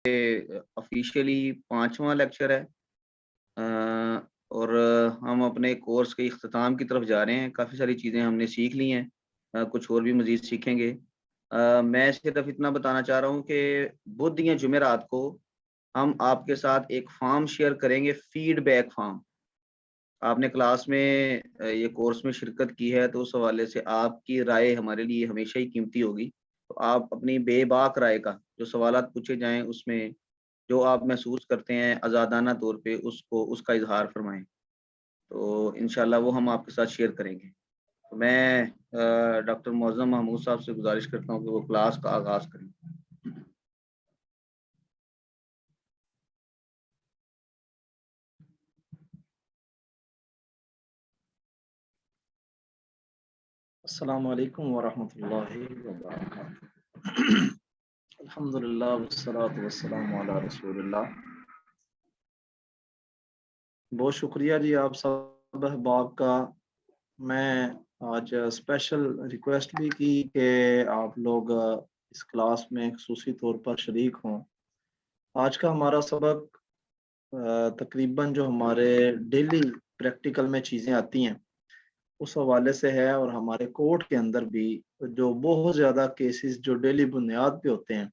Officially 5वां lecture है। और हम अपने कोर्स के इख्तिताम की तरफ जा रहे हैं। काफ़ी सारी चीज़ें हमने सीख ली हैं, कुछ और भी मज़ीद सीखेंगे। मैं सिर्फ इतना बताना चाह रहा हूँ कि बुध या जुमेरात को हम आपके साथ एक फॉर्म शेयर करेंगे, फीडबैक फॉर्म। आपने क्लास में ये कोर्स में शिरकत की है, तो उस हवाले से आपकी राय हमारे लिए हमेशा ही कीमती होगी। तो आप अपनी बेबाक राय का, जो सवालात पूछे जाएँ उसमें जो आप महसूस करते हैं आज़ादाना तौर पे, उसको उसका इज़हार फरमाएँ। तो इंशाअल्लाह वो हम आपके साथ शेयर करेंगे। तो मैं डॉक्टर मुअज़्ज़म महमूद साहब से गुज़ारिश करता हूँ कि वो क्लास का आगाज़ करें। अस्सलामु अलैकुम वरहमतुल्लाहि वबरकातुहू। अल्हम्दुलिल्लाह वस्सलातु वस्सलामु अला रसूलिल्लाह। बहुत शुक्रिया जी आप सब अहबाब का। मैं आज स्पेशल रिक्वेस्ट भी की कि आप लोग इस क्लास में खुसूसी तौर पर शरीक हों। आज का हमारा सबक तकरीबन जो हमारे डेली प्रैक्टिकल में चीज़ें आती हैं उस हवाले से है, और हमारे कोर्ट के अंदर भी जो बहुत ज़्यादा केसेस जो डेली बुनियाद पे होते हैं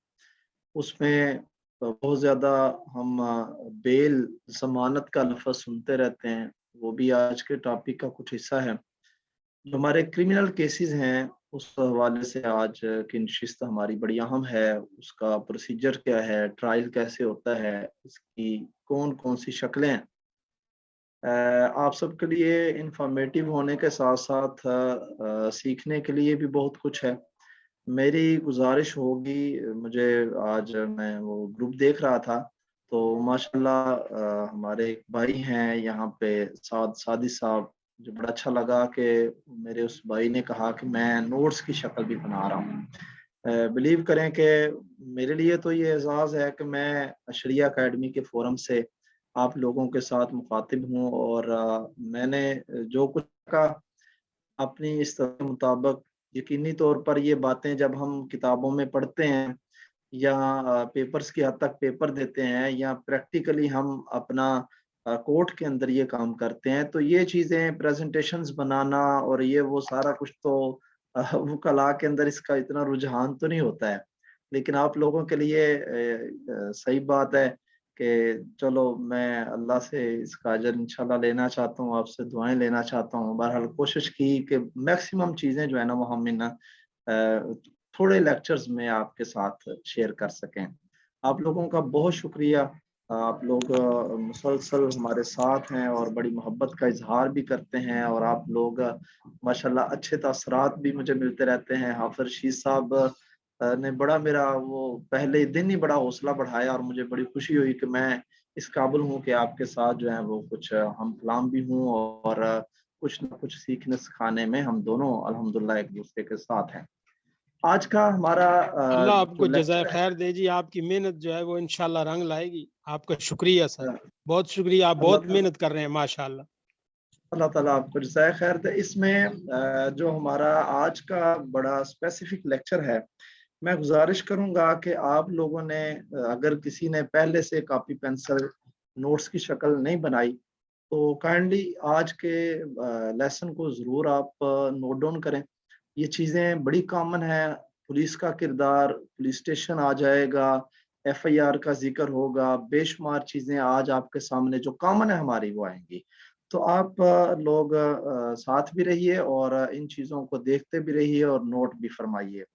उसमें बहुत ज़्यादा हम बेल ज़मानत का लफ्ज़ सुनते रहते हैं। वो भी आज के टॉपिक का कुछ हिस्सा है। जो हमारे क्रिमिनल केसेस हैं उस हवाले से आज की नशिस्त हमारी बड़ी अहम है। उसका प्रोसीजर क्या है, ट्रायल कैसे होता है, इसकी कौन कौन सी शक्लें हैं। आप सबके लिए इंफॉर्मेटिव होने के साथ साथ सीखने के लिए भी बहुत कुछ है। मेरी गुजारिश होगी, मुझे आज मैं वो ग्रुप देख रहा था तो माशाल्लाह हमारे एक भाई हैं यहाँ पे सादी साहब, जो बड़ा अच्छा लगा कि मेरे उस भाई ने कहा कि मैं नोट्स की शक्ल भी बना रहा हूँ। बिलीव करें कि मेरे लिए तो ये एजाज़ है कि मैं शरिया अकेडमी के फोरम से आप लोगों के साथ मुखातिब हूँ, और मैंने जो कुछ का अपनी इस तरह के मुताबिक यकीनी तौर पर ये बातें जब हम किताबों में पढ़ते हैं या पेपर्स की हद तक पेपर देते हैं या प्रैक्टिकली हम अपना कोर्ट के अंदर ये काम करते हैं, तो ये चीज़ें प्रेजेंटेशंस बनाना और ये वो सारा कुछ तो वकला के अंदर इसका इतना रुझान तो नहीं होता है। लेकिन आप लोगों के लिए सही बात है कि चलो मैं अल्लाह से इसका अजर इंशाल्लाह लेना चाहता हूँ, आपसे दुआएं लेना चाहता हूँ। बहरहाल कोशिश की कि मैक्सिमम चीज़ें जो है ना वो हम इन थोड़े लेक्चर्स में आपके साथ शेयर कर सकें। आप लोगों का बहुत शुक्रिया। आप लोग मुसलसल हमारे साथ हैं और बड़ी मोहब्बत का इजहार भी करते हैं, और आप लोग माशाल्लाह अच्छे तासरात भी मुझे मिलते रहते हैं। हाफिज रशीद साहब ने बड़ा मेरा वो पहले दिन ही बड़ा हौसला बढ़ाया, और मुझे बड़ी खुशी हुई कि मैं इस काबिल हूँ कि आपके साथ जो है वो कुछ हम कलाम भी हूँ, और कुछ न कुछ सीखने सिखाने में हम दोनों अल्हम्दुलिल्लाह एक दूसरे के साथ हैं। आज का हमारा अल्लाह जो आपको जज़ाए लेक्चर है, खैर दे जी। आपकी मेहनत जो है वो इंशाल्लाह रंग लाएगी। आपका शुक्रिया सर, अल्लाह बहुत शुक्रिया। आप बहुत मेहनत कर रहे हैं माशाल्लाह। अल्लाह ताला आपको जज़ाए खैर दे। इसमें जो हमारा आज का बड़ा स्पेसिफिक लेक्चर है, मैं गुजारिश करूंगा कि आप लोगों ने अगर किसी ने पहले से कॉपी पेंसिल नोट्स की शक्ल नहीं बनाई तो काइंडली आज के लेसन को ज़रूर आप नोट डाउन करें। ये चीज़ें बड़ी कॉमन है। पुलिस का किरदार पुलिस स्टेशन आ जाएगा, एफआईआर का जिक्र होगा, बेशुमार चीज़ें आज आपके सामने जो कॉमन है हमारी वो आएंगी। तो आप लोग साथ भी रहिए और इन चीज़ों को देखते भी रहिए और नोट भी फरमाइए।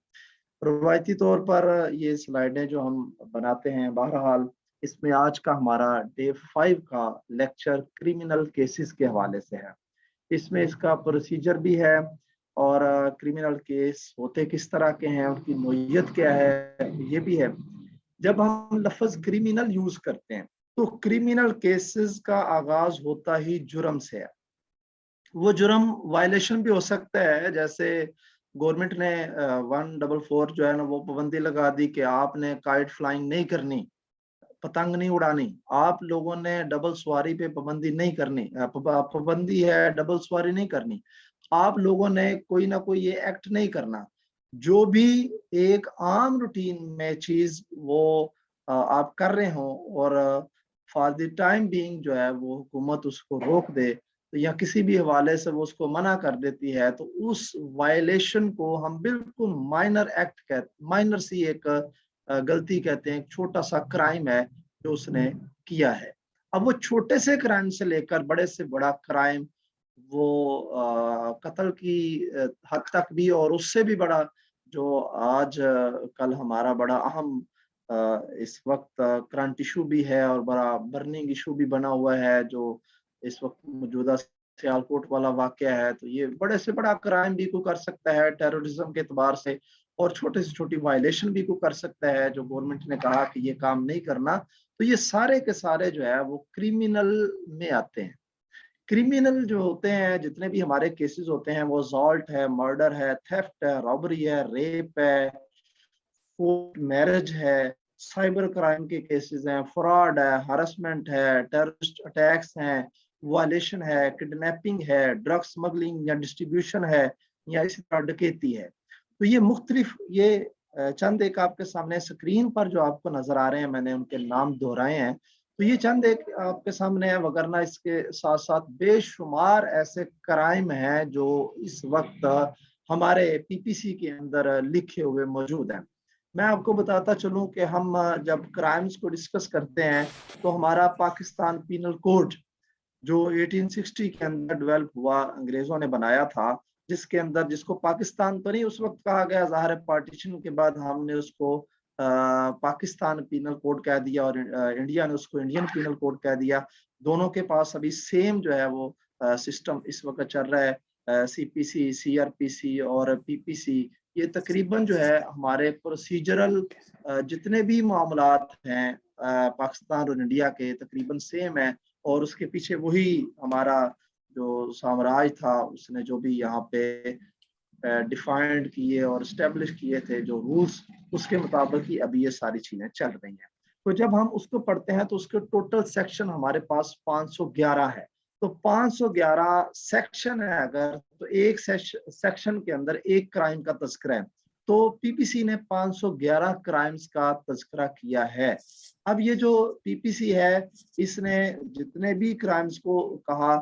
रवायती तौर पर ये स्लाइडें जो हम बनाते हैं, बहरहाल इसमें आज का हमारा डे 5 का लेक्चर क्रिमिनल केसेस के हवाले से है। इसमें इसका प्रोसीजर भी है और क्रिमिनल केस होते किस तरह के हैं, उनकी नोयत क्या है, ये भी है। जब हम लफ्ज क्रिमिनल यूज करते हैं तो क्रिमिनल केसेस का आगाज होता ही जुर्म से है। वो जुर्म वायलेशन भी हो सकता है, जैसे गवर्नमेंट ने 144 जो है ना वो पाबंदी लगा दी कि आपने काइट फ्लाइंग नहीं करनी, पतंग नहीं उड़ानी। आप लोगों ने डबल सवारी पे पाबंदी नहीं करनी, पाबंदी है डबल सवारी नहीं करनी। आप लोगों ने कोई ना कोई ये एक्ट नहीं करना। जो भी एक आम रूटीन में चीज वो آپ کر رہے ہوں اور فار دی ٹائم بینگ جو ہے وہ حکومت اس کو روک دے تو یا کسی بھی حوالے سے وہ اس کو منع کر دیتی ہے تو اس وائلیشن کو ہم بالکل مائنر سی ایک غلطی کہتے ہیں، ایک چھوٹا سا کرائم ہے جو اس نے کیا ہے۔ اب وہ چھوٹے سے کرائم سے لے کر بڑے سے بڑا کرائم، وہ قتل کی حد تک بھی، اور اس سے بھی بڑا جو آج کل ہمارا بڑا اہم اس وقت کرنٹ ایشو بھی ہے اور بڑا برننگ ایشو بھی بنا ہوا ہے جو اس وقت موجودہ سیالکوٹ والا واقعہ ہے، تو یہ بڑے سے بڑا کرائم بھی کو کر سکتا ہے ٹیررزم کے اعتبار سے، اور چھوٹے سے چھوٹی وائلیشن بھی کو کر سکتا ہے جو گورنمنٹ نے کہا کہ یہ کام نہیں کرنا، تو یہ سارے کے سارے جو ہے وہ کریمنل میں آتے ہیں۔ کریمنل جو ہوتے ہیں جتنے بھی ہمارے کیسز ہوتے ہیں وہ زالٹ ہے، مرڈر ہے، تھیفٹ ہے، رابری ہے، ریپ ہے، فورسڈ میرج ہے، سائبر کرائم کے کیسز ہیں، فراڈ ہے، ہراسمنٹ ہے، ٹیررسٹ اٹیکس ہیں، وائلیشن ہے، کڈنیپنگ ہے، ڈرگ سمگلنگ یا ڈسٹریبیوشن ہے، یا اسی طرح ڈکیتی ہے۔ تو یہ مختلف، یہ چند ایک آپ کے سامنے اسکرین پر جو آپ کو نظر آ رہے ہیں، میں نے ان کے نام دہرائے ہیں، تو یہ چند ایک آپ کے سامنے ہے، وگرنہ اس کے ساتھ ساتھ بے شمار ایسے کرائم ہیں جو اس وقت ہمارے پی پی سی کے اندر لکھے ہوئے موجود ہیں۔ میں آپ کو بتاتا چلوں کہ ہم جب کرائمز کو ڈسکس کرتے ہیں تو ہمارا پاکستان پینل کوڈ جو 1860 کے اندر ڈیولپ ہوا، انگریزوں نے بنایا تھا، جس کے اندر، جس کو پاکستان تو نہیں اس وقت کہا گیا، ظاہر پارٹیشن کے بعد ہم نے اس کو پاکستان پینل کوڈ کہہ دیا اور انڈیا نے اس کو انڈین پینل کوڈ کہہ دیا۔ دونوں کے پاس ابھی سیم جو ہے وہ سسٹم اس وقت چل رہا ہے، سی پی سی، سی آر پی سی اور پی پی سی۔ یہ تقریباً جو ہے ہمارے پروسیجرل جتنے بھی معاملات ہیں پاکستان اور انڈیا کے، تقریباً سیم ہے، اور اس کے پیچھے وہی ہمارا جو سامراج تھا اس نے جو بھی یہاں پہ ڈیفائنڈ کیے اور اسٹیبلش کیے تھے جو رولز، اس کے مطابق ہی ابھی یہ ساری چیزیں چل رہی ہیں۔ تو جب ہم اس کو پڑھتے ہیں تو اس کے ٹوٹل سیکشن ہمارے پاس 511 ہے، تو 511 سیکشن ہے اگر، تو ایک سیکشن کے اندر ایک کرائم کا تذکرہ ہے، تو پی پی سی نے 511 کرائمز کا تذکرہ کیا ہے۔ اب یہ جو پی پی سی ہے، اس نے جتنے بھی کرائمز کو کہا،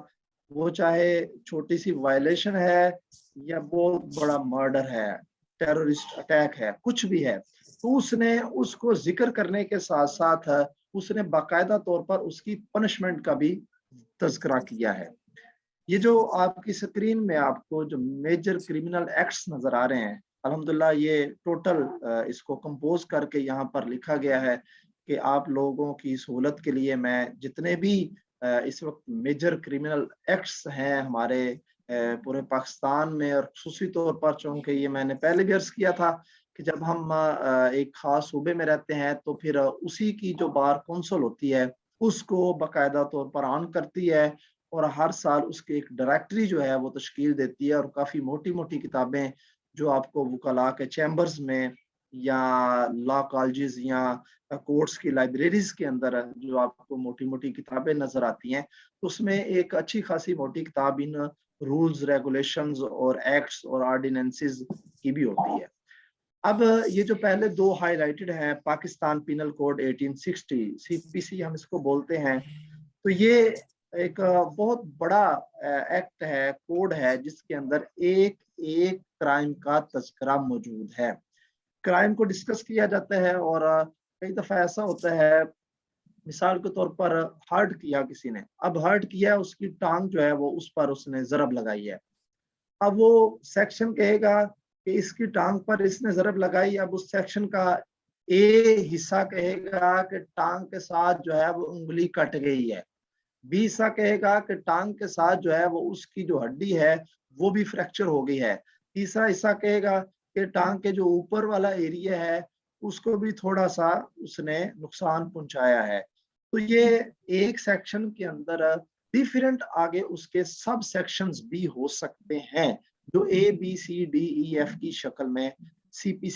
وہ چاہے چھوٹی سی وائلیشن ہے یا بہت بڑا مرڈر ہے، ٹیررسٹ اٹیک ہے، کچھ بھی ہے، تو اس نے اس کو ذکر کرنے کے ساتھ ساتھ اس نے باقاعدہ طور پر اس کی پنشمنٹ کا بھی تذکرہ کیا ہے۔ یہ جو آپ کی سکرین میں آپ کو جو میجر کریمنل ایکٹس نظر آ رہے ہیں، الحمدللہ یہ ٹوٹل اس کو کمپوز کر کے یہاں پر لکھا گیا ہے کہ آپ لوگوں کی سہولت کے لیے میں جتنے بھی اس وقت میجر کریمنل ایکٹس ہیں ہمارے پورے پاکستان میں، اور خصوصی طور پر چونکہ یہ میں نے پہلے بھی عرض کیا تھا کہ جب ہم ایک خاص صوبے میں رہتے ہیں تو پھر اسی کی جو بار کونسل ہوتی ہے اس کو باقاعدہ طور پر آن کرتی ہے، اور ہر سال اس کے ایک ڈائریکٹری جو ہے وہ تشکیل دیتی ہے، اور کافی موٹی موٹی کتابیں جو آپ کو وکلاء کے چیمبرز میں یا لا کالجز یا کورٹس کی لائبریریز کے اندر جو آپ کو موٹی موٹی کتابیں نظر آتی ہیں، اس میں ایک اچھی خاصی موٹی کتاب ان رولز، ریگولیشنز اور ایکٹس اور آرڈیننسز کی بھی ہوتی ہے۔ اب یہ جو پہلے دو ہائی لائٹڈ ہیں، پاکستان پینل کوڈ 1860 سی پی سی ہم اس کو بولتے ہیں، تو یہ ایک بہت بڑا ایکٹ ہے، کوڈ ہے، جس کے اندر ایک ایک کرائم کا تذکرہ موجود ہے۔ کرائم کو ڈسکس کیا جاتا ہے، اور کئی دفعہ ایسا ہوتا ہے، مثال کے طور پر ہرٹ کیا کسی نے، اب ہرٹ کیا، اس کی ٹانگ جو ہے وہ اس پر اس نے ضرب لگائی ہے، اب وہ سیکشن کہے گا کہ اس کی ٹانگ پر اس نے ضرب لگائی، اب اس سیکشن کا اے حصہ کہے گا کہ ٹانگ کے ساتھ جو ہے وہ انگلی کٹ گئی ہے، بی حصہ کہے گا کہ ٹانگ کے ساتھ جو ہے وہ اس کی جو ہڈی ہے وہ بھی فریکچر ہو گئی ہے، تیسرا حصہ کہے گا کہ ٹانگ کے جو اوپر والا ایریا ہے اس کو بھی تھوڑا سا اس نے نقصان پہنچایا ہے۔ تو یہ ایک سیکشن کے اندر ڈیفرنٹ آگے اس کے سب سیکشنز بھی ہو سکتے ہیں جو A B C D E F کی شکل میں سی پی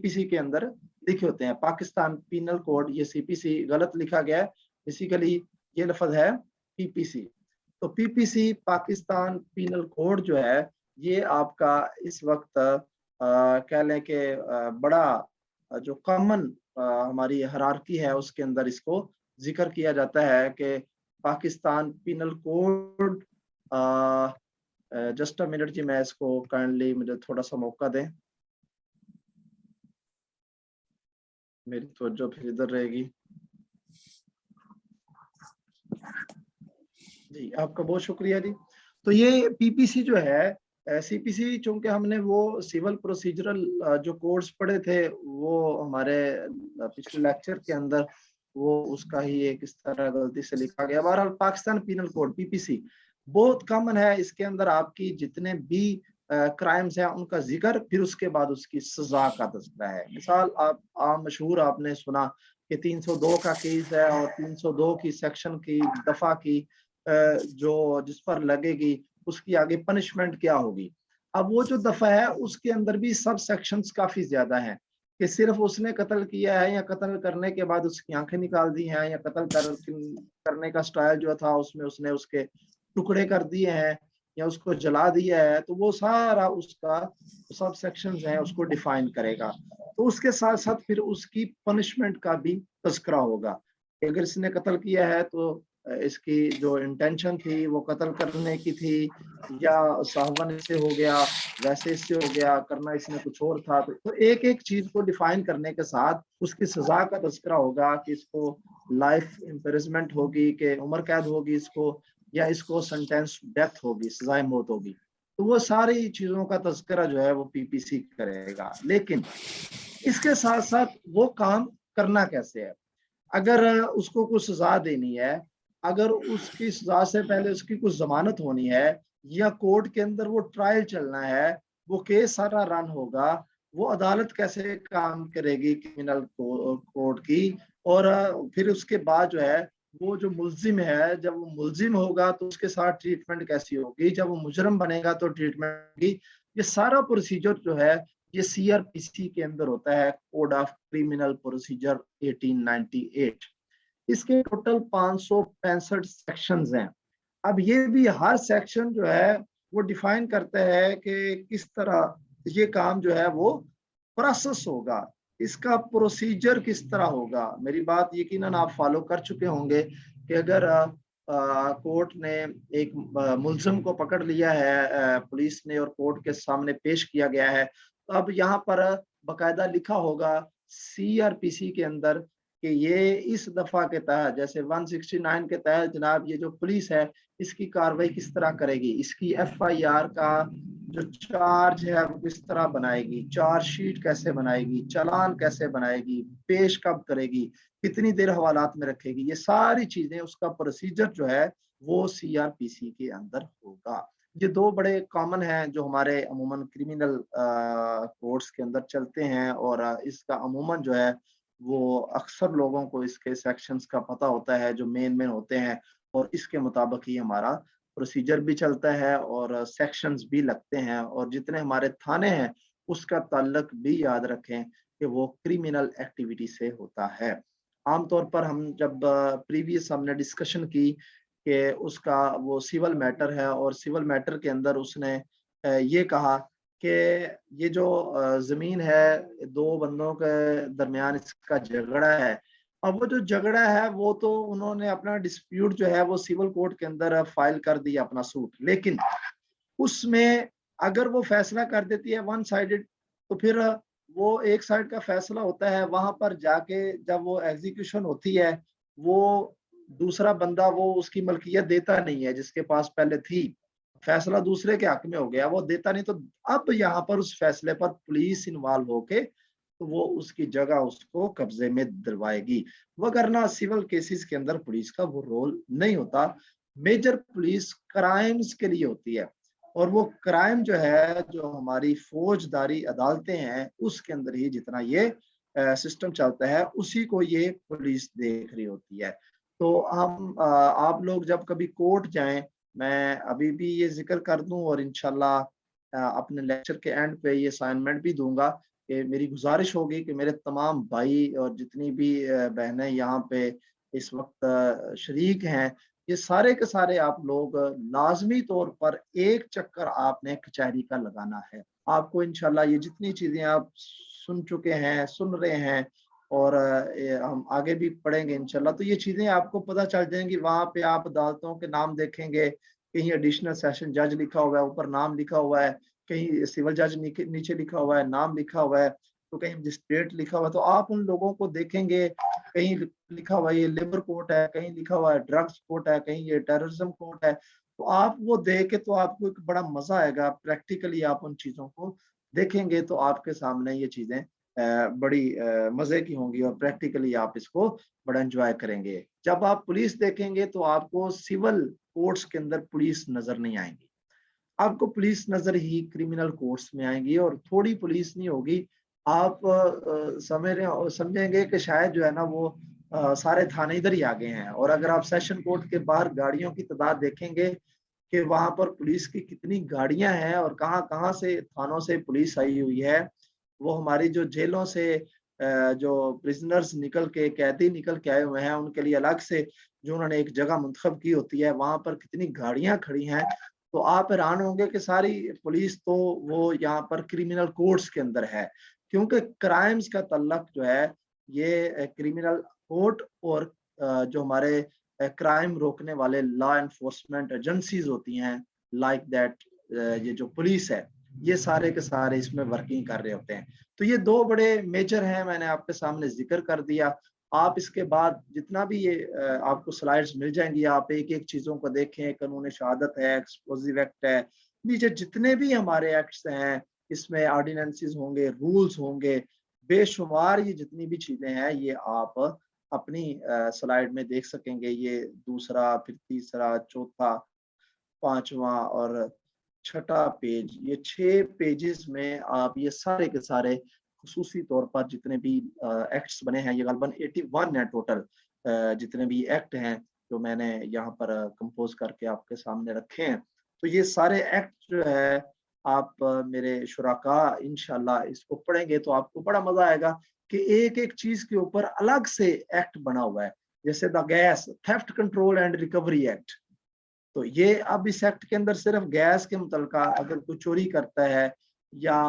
سی کے اندر لکھے ہوتے ہیں۔ پاکستان پینل کوڈ، یہ سی پی سی غلط لکھا گیا ہے، بیسیکلی یہ لفظ ہے پی پی سی۔ تو پی پی سی پاکستان پینل کوڈ جو ہے یہ آپ کا اس وقت کہہ لیں کہ بڑا جو کامن हमारी हायरार्की है उसके अंदर इसको जिक्र किया जाता है कि Pakistan penal code, just a minute जी, मैं इसको काइंडली मुझे थोड़ा सा मौका दें, मेरी तवज्जो फिर इधर रहेगी। जी आपका बहुत शुक्रिया जी। तो ये पीपीसी जो है, सीपीसी, चूंकि हमने वो सिविल प्रोसीजरल जो कोड्स पढ़े थे वो हमारे पिछले लेक्चर के अंदर, वो उसका ही एक इस तरह गलती से लिखा गया। बहरहाल पाकिस्तान पिनल कोड पीपीसी बहुत कॉमन है, इसके अंदर आपकी जितने भी क्राइम्स हैं उनका जिक्र, फिर उसके बाद उसकी सजा का तस्करा है। मिसाल आप आम मशहूर आपने सुना कि 302 का केस है और 302 की सेक्शन की दफा की जो जिस पर लगेगी उसकी आगे पनिशमेंट क्या होगी। अब वो जो दफा है उसके अंदर भी सब सेक्शंस काफी ज्यादा हैं कि सिर्फ उसने कत्ल किया है या कत्ल करने के बाद उसकी आंखें निकाल दी हैं या करने का स्टाइल जो था उसमें उसने उसके टुकड़े कर दिए हैं या उसको जला दिया है, तो वो सारा उसका सब सेक्शंस हैं उसको डिफाइन करेगा। तो उसके साथ साथ फिर उसकी पनिशमेंट का भी तस्करा होगा। अगर इसने कत्ल किया है तो इसकी जो इंटेंशन थी वो कत्ल करने की थी या साहबन इससे हो गया, वैसे इससे हो गया, करना इसने कुछ और था। तो एक एक चीज को डिफाइन करने के साथ उसकी सजा का तस्करा होगा कि इसको लाइफ इम्प्रिजमेंट होगी, कि उम्र कैद होगी इसको, या इसको सेंटेंस डेथ होगी, सजाए मौत होगी। तो वो सारी चीजों का तस्करा जो है वो पीपीसी करेगा। लेकिन इसके साथ साथ वो काम करना कैसे है। अगर उसको कुछ सजा देनी है, अगर उसकी सजा से पहले उसकी कुछ जमानत होनी है या कोर्ट के अंदर वो ट्रायल चलना है, वो केस सारा रन होगा, वो अदालत कैसे काम करेगी क्रिमिनल कोर्ट की। और फिर उसके बाद जो है वो जो मुल्जिम है, जब वो मुल्जिम होगा तो उसके साथ ट्रीटमेंट कैसी होगी, जब वो मुजरम बनेगा तो ट्रीटमेंट होगी। ये सारा प्रोसीजर जो है ये सीआरपीसी के अंदर होता है, कोड ऑफ क्रिमिनल प्रोसीजर 1898। इसके टोटल 565 सेक्शंस हैं। अब ये भी हर सेक्शन जो है वो डिफाइन करता है कि किस तरह ये काम जो है वो प्रोसेस होगा, इसका प्रोसीजर किस तरह होगा। मेरी बात यकीनन आप फॉलो कर चुके होंगे कि अगर कोर्ट ने एक मुल्जिम को पकड़ लिया है पुलिस ने और कोर्ट के सामने पेश किया गया है, तो अब यहाँ पर बकायदा लिखा होगा सीआरपीसी के अंदर कि ये इस दफा के तहत, जैसे 169 के तहत जनाब ये जो पुलिस है इसकी कार्रवाई किस तरह करेगी, इसकी एफआईआर का जो चार्ज है वो किस तरह बनाएगी, चार्ज शीट कैसे बनाएगी, चालान कैसे बनाएगी, पेश कब करेगी, कितनी देर हवालात में रखेगी, ये सारी चीजें उसका प्रोसीजर जो है वो सीआरपीसी के अंदर होगा। ये दो बड़े कॉमन हैं जो हमारे अमूमन क्रिमिनल कोर्ट्स के अंदर चलते हैं और इसका अमूमन जो है वो अक्सर लोगों को इसके सेक्शंस का पता होता है जो मेन होते हैं, और इसके मुताबिक ही हमारा प्रोसीजर भी चलता है और सेक्शंस भी लगते हैं। और जितने हमारे थाने हैं उसका ताल्लुक भी याद रखें कि वो क्रिमिनल एक्टिविटी से होता है। आमतौर पर हम जब प्रीवियस हमने डिस्कशन की कि उसका वो सिविल मैटर है और सिविल मैटर के अंदर उसने ये कहा कि ये जो जमीन है दो बंदों के दरमियान इसका झगड़ा है। अब वो जो झगड़ा है वो तो उन्होंने अपना डिस्प्यूट जो है वो सिविल कोर्ट के अंदर फाइल कर दिया अपना सूट, लेकिन उसमें अगर वो फैसला कर देती है वन साइडेड, तो फिर वो एक साइड का फैसला होता है, वहां पर जाके जब वो एग्जीक्यूशन होती है वो दूसरा बंदा वो उसकी मलकियत देता नहीं है जिसके पास पहले थी, फैसला दूसरे के हक में हो गया, वो देता नहीं। तो अब यहाँ पर उस फैसले पर पुलिस इन्वॉल्व होके तो वो उसकी जगह उसको कब्जे में दिलवाएगी, वरना सिविल केसेस के अंदर पुलिस का वो रोल नहीं होता। मेजर पुलिस क्राइम्स के लिए होती है और वो क्राइम जो है जो हमारी फौजदारी अदालतें हैं उसके अंदर ही जितना ये सिस्टम चलता है उसी को ये पुलिस देख रही होती है। तो हम आप लोग जब कभी कोर्ट जाएं, मैं अभी भी ये जिक्र कर दूं और इंशाल्लाह अपने लेक्चर के एंड पे ये असाइनमेंट भी दूंगा कि मेरी गुजारिश होगी कि मेरे तमाम भाई और जितनी भी बहनें यहाँ पे इस वक्त शरीक हैं, ये सारे के सारे आप लोग लाजमी तौर पर एक चक्कर आपने कचहरी का लगाना है। आपको इंशाल्लाह ये जितनी चीजें आप सुन चुके हैं, सुन रहे हैं اور ہم آگے بھی پڑھیں گے انشاءاللہ، تو یہ چیزیں آپ کو پتہ چل جائیں گی۔ وہاں پہ آپ عدالتوں کے نام دیکھیں گے، کہیں ایڈیشنل سیشن جج لکھا ہوا ہے، اوپر نام لکھا ہوا ہے، کہیں سول جج نیچے لکھا ہوا ہے، نام لکھا ہوا ہے، تو کہیں مجسٹریٹ لکھا ہوا ہے، تو آپ ان لوگوں کو دیکھیں گے، کہیں لکھا ہوا ہے یہ لیبر کورٹ ہے، کہیں لکھا ہوا ہے ڈرگس کورٹ ہے، کہیں یہ ٹیررزم کورٹ ہے، تو آپ وہ دیکھ کے تو آپ کو ایک بڑا مزہ آئے گا، پریکٹیکلی آپ ان چیزوں کو دیکھیں گے تو آپ کے سامنے یہ چیزیں بڑی مزے کی ہوں گی، اور پریکٹیکلی آپ اس کو بڑا انجوائے کریں گے۔ جب آپ پولیس دیکھیں گے تو آپ کو سول کورٹس کے اندر پولیس نظر نہیں آئیں گی، آپ کو پولیس نظر ہی کرمنل کورٹس میں آئیں گی، اور تھوڑی پولیس نہیں ہوگی، آپ سمجھیں گے کہ شاید جو ہے نا وہ سارے تھانے ادھر ہی آگے ہیں۔ اور اگر آپ سیشن کورٹ کے باہر گاڑیوں کی تعداد دیکھیں گے کہ وہاں پر پولیس کی کتنی گاڑیاں ہیں، اور کہاں کہاں سے تھانوں سے پولیس آئی ہوئی ہے، وہ ہماری جو جیلوں سے جو پرزنرز نکل کے، قیدی نکل کے آئے ہوئے ہیں، ان کے لیے الگ سے جو انہوں نے ایک جگہ منتخب کی ہوتی ہے، وہاں پر کتنی گاڑیاں کھڑی ہیں، تو آپ حیران ہوں گے کہ ساری پولیس تو وہ یہاں پر کرمنل کورٹس کے اندر ہے، کیونکہ کرائمز کا تعلق جو ہے یہ کرمنل کورٹ اور جو ہمارے کرائم روکنے والے لا انفورسمنٹ ایجنسیز ہوتی ہیں لائک دیٹ، یہ جو پولیس ہے، یہ سارے کے سارے اس میں ورکنگ کر رہے ہوتے ہیں۔ تو یہ دو بڑے میجر ہیں، میں نے آپ کے سامنے ذکر کر دیا۔ آپ اس کے بعد جتنا بھی یہ آپ کو سلائیڈز مل جائیں گی، آپ ایک ایک چیزوں کو دیکھیں، قانون شہادت ہے، ایکسپلوزیو ایکٹ ہے، نیچے جتنے بھی ہمارے ایکٹس ہیں اس میں آرڈیننسز ہوں گے، رولز ہوں گے، بے شمار یہ جتنی بھی چیزیں ہیں یہ آپ اپنی سلائیڈ میں دیکھ سکیں گے۔ یہ دوسرا، پھر تیسرا، چوتھا، پانچواں اور چھٹا پیج، یہ 6 پیجز میں آپ یہ سارے کے سارے خصوصی طور پر جتنے بھی ایکٹس بنے ہیں، یہ غالباً 81 ہیں ٹوٹل، جتنے بھی ایکٹ ہیں جو میں نے یہاں پر کمپوز کر کے آپ کے سامنے رکھے ہیں، تو یہ سارے ایکٹ جو ہے آپ میرے شرکاء انشاءاللہ اس کو پڑھیں گے تو آپ کو بڑا مزہ آئے گا کہ ایک ایک چیز کے اوپر الگ سے ایکٹ بنا ہوا ہے۔ جیسے the gas theft control and recovery act, تو یہ اب اس ایکٹ کے اندر صرف گیس کے متعلقہ اگر کوئی چوری کرتا ہے یا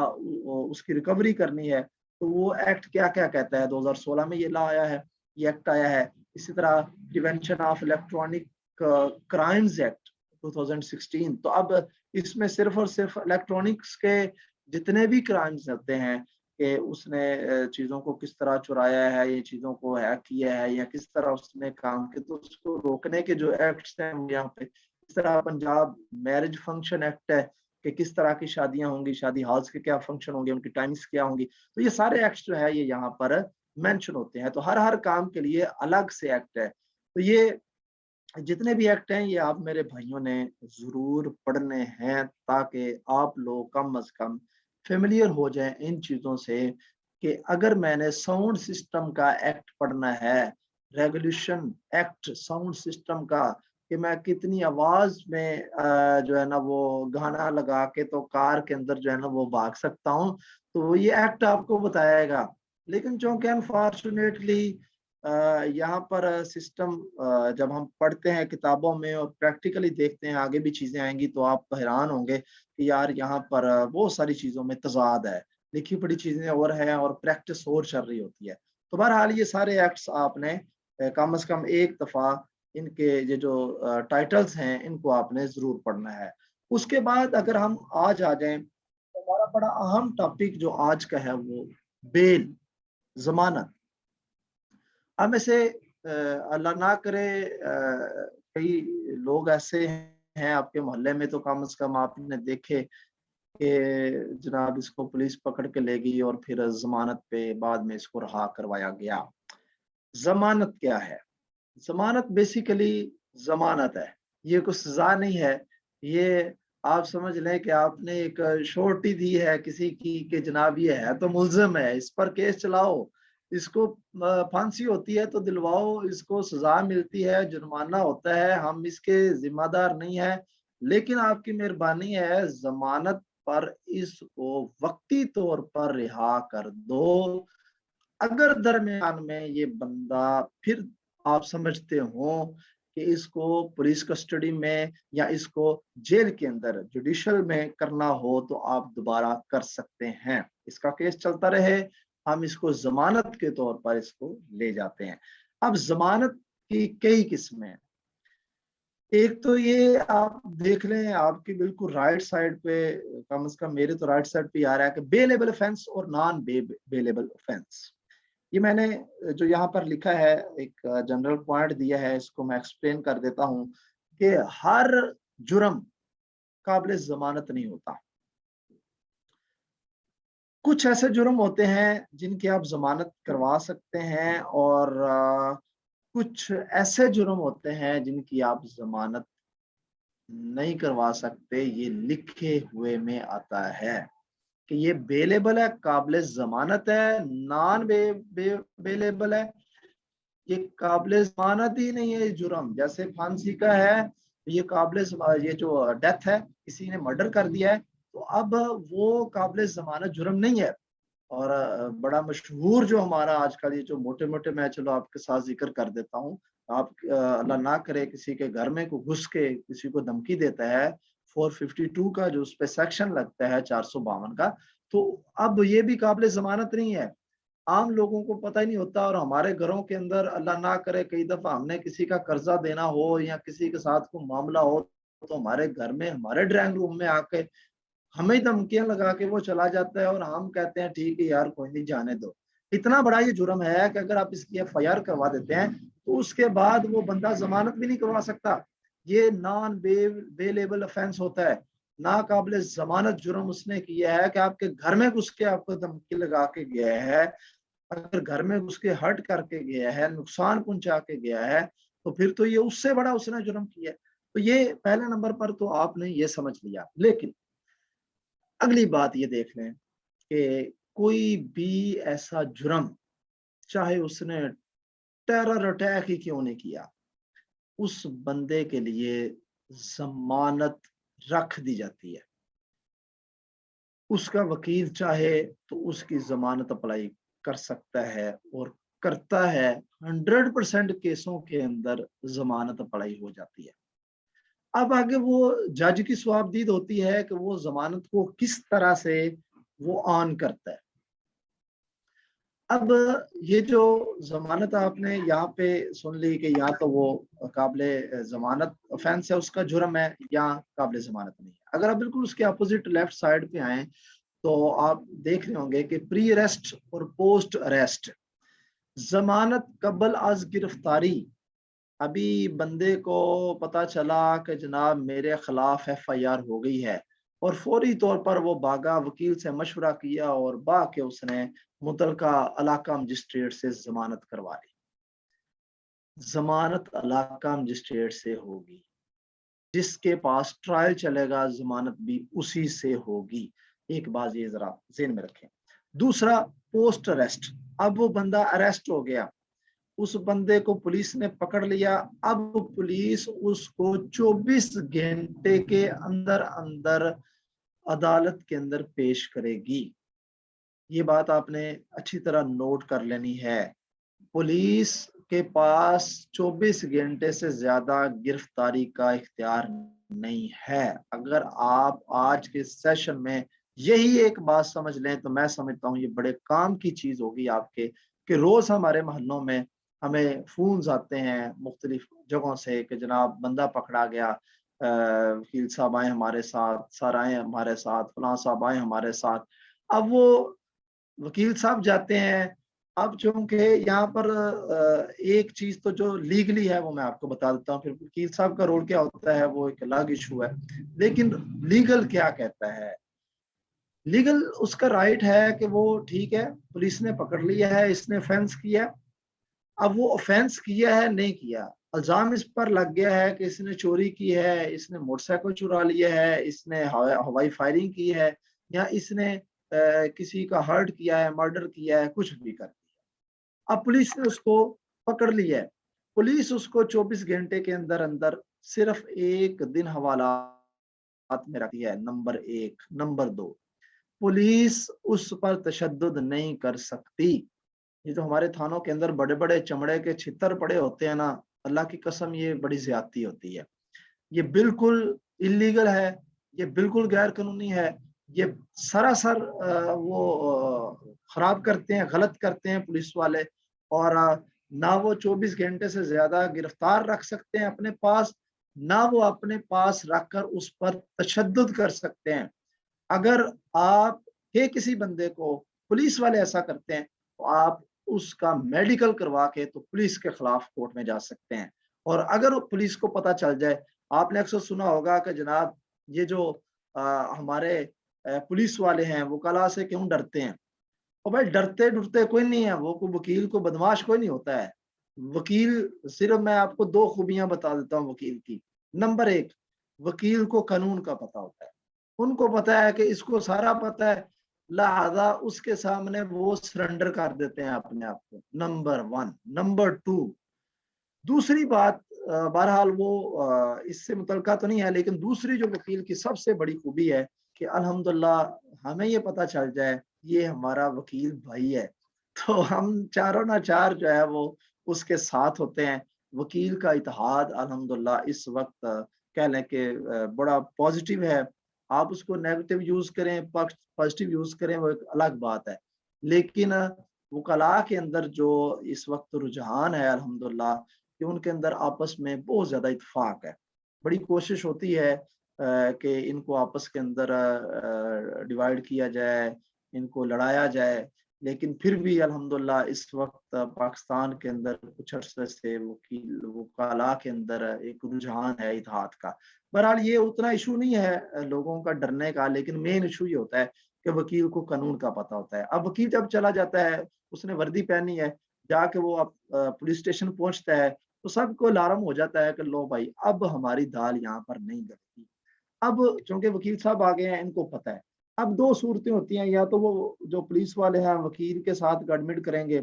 اس کی ریکوری کرنی ہے تو وہ ایکٹ کیا کیا کہتا ہے۔ 2016 میں یہ لا آیا ہے، یہ ایکٹ آیا ہے۔ اسی طرح prevention of electronic crimes act 2016، تو اب اس میں صرف اور صرف الیکٹرانکس کے جتنے بھی کرائمز ہوتے ہیں کہ اس نے چیزوں کو کس طرح چرایا ہے، یہ چیزوں کو ہیک کیا ہے، یا کس طرح اس نے کام کیا، تو اس کو روکنے کے جو ایکٹس ہیں یہاں پہ، اس طرح پنجاب میرج فنکشن ایکٹ ہے کہ کس طرح کی شادیاں ہوں گی، شادی ہالس کے کیا فنکشن ہوں گے، ان کی ٹائمز کیا ہوں گی، تو یہ سارے ایکٹس جو ہے یہ یہاں پر مینشن ہوتے ہیں۔ تو ہر کام کے لیے الگ سے ایکٹ ہے۔ تو یہ جتنے بھی ایکٹ ہیں یہ آپ میرے بھائیوں نے ضرور پڑھنے ہیں تاکہ آپ لوگ کم از کم فیملیئر ہو جائیں ان چیزوں سے کہ اگر میں نے ساؤنڈ سسٹم کا ایکٹ پڑھنا ہے، ریگولیشن ایکٹ ساؤنڈ سسٹم کا، کہ میں کتنی آواز میں جو ہے نا وہ گانا لگا کے تو کار کے اندر جو ہے نا وہ بھاگ سکتا ہوں، تو یہ ایکٹ آپ کو بتائے گا۔ لیکن چونکہ انفارچونیٹلی یہاں پر سسٹم جب ہم پڑھتے ہیں کتابوں میں اور پریکٹیکلی دیکھتے ہیں، آگے بھی چیزیں آئیں گی تو آپ حیران ہوں گے کہ یار یہاں پر بہت ساری چیزوں میں تضاد ہے، لکھی پڑھی چیزیں اور ہیں اور پریکٹس اور چل رہی ہوتی ہے۔ تو بہرحال یہ سارے ایکٹس آپ نے کم از کم ایک دفعہ ان کے یہ جو ٹائٹلز ہیں ان کو آپ نے ضرور پڑھنا ہے۔ اس کے بعد اگر ہم آج آ جائیں تو ہمارا بڑا اہم ٹاپک جو آج کا ہے وہ بیل، ضمانت۔ اب میں سے اللہ نہ کرے کئی لوگ ایسے ہیں آپ کے محلے میں، تو کم از کم آپ نے دیکھے کہ جناب اس کو پولیس پکڑ کے لے گئی اور پھر ضمانت پہ بعد میں اس کو رہا کروایا گیا۔ ضمانت کیا ہے؟ ضمانت بیسیکلی ضمانت ہے، یہ کوئی سزا نہیں ہے۔ یہ آپ سمجھ لیں کہ آپ نے ایک شورٹی دی ہے کسی کی کہ جناب یہ ہے تو ملزم ہے، اس پر کیس چلاؤ، اس کو پھانسی ہوتی ہے تو دلواؤ، اس کو سزا ملتی ہے، جرمانہ ہوتا ہے، ہم اس کے ذمہ دار نہیں ہیں، لیکن آپ کی مہربانی ہے ضمانت پر اس کو وقتی طور پر رہا کر دو۔ اگر درمیان میں یہ بندہ پھر آپ سمجھتے ہوں کہ اس کو پولیس کسٹڈی میں یا اس کو جیل کے اندر جوڈیشل میں کرنا ہو تو آپ دوبارہ کر سکتے ہیں، اس کا کیس چلتا رہے، हम इसको जमानत के तौर पर इसको ले जाते हैं। अब जमानत की कई किस्में हैं। एक तो ये आप देख लें, आपकी बिल्कुल राइट साइड पे, कम से कम मेरे तो राइट साइड पे आ रहा है कि बेलेबल ऑफेंस और नॉन बेलेबल ऑफेंस। ये मैंने जो यहाँ पर लिखा है, एक जनरल पॉइंट दिया है, इसको मैं एक्सप्लेन कर देता हूँ कि हर जुर्म काबिल जमानत नहीं होता। कुछ ऐसे जुर्म होते हैं जिनकी आप जमानत करवा सकते हैं, और कुछ ऐसे जुर्म होते हैं जिनकी आप जमानत नहीं करवा सकते। ये लिखे हुए में आता है कि ये बेलेबल है, काबिल जमानत है, नॉन बेलेबल है, ये काबिल जमानत ही नहीं है। ये जुर्म जैसे फांसी का है, ये ये जो डेथ है, किसी ने मर्डर कर दिया है, तो अब वो काबिल जमानत जुर्म नहीं है। और बड़ा मशहूर जो हमारा आजकल ये जो मोटे मोटे, मैं चलो आपके साथ जिक्र कर देता हूँ। आप अल्लाह ना करे किसी के घर में को घुस के किसी को धमकी देता है, 452 का जो उस पे सेक्शन लगता है, 452 का, तो अब ये भी काबिल जमानत नहीं है। आम लोगों को पता ही नहीं होता। और हमारे घरों के अंदर अल्लाह ना करे कई दफा हमने किसी का कर्जा देना हो या किसी के साथ कोई मामला हो, तो हमारे घर में, हमारे ड्राइंग रूम में आके हमें धमकियां लगा के वो चला जाता है, और हम कहते हैं ठीक है यार कोई नहीं, जाने दो। इतना बड़ा ये जुर्म है कि अगर आप इसकी FIR करवा देते हैं तो उसके बाद वो बंदा जमानत भी नहीं करवा सकता। ये नॉन बेलेबल ऑफेंस होता है। ना काबिल जमानत जुर्म उसने किया है कि आपके घर में घुस के आपको धमकी लगा के गया है। अगर घर में घुस के हर्ट करके गया है, नुकसान पहुंचा के गया है, तो फिर तो ये उससे बड़ा उसने जुर्म किया है। तो ये पहले नंबर पर तो आपने ये समझ लिया। लेकिन अगली बात ये देख लें कि कोई भी ऐसा जुर्म, चाहे उसने टेरर अटैक ही क्यों नहीं किया, उस बंदे के लिए जमानत रख दी जाती है। उसका वकील चाहे तो उसकी जमानत अप्लाई कर सकता है और करता है। 100% केसों के अंदर जमानत अप्लाई हो जाती है। अब आगे वो जज की स्वाबदीद होती है कि वो जमानत को किस तरह से वो ऑन करता है। अब ये जो जमानत आपने यहाँ पे सुन ली कि या तो वो काबिल जमानत ऑफेंस है, उसका जुर्म है, या काबिल जमानत नहीं है। अगर आप बिल्कुल उसके अपोजिट लेफ्ट साइड पे आए तो आप देख रहे होंगे कि प्री अरेस्ट और पोस्ट अरेस्ट। जमानत कबल अज गिरफ्तारी, अभी बंदे को पता चला कि जनाब मेरे खिलाफ FIR हो गई है, और फौरी तौर पर वो भागा, वकील से मशवरा किया और के उसने मुतलका इलाका मजिस्ट्रेट से जमानत करवा ली। जमानत इलाका मजिस्ट्रेट से होगी, जिसके पास ट्रायल चलेगा जमानत भी उसी से होगी। एक बात ये जरा ज़हन में रखें। दूसरा, पोस्ट अरेस्ट। अब वो बंदा अरेस्ट हो गया, उस बंदे को पुलिस ने पकड़ लिया। अब पुलिस उसको 24 घंटे के अंदर अंदर अदालत के अंदर पेश करेगी। ये बात आपने अच्छी तरह नोट कर लेनी है। पुलिस के पास 24 घंटे से ज्यादा गिरफ्तारी का इख्तियार नहीं है। अगर आप आज के सेशन में यही एक बात समझ लें तो मैं समझता हूँ ये बड़े काम की चीज होगी आपके, कि रोज हमारे मोहल्लों में हमें फोन्स आते हैं मुख्तलिफ जगहों से कि जनाब बंदा पकड़ा गया, वकील साहब आए हमारे साथ, सर आए हमारे साथ, फलां साहब आए हमारे साथ। अब वो वकील साहब जाते हैं। अब चूंकि यहाँ पर एक चीज तो जो लीगली है वो मैं आपको बता देता हूँ, फिर वकील साहब का रोल क्या होता है वो एक अलग इशू है। लेकिन लीगल क्या कहता है, लीगल उसका राइट है कि वो ठीक है, पुलिस ने पकड़ लिया है, इसने ऑफेंस किया। अब वो ऑफेंस किया है नहीं किया, इल्जाम इस पर लग गया है कि इसने चोरी की है, इसने मोटरसाइकिल चुरा लिया है, इसने हवाई फायरिंग की है, या इसने किसी का हर्ट किया है, मर्डर किया है, कुछ भी कर दिया। अब पुलिस ने उसको पकड़ लिया है। पुलिस उसको 24 घंटे के अंदर अंदर सिर्फ एक दिन हवालात में रखती है, नंबर 1। नंबर 2, पुलिस उस पर तशद्दुद नहीं कर सकती। ये जो हमारे थानों के अंदर बड़े बड़े चमड़े के छितर पड़े होते हैं ना, अल्लाह की कसम ये बड़ी ज्यादती होती है। ये बिल्कुल इलीगल है, ये बिल्कुल गैर कानूनी है। یہ سراسر وہ خراب کرتے ہیں، غلط کرتے ہیں پولیس والے، اور نہ وہ 24 گھنٹے سے زیادہ گرفتار رکھ سکتے ہیں اپنے پاس، نہ وہ اپنے پاس رکھ کر اس پر تشدد کر سکتے ہیں۔ اگر آپ کے کسی بندے کو پولیس والے ایسا کرتے ہیں تو آپ اس کا میڈیکل کروا کے تو پولیس کے خلاف کورٹ میں جا سکتے ہیں۔ اور اگر پولیس کو پتہ چل جائے، آپ نے اکثر سنا ہوگا کہ جناب یہ جو ہمارے پولیس والے ہیں وکلا سے کیوں ڈرتے ہیں؟ اور بھائی ڈرتے کوئی نہیں ہے، وہ کوئی وکیل کو بدماش کوئی نہیں ہوتا ہے۔ وکیل صرف میں آپ کو 2 خوبیاں بتا دیتا ہوں وکیل کی۔ نمبر 1، وکیل کو قانون کا پتہ ہوتا ہے، ان کو پتا ہے کہ اس کو سارا پتا ہے، لہذا اس کے سامنے وہ سرنڈر کر دیتے ہیں اپنے آپ کو۔ نمبر 1۔ نمبر 2، دوسری بات، بہرحال وہ اس سے متعلقہ تو نہیں ہے، لیکن دوسری جو وکیل کی سب سے بڑی خوبی ہے کہ الحمدللہ ہمیں یہ پتہ چل جائے یہ ہمارا وکیل بھائی ہے تو ہم چاروں نہ چار جو ہے وہ اس کے ساتھ ہوتے ہیں۔ وکیل کا اتحاد الحمدللہ اس وقت کہہ لیں کہ بڑا پازیٹیو ہے۔ آپ اس کو نیگیٹو یوز کریں، پازیٹیو یوز کریں، وہ ایک الگ بات ہے، لیکن وکلاء کے اندر جو اس وقت رجحان ہے الحمدللہ کہ ان کے اندر آپس میں بہت زیادہ اتفاق ہے۔ بڑی کوشش ہوتی ہے کہ ان کو آپس کے اندر ڈیوائیڈ کیا جائے، ان کو لڑایا جائے، لیکن پھر بھی الحمدللہ اس وقت پاکستان کے اندر کچھ عرصے سے وکلاء کے اندر ایک رجحان ہے اتحاد کا۔ بہرحال یہ اتنا ایشو نہیں ہے لوگوں کا ڈرنے کا، لیکن مین ایشو یہ ہوتا ہے کہ وکیل کو قانون کا پتہ ہوتا ہے۔ اب وکیل جب چلا جاتا ہے، اس نے وردی پہنی ہے، جا کے وہ پولیس اسٹیشن پہنچتا ہے تو سب کو الارم ہو جاتا ہے کہ لو بھائی اب ہماری دال یہاں پر نہیں گلتی۔ اب چونکہ وکیل صاحب آگے ہیں، ان کو پتہ ہے۔ اب 2 صورتیں ہوتی ہیں، یا تو وہ جو پولیس والے ہیں وکیل کے ساتھ گڈمٹ کریں گے،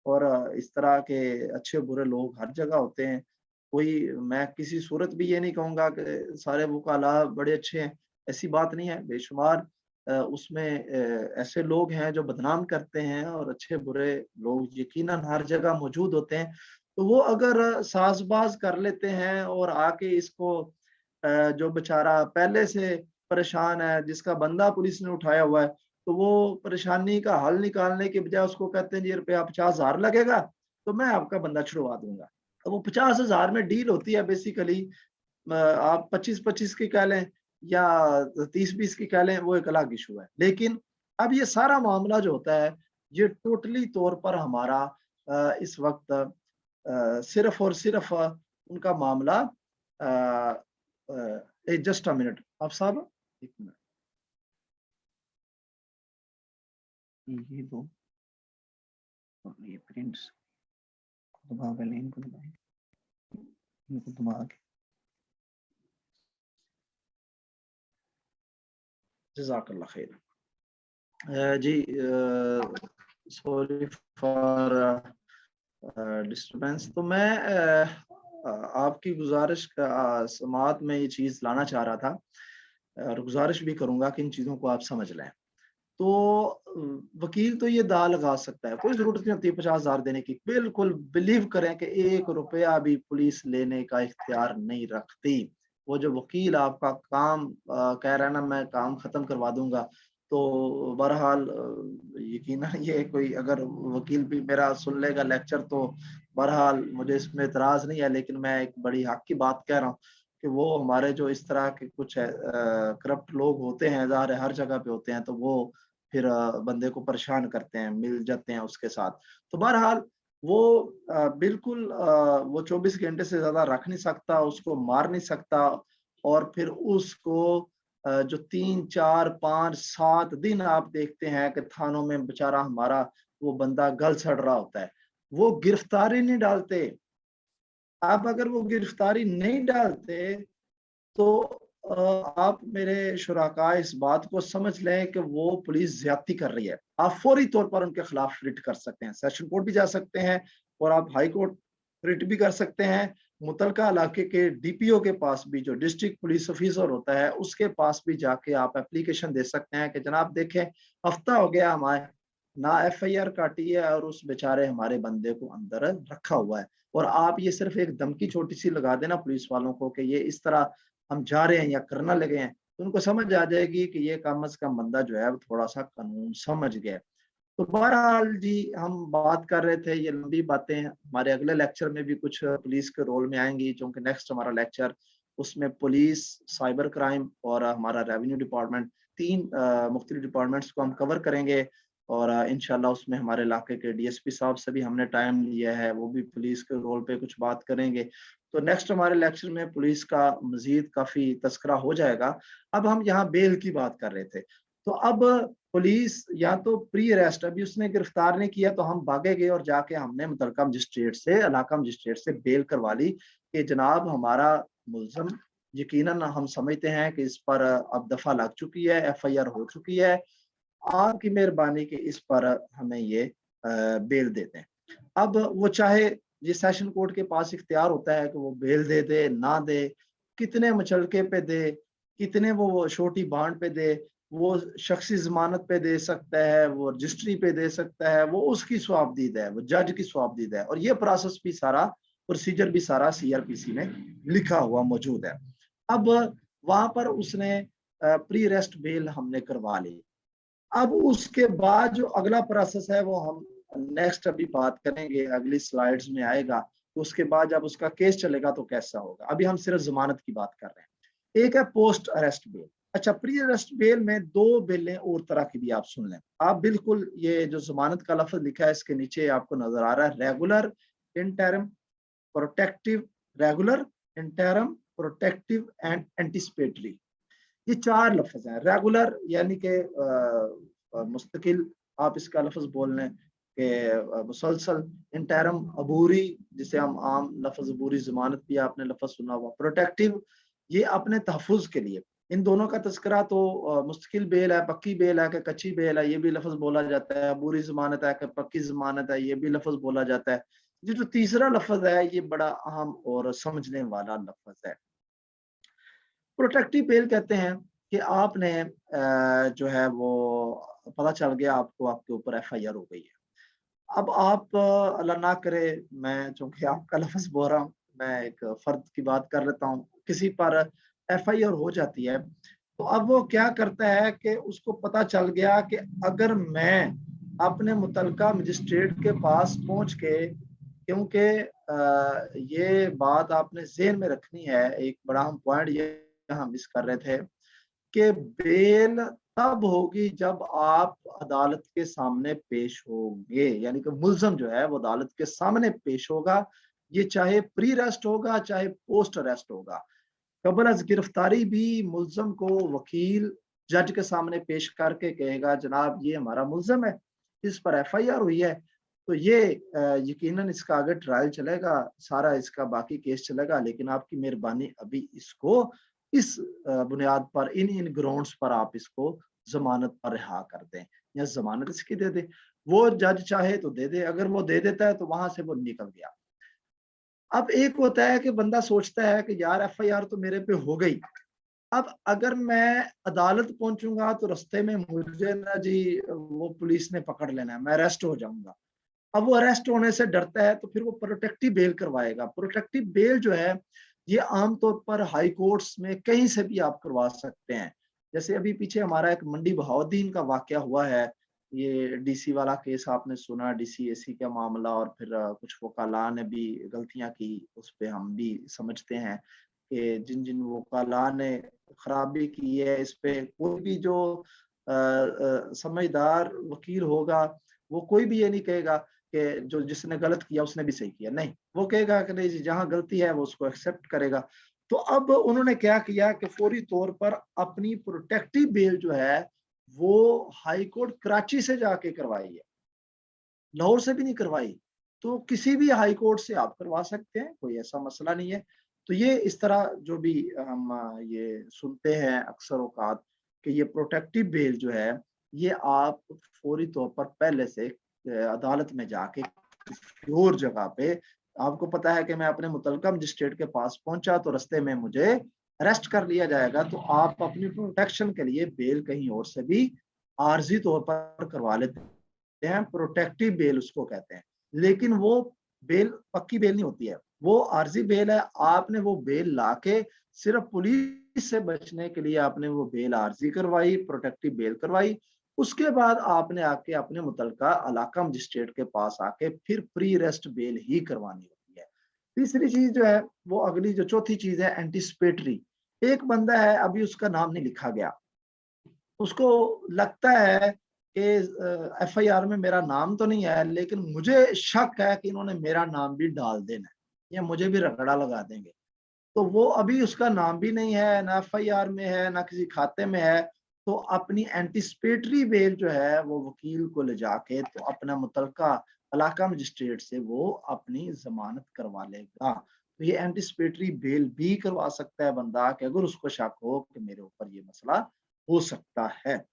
اور اس طرح کے اچھے برے لوگ ہر جگہ ہوتے ہیں، کوئی میں کسی صورت بھی یہ نہیں کہوں گا کہ سارے وکلاء بڑے اچھے ہیں، ایسی بات نہیں ہے، بے شمار اس میں ایسے لوگ ہیں جو بدنام کرتے ہیں، اور اچھے برے لوگ یقیناً ہر جگہ موجود ہوتے ہیں۔ تو وہ اگر ساز باز کر لیتے ہیں اور آ کے اس کو جو بیچارہ پہلے سے پریشان ہے، جس کا بندہ پولیس نے اٹھایا ہوا ہے، تو وہ پریشانی کا حل نکالنے کے بجائے اس کو کہتے ہیں جی روپیہ 50,000 لگے گا تو میں آپ کا بندہ چھڑوا دوں گا۔ وہ 50,000 میں ڈیل ہوتی ہے بیسیکلی، آپ 25-25 کی کہہ لیں یا 30-20 کی کہہ لیں، وہ ایک الگ ایشو ہے۔ لیکن اب یہ سارا معاملہ جو ہوتا ہے یہ ٹوٹلی طور پر ہمارا اس وقت صرف اور صرف ان کا معاملہ جسٹ اے منٹ آپ صاحب، ایک منٹ یہ دو یہ پرنٹس دبا کے لیں، ان کو دبائیں، ان کو دبا کے، جزاک اللہ خیر۔ جی سوری فار ڈسٹربینس۔ تو میں آپ کی گزارش کا سماعت میں یہ چیز لانا چاہ رہا تھا، اور گزارش بھی کروں گا کہ ان چیزوں کو آپ سمجھ لیں۔ تو وکیل تو یہ داغ لگا سکتا ہے، کوئی ضرورت نہیں ہوتی 50,000 دینے کی، بالکل بلیو کریں کہ 1 روپیہ بھی پولیس لینے کا اختیار نہیں رکھتی۔ وہ جو وکیل آپ کا کام کہہ رہا ہے نا میں کام ختم کروا دوں گا، تو بہرحال یقیناً یہ کوئی اگر وکیل بھی میرا سن لے گا لیکچر تو بہرحال مجھے اس میں اعتراض نہیں ہے، لیکن میں ایک بڑی حق کی بات کہہ رہا ہوں کہ وہ ہمارے جو اس طرح کے کچھ کرپٹ لوگ ہوتے ہیں، ظاہر ہے ہر جگہ پہ ہوتے ہیں، تو وہ پھر بندے کو پریشان کرتے ہیں، مل جاتے ہیں اس کے ساتھ۔ تو بہرحال وہ بالکل وہ 24 گھنٹے سے زیادہ رکھ نہیں سکتا، اس کو مار نہیں سکتا، اور پھر اس کو جو 3 4 5 7 دن آپ دیکھتے ہیں کہ تھانوں میں بیچارہ ہمارا وہ بندہ گل سڑ رہا ہوتا ہے، وہ گرفتاری نہیں ڈالتے۔ اب اگر وہ گرفتاری نہیں ڈالتے تو آپ میرے شرکاء اس بات کو سمجھ لیں کہ وہ پولیس زیادتی کر رہی ہے۔ آپ فوری طور پر ان کے خلاف ریٹ کر سکتے ہیں، سیشن کورٹ بھی جا سکتے ہیں، اور آپ ہائی کورٹ ریٹ بھی کر سکتے ہیں۔ متعلقہ علاقے کے ڈی پی او کے پاس بھی، جو ڈسٹرکٹ پولیس آفیسر ہوتا ہے، اس کے پاس بھی جا کے آپ اپلیکیشن دے سکتے ہیں کہ جناب دیکھیں ہفتہ ہو گیا ہمارے نہ ایف آئی آر کاٹی ہے، اور اس بیچارے ہمارے بندے کو اندر رکھا ہوا ہے، اور آپ یہ صرف ایک دھمکی چھوٹی سی لگا دینا پولیس والوں کو کہ یہ اس طرح ہم جا رہے ہیں یا کرنا لگے ہیں، तो उनको समझ आ जाएगी कि ये कम से कम बंदा जो है वो थोड़ा सा कानून समझ गया। तो बहरहाल जी, हम बात कर रहे थे, ये लंबी बातें हमारे अगले लेक्चर में भी कुछ पुलिस के रोल में आएंगी, क्योंकि नेक्स्ट हमारा लेक्चर उसमें पुलिस, साइबर क्राइम और हमारा रेवेन्यू डिपार्टमेंट, तीन मुख्तलिफ डिपार्टमेंट्स को हम कवर करेंगे। और इंशाल्लाह उसमें हमारे इलाके के डीएसपी साहब से भी हमने टाइम लिया है, वो भी पुलिस के रोल पे कुछ बात करेंगे। तो नेक्स्ट हमारे लेक्चर में पुलिस का मजीद काफ़ी तस्करा हो जाएगा। अब हम यहाँ बेल की बात कर रहे थे, तो अब पुलिस या तो प्री अरेस्ट, अभी उसने गिरफ्तार नहीं किया तो हम भागे गए और जाके हमने मुतलका मजिस्ट्रेट से, इलाका मजिस्ट्रेट से बेल करवा ली कि जनाब हमारा मुल्ज़म, यकीनन हम समझते हैं कि इस पर अब दफा लग चुकी है, एफआईआर हो चुकी है, आपकी मेहरबानी कि इस पर हमें ये बेल दे दें। अब वो चाहे, ये सेशन कोर्ट के पास इख्तियार होता है कि वो बेल दे दे ना दे, कितने मुचलके पे दे, कितने वो छोटी बांड पे दे, वो शख्सी जमानत पे दे सकता है, वो रजिस्ट्री पे दे सकता है, वो उसकी स्वाबदीद है, वो जज की स्वाबदीद है। और ये प्रोसेस भी सारा, प्रोसीजर भी सारा सीआरपीसी में लिखा हुआ मौजूद है। अब वहां पर उसने प्री अरेस्ट बेल हमने करवा ली। अब उसके बाद जो अगला प्रोसेस है वो हम नेक्स्ट अभी बात करेंगे, अगली स्लाइड्स में आएगा। तो उसके बाद जब उसका केस चलेगा तो कैसा होगा, अभी हम सिर्फ जमानत की बात कर रहे हैं। एक है पोस्ट अरेस्ट बेल। अच्छा, प्री अरेस्ट बेल में दो बेलें और तरह की भी आप सुन लें। आप बिल्कुल, ये जो जमानत का लफ्ज लिखा है इसके नीचे आपको नजर आ रहा है, regular, interim, protective, regular, interim, protective and anticipatory. ये चार लफ्ज हैं। रेगुलर यानी कि मुस्तकिल, आप इसका लफ्ज बोल लें कि मुसलसल। इंटरम अबूरी, जिसे हम आम लफ्ज अबूरी जमानत भी आपने लफ्ज सुना हुआ। प्रोटेक्टिव, ये अपने तहफ़ुज़ के लिए। इन दोनों का तस्करा तो मुस्तकिल बेल है, पक्की बेल है कि कच्ची बेल है, ये भी लफ्ज बोला जाता है। अबूरी जमानत है कि पक्की जमानत है, ये भी लफ्ज बोला जाता है। ये जो तीसरा लफ्ज है ये बड़ा अहम और समझने वाला लफ्ज है। प्रोटेक्टिव बेल कहते हैं कि आपने जो है वो पता चल गया आपको, आपके ऊपर एफआईआर हो गई है। अब आप अल्लाह ना करे, मैं चूंकि आपका लफ्ज बोल रहा हूँ, मैं एक फर्द की बात कर लेता हूँ, किसी पर एफआईआर हो जाती है तो अब वो क्या करता है कि उसको पता चल गया कि अगर मैं अपने मुतलका मजिस्ट्रेट के पास पहुंच के, क्योंकि ये बात आपने ज़हन में रखनी है, एक बड़ा हम पॉइंट ये हम मिस कर रहे थे कि बेल तब होगी जब आप अदालत के सामने पेश होंगे, यानी कि मुल्ज़म जो है वो अदालत के सामने पेश होगा। ये चाहे प्री अरेस्ट होगा चाहे पोस्ट अरेस्ट होगा। कबल अज़ गिरफ्तारी भी मुल्ज़म को वकील जज के सामने पेश करके कहेगा जनाब ये हमारा मुल्ज़म है, इस पर एफआईआर हुई है, तो ये यकीनन इसका आगे ट्रायल चलेगा, सारा इसका बाकी केस चलेगा, लेकिन आपकी मेहरबानी अभी इसको इस बुनियाद पर, इन ग्राउंड्स पर आप इसको जमानत पर रिहा कर दें या जमानत इसकी दे दें। वो जज चाहे तो दे दे, अगर वो दे देता है तो वहां से वो निकल गया। अब एक होता है कि बंदा सोचता है कि यार एफआईआर तो मेरे पे हो गई, अब अगर मैं अदालत पहुंचूंगा तो रास्ते में मुझे ना जी वो पुलिस ने पकड़ लेना है, मैं अरेस्ट हो जाऊंगा। अब वो अरेस्ट होने से डरता है तो फिर वो प्रोटेक्टिव बेल करवाएगा। प्रोटेक्टिव बेल जो है ये आमतौर पर हाई कोर्ट्स में कहीं से भी आप करवा सकते हैं। जैसे अभी पीछे हमारा एक मंडी बहाउद्दीन का वाकया हुआ है, ये डीसी वाला केस आपने सुना, डीसी एसी का मामला, और फिर कुछ वकाला ने भी गलतियां की, उस पर हम भी समझते हैं कि जिन जिन वकाला ने खराबी की है, इस पे कोई भी जो समझदार वकील होगा वो कोई भी ये नहीं कहेगा कि जो जिसने गलत किया उसने भी सही किया, नहीं, वो कहेगा कि नहीं जी जहाँ गलती है वो उसको एक्सेप्ट करेगा। तो अब उन्होंने क्या किया कि फौरी तौर पर अपनी प्रोटेक्टिव बेल जो है वो हाई कोर्ट कराची से जाके करवाई है, लाहौर से भी नहीं करवाई। तो किसी भी हाई कोर्ट से आप करवा सकते हैं, कोई ऐसा मसला नहीं है। तो ये इस तरह जो भी हम ये सुनते हैं अक्सर औकात कि ये प्रोटेक्टिव बेल जो है ये आप फौरी तौर पर पहले से अदालत में जाके किसी और जगह पे, आपको पता है कि मैं अपने मुतलका मजिस्ट्रेट के पास पहुंचा तो रास्ते में मुझे अरेस्ट कर लिया जाएगा, तो आप अपनी प्रोटेक्शन के लिए बेल कहीं और से भी आर्जी तौर पर करवा लेते हैं, प्रोटेक्टिव बेल उसको कहते हैं। लेकिन वो बेल पक्की बेल नहीं होती है, वो आर्जी बेल है। आपने वो बेल लाके सिर्फ पुलिस से बचने के लिए आपने वो बेल आर्जी करवाई, प्रोटेक्टिव बेल करवाई। उसके बाद आपने आके अपने मुतलका इलाका मजिस्ट्रेट के पास आके फिर प्री अरेस्ट बेल ही करवानी होती है। तीसरी चीज जो है वो अगली जो चौथी चीज है एंटिसिपेटरी। एक बंदा है, अभी उसका नाम नहीं लिखा गया, उसको लगता है कि एफआईआर में मेरा नाम तो नहीं है, लेकिन मुझे शक है कि इन्होंने मेरा नाम भी डाल देना है या मुझे भी रगड़ा लगा देंगे। तो वो अभी उसका नाम भी नहीं है, ना एफआईआर में है, ना किसी खाते में है। तो अपनी एंटिसिपेटरी बेल जो है वो वकील को ले जाके तो अपना मुतलका इलाका मजिस्ट्रेट से वो अपनी जमानत करवा लेगा। तो ये एंटिसिपेटरी बेल भी करवा सकता है बंदा कि अगर उसको शक हो कि मेरे ऊपर ये मसला हो सकता है।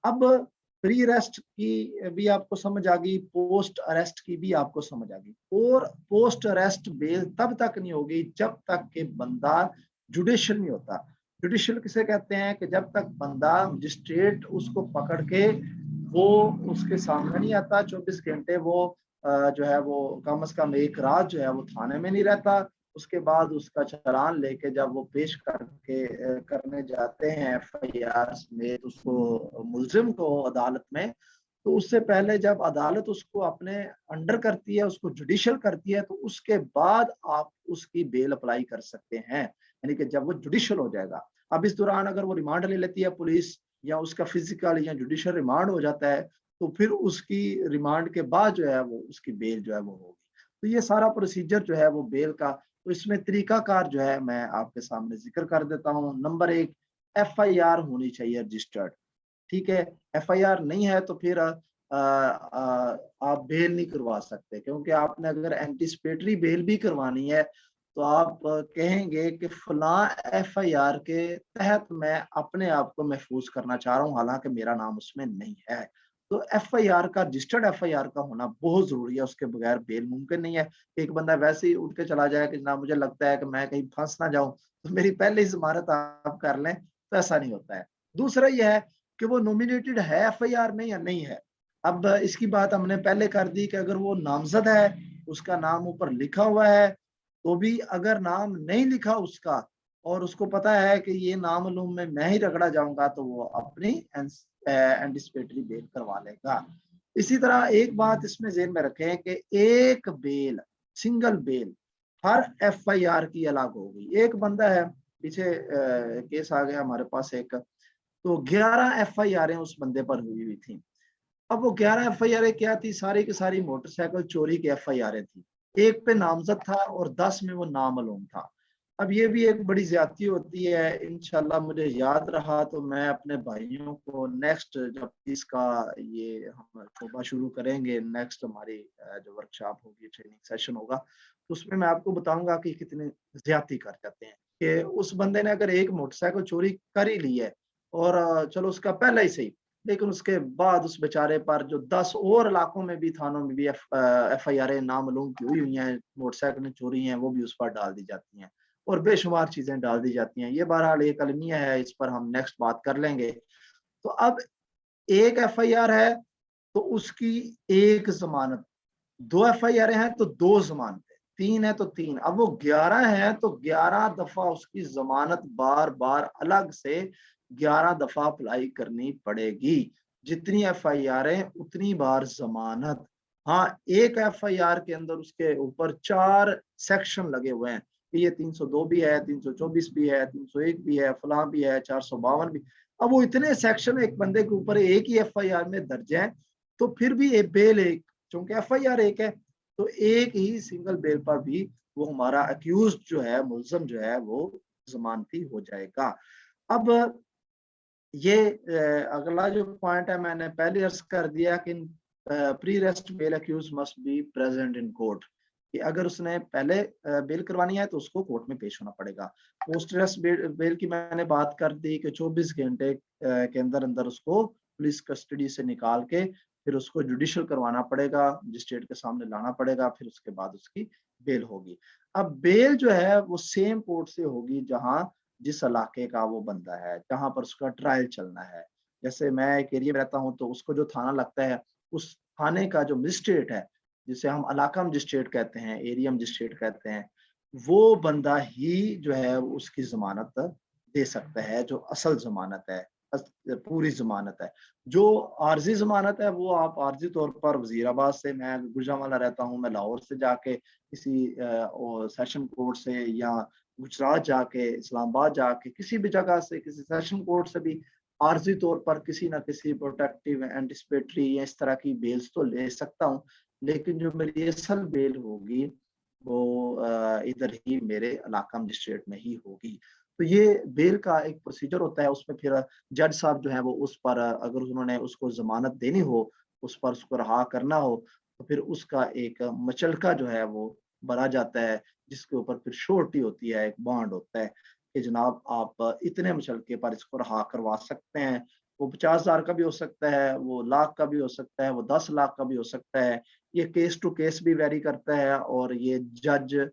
अब प्री अरेस्ट की भी आपको समझ आ गई, पोस्ट अरेस्ट की भी आपको समझ आ गई। और पोस्ट अरेस्ट बेल तब तक नहीं होगी जब तक कि बंदा जुडिशियल नहीं होता। जुडिशियल किसे कहते हैं कि जब तक बंदा मजिस्ट्रेट उसको पकड़ के वो उसके सामने नहीं आता, 24 घंटे वो जो है वो कम से कम एक रात जो है वो थाने में नहीं रहता। उसके बाद उसका चालान लेके जब वो पेश करके करने जाते हैं एफआईआर में उसको मुलजिम को अदालत में, तो उससे पहले जब अदालत उसको अपने अंडर करती है, उसको जुडिशियल करती है, तो उसके बाद आप उसकी बेल अप्लाई कर सकते हैं, यानी कि जब वो जुडिशियल हो जाएगा। अब इस दौरान अगर वो रिमांड ले लेती है पुलिस या उसका फिजिकल या जुडिशियल रिमांड हो जाता है, तो फिर उसकी रिमांड के बाद जो है वो उसकी बेल जो है वो होगी। तो ये सारा प्रोसीजर जो है वो बेल का, तो इसमें तरीकाकार जो है मैं आपके सामने जिक्र कर देता हूँ। नंबर 1, एफआईआर होनी चाहिए रजिस्टर्ड। ठीक है, एफआईआर नहीं है तो फिर आप बेल नहीं करवा सकते, क्योंकि आपने अगर एंटिसिपेटरी बेल भी करवानी है तो आप कहेंगे कि फलां एफआईआर के तहत मैं अपने आप को महफूज करना चाह रहा हूँ, हालांकि मेरा नाम उसमें नहीं है। तो एफआईआर का रजिस्टर्ड एफआईआर का होना बहुत जरूरी है, उसके बगैर बेल मुमकिन नहीं है। एक बंदा वैसे ही उठ के चला जाए कि जनाब मुझे लगता है कि मैं कहीं फंस ना जाऊं, तो मेरी पहले ही जमानत आप कर लें, तो ऐसा नहीं होता है। दूसरा यह है कि वो नॉमिनेटेड है एफआईआर में या नहीं है। अब इसकी बात हमने पहले कर दी कि अगर वो नामजद है, उसका नाम ऊपर लिखा हुआ है, तो भी अगर नाम नहीं लिखा उसका और उसको पता है कि ये नामालूम में मैं ही रगड़ा जाऊंगा, तो वो अपनी एंटिसिपेटरी बेल करवा लेगा। इसी तरह एक बात इसमें ज़हन में रखें कि एक बेल, सिंगल बेल हर एफआईआर की अलग होगी। एक बंदा है, पीछे केस आ गया हमारे पास एक, तो 11 एफआईआर उस बंदे पर हुई थी। अब वो 11 एफआईआर क्या थी, सारी की सारी मोटरसाइकिल चोरी की एफआईआर थी। एक पे नामजद था और 10 में वो नामालूम था। अब ये भी एक बड़ी ज्यादती होती है। इंशाल्लाह मुझे याद रहा तो मैं अपने भाइयों को नेक्स्ट जब इसका ये हम शोबा शुरू करेंगे, नेक्स्ट हमारी जो वर्कशॉप होगी, ट्रेनिंग सेशन होगा, तो उसमें मैं आपको बताऊंगा कि कितनी ज्यादती कर जाते हैं। कि उस बंदे ने अगर एक मोटरसाइकिल चोरी कर ही ली है और चलो उसका पहला ही सही, लेकिन उसके बाद उस बेचारे पर जो 10 और इलाकों में भी, थानों में भी एफआईआर नामालूम की हुई हैं, मोटरसाइकिलें चोरी हैं, वो भी उस पर डाल दी जाती हैं और बेशुमार चीजें डाल दी जाती हैं। ये बहरहाल एक अलमिया है, इस पर हम नेक्स्ट बात कर लेंगे। तो अब एक एफआईआर है तो उसकी एक जमानत, 2 एफआईआर हैं तो 2 जमानतें, 3 है तो 3। अब वो 11 है तो 11 दफा उसकी जमानत बार बार अलग से 11 दफा अप्लाई करनी पड़ेगी। जितनी एफआईआर है उतनी बार जमानत। हाँ, एक एफआईआर के अंदर उसके ऊपर 4 सेक्शन लगे हुए हैं कि ये 302 भी है, 324 भी है, 301 भी है, फलां भी है, 452 भी। अब वो इतने सेक्शन एक बंदे के ऊपर एक ही एफआईआर में दर्ज है, तो फिर भी एक बेल एक, चूंकि एफआईआर एक है, तो एक ही सिंगल बेल पर भी वो हमारा अक्यूज जो है, मुलजम जो है, वो जमानती हो जाएगा। अब ये अगला जो पॉइंट है मैंने पहले अर्ज कर दिया कि pre arrest bail accused must be present in court, कि अगर उसने पहले बेल करवानी है तो उसको कोर्ट में पेश होना पड़ेगा। पोस्ट अरेस्ट बेल की मैंने बात कर दी कि 24 घंटे के अंदर अंदर उसको पुलिस कस्टडी से निकाल के फिर उसको जुडिशियल करवाना पड़ेगा, मजिस्ट्रेट के सामने लाना पड़ेगा, फिर उसके बाद उसकी बेल होगी। अब बेल जो है वो सेम कोर्ट से होगी जहां जिस इलाके का वो बंदा है, जहां पर उसका ट्रायल चलना है। जैसे मैं एक एरिया में रहता हूँ तो उसको जो थाना लगता है, उस थाने का जो मजिस्ट्रेट है, जिसे हम इलाका मजिस्ट्रेट कहते हैं, एरिया मजिस्ट्रेट कहते हैं, वो बंदा ही जो है उसकी जमानत दे सकता है जो असल ज़मानत है, पूरी ज़मानत है। जो आर्ज़ी ज़मानत है वो आप आर्ज़ी तौर पर वज़ीराबाद से, मैं गुजरांवाला रहता हूँ, मैं लाहौर से जाके किसी सेशन कोर्ट से या गुजरात जाके, इस्लामाबाद जाके, किसी भी जगह से, किसी सेशन कोर्ट से भी आर्ज़ी तौर पर किसी न किसी प्रोटेक्टिव, एंटिसिपेटरी या इस तरह की बेल्स तो ले सकता हूँ। लेकिन जो मेरी असल बेल होगी वो इधर ही मेरे इलाका मजिस्ट्रेट में ही होगी। तो ये बेल का एक प्रोसीजर होता है, उसमें फिर जज साहब जो है वो उस पर अगर उन्होंने उसको ज़मानत देनी हो, उस पर उसको रहा करना हो, तो फिर उसका एक मचलका जो है वो भरा जाता है, जिसके ऊपर फिर श्योरिटी होती है, एक बॉन्ड होता है कि जनाब आप इतने मचलके पर इसको रहा करवा सकते हैं। वो 50,000 का भी हो सकता है, वो लाख का भी हो सकता है, वो 10 लाख का भी हो सकता है। ये केस टू केस भी वैरी करता है और ये जज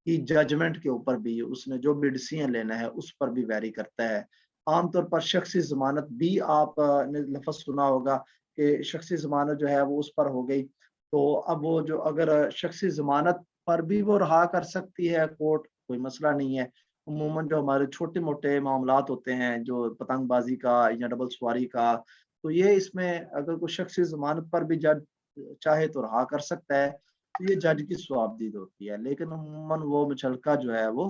की जजमेंट के ऊपर भी, उसने जो भी डिसीजन लेना है उस पर भी वैरी करता है। आमतौर पर शख्सी ज़मानत भी आपने लफ़्ज़ सुना होगा कि शख्सी ज़मानत जो है वो उस पर हो गई। तो अब वो जो अगर शख्सी ज़मानत पर भी वो रहा कर सकती है कोर्ट, कोई मसला नहीं है। अमूमन जो हमारे छोटे-मोटे मामलात होते हैं, जो पतंगबाज़ी का या डबल सवारी का, तो ये इसमें अगर कोई शख्सी ज़मानत पर भी जज चाहे तो रहा कर सकता है, तो ये जज की स्वाबदीद होती है। लेकिन अमूमन वो मुचलका जो है वो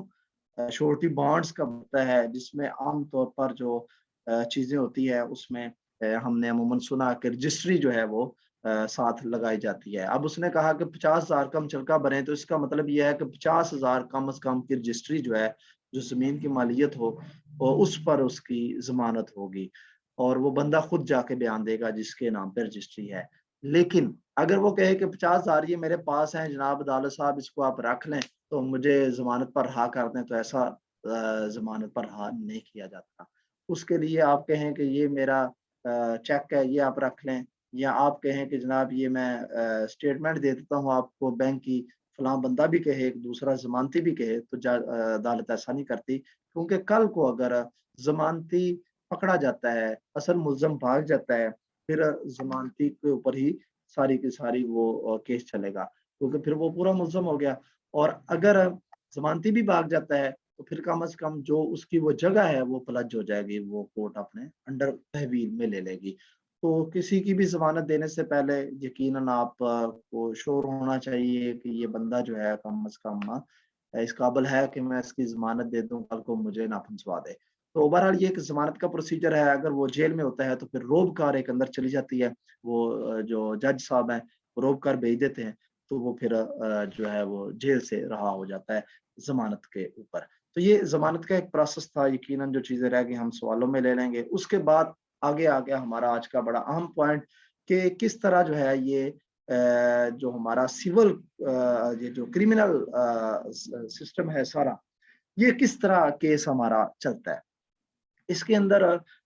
श्योरिटी बॉन्ड्स का होता है, जिसमें आम तौर पर जो चीज़ें होती है उसमें हमने अमूमन सुना कि रजिस्ट्री जो है वो साथ लगाई जाती है। अब उसने कहा कि 50,000 का मुचलका बने, तो इसका मतलब ये है कि 50,000 कम से कम की रजिस्ट्री जो है, जो ज़मीन की मालियत हो, उस पर उसकी ज़मानत होगी और वो बंदा खुद जाके बयान देगा जिसके नाम पे रजिस्ट्री है। लेकिन अगर वो कहे कि 50,000 ये मेरे पास हैं जनाब अदालत साहब, इसको आप रख लें, तो मुझे ज़मानत पर रहा कर दें, तो ऐसा ज़मानत पर रहा नहीं किया जाता। उसके लिए आप कहें कि ये मेरा चेक है, ये आप रख लें, या आप कहें कि जनाब ये मैं स्टेटमेंट दे देता हूँ आपको बैंक की, फलाँ बंदा भी कहे, एक दूसरा ज़मानती भी कहे, तो अदालत ऐसा नहीं करती, क्योंकि कल को अगर ज़मानती पकड़ा जाता है, असल मुल्ज़म भाग जाता है, फिर ज़मानती के ऊपर ही सारी की सारी वो केस चलेगा, क्योंकि फिर वो पूरा मुल्ज़म हो गया। और अगर ज़मानती भी भाग जाता है, तो फिर कम से कम जो उसकी वो जगह है वो फ़लज हो जाएगी, वो कोर्ट अपने अंडर तहवील में ले लेगी। तो किसी की भी ज़मानत देने से पहले यकीनन आप को श्योर होना चाहिए कि ये बंदा जो है कम से कम इस काबिल है कि मैं इसकी ज़मानत दे दूँ, कल को मुझे ना फंसवा दे। तो बहरहाल ये एक ज़मानत का प्रोसीजर है, अगर वो जेल में होता है तो फिर रोब कार एक अंदर चली जाती है, वो जो जज साहब हैं, वो रोब कार भेज देते हैं, तो वो फिर जो है वो जेल से रहा हो जाता है ज़मानत के ऊपर। तो ये ज़मानत का एक प्रोसेस था, यकीनन जो चीज़ें रह गई हम सवालों में ले लेंगे। उसके बाद आगे आ गया हमारा आज का बड़ा अहम पॉइंट कि किस तरह जो है ये जो हमारा सिविल ये जो क्रिमिनल सिस्टम है सारा, ये किस तरह केस हमारा चलता है। इसके अंदर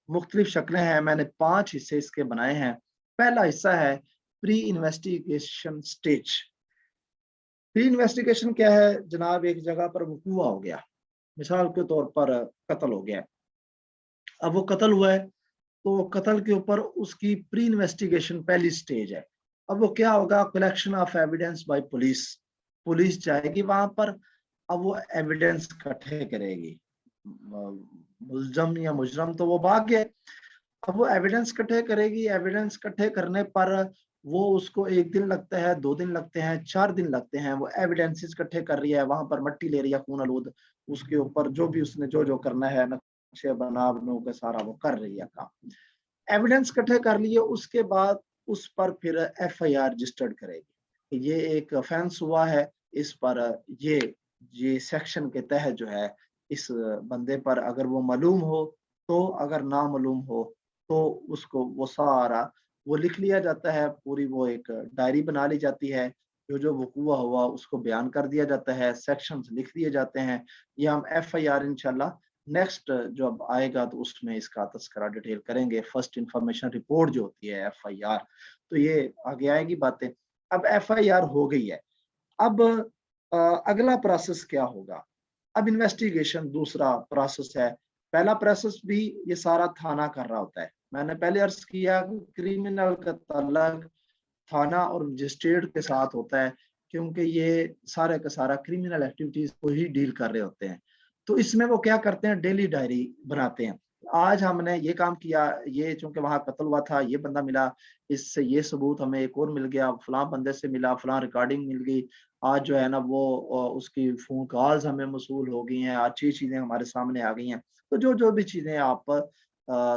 मुख्तलिफ शक्लें हैं, मैंने 5 हिस्से इसके बनाए हैं। पहला हिस्सा है pre investigation stage. Pre investigation क्या है जनाब, एक जगह पर वकूआ हो गया, मिसाल के तौर पर कत्ल हो गया। अब वो कत्ल हुआ है, तो कत्ल के ऊपर उसकी प्री इन्वेस्टिगेशन पहली स्टेज है। अब वो क्या होगा, collection of evidence bye police. Police जाएगी वहां पर, अब वो एविडेंस इकट्ठे करेगी। मुलजम या मुजरम तो वो भाग गए, अब वो एविडेंस इकट्ठे करेगी। एविडेंस इकट्ठे करने पर वो उसको 1 दिन लगता है, 2 दिन लगते हैं, 4 दिन लगते हैं। वो एविडेंसेस इकट्ठे कर रही है, वहां पर मट्टी ले रही है खून आलूद, उसके ऊपर जो भी उसने जो करना है नक्शे बना बनू के सारा वो कर रही है काम। एविडेंस इकट्ठे कर लिए, उसके बाद उस पर फिर एफआईआर रजिस्टर्ड करेगी। ये एक ऑफेंस हुआ है, इस पर ये सेक्शन के तहत जो है इस बंदे पर अगर वो मालूम हो तो, अगर ना मालूम हो तो उसको वो सारा वो लिख लिया जाता है, पूरी वो एक डायरी बना ली जाती है, जो वक़ूआ हुआ उसको बयान कर दिया जाता है, सेक्शंस लिख दिए जाते हैं। ये हम एफआईआर इंशाल्लाह नेक्स्ट जब आएगा तो उसमें इसका तज़किरा डिटेल करेंगे। फर्स्ट इंफॉर्मेशन रिपोर्ट जो होती है एफआईआर, तो ये आगे आएगी बातें। अब एफआईआर हो गई है, अब अगला प्रोसेस क्या होगा। अब इन्वेस्टिगेशन दूसरा प्रोसेस है। पहला प्रोसेस भी ये सारा थाना कर रहा होता है। मैंने पहले अर्ज किया कि क्रिमिनल का ताल्लुक थाना और मजिस्ट्रेट के साथ होता है, क्योंकि ये सारे का सारा क्रिमिनल एक्टिविटीज को ही डील कर रहे होते हैं। तो इसमें वो क्या करते हैं, डेली डायरी बनाते हैं। आज हमने ये काम किया, ये चूंकि वहां कत्ल हुआ था, ये बंदा मिला, इससे ये सबूत हमें एक और मिल गया, फलां बंदे से मिला, फलां रिकॉर्डिंग मिल गई, आज जो है ना वो उसकी फोन कॉल्स हमें मसूल हो गई हैं, अच्छी चीजें हमारे सामने आ गई हैं। तो जो जो भी चीजें आप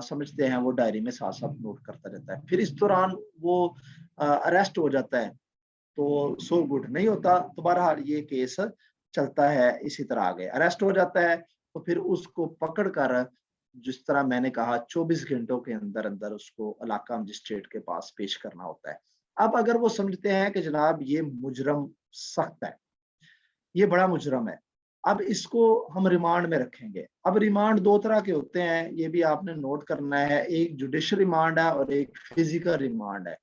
समझते हैं वो डायरी में साथ साथ नोट करता रहता है। फिर इस दौरान वो अरेस्ट हो जाता है, तो सो गुड नहीं होता। तो बहरहाल ये केस चलता है इसी तरह आगे, अरेस्ट हो जाता है, तो फिर उसको पकड़ कर, जिस तरह मैंने कहा, 24 घंटों के अंदर अंदर उसको इलाका मजिस्ट्रेट के पास पेश करना होता है। अब अगर वो समझते हैं कि जनाब ये मुजरम सख्त है, ये बड़ा मुजरम है, अब इसको हम रिमांड में रखेंगे। अब रिमांड दो तरह के होते हैं, ये भी आपने नोट करना है, एक जुडिशियल रिमांड है और एक फिजिकल रिमांड है।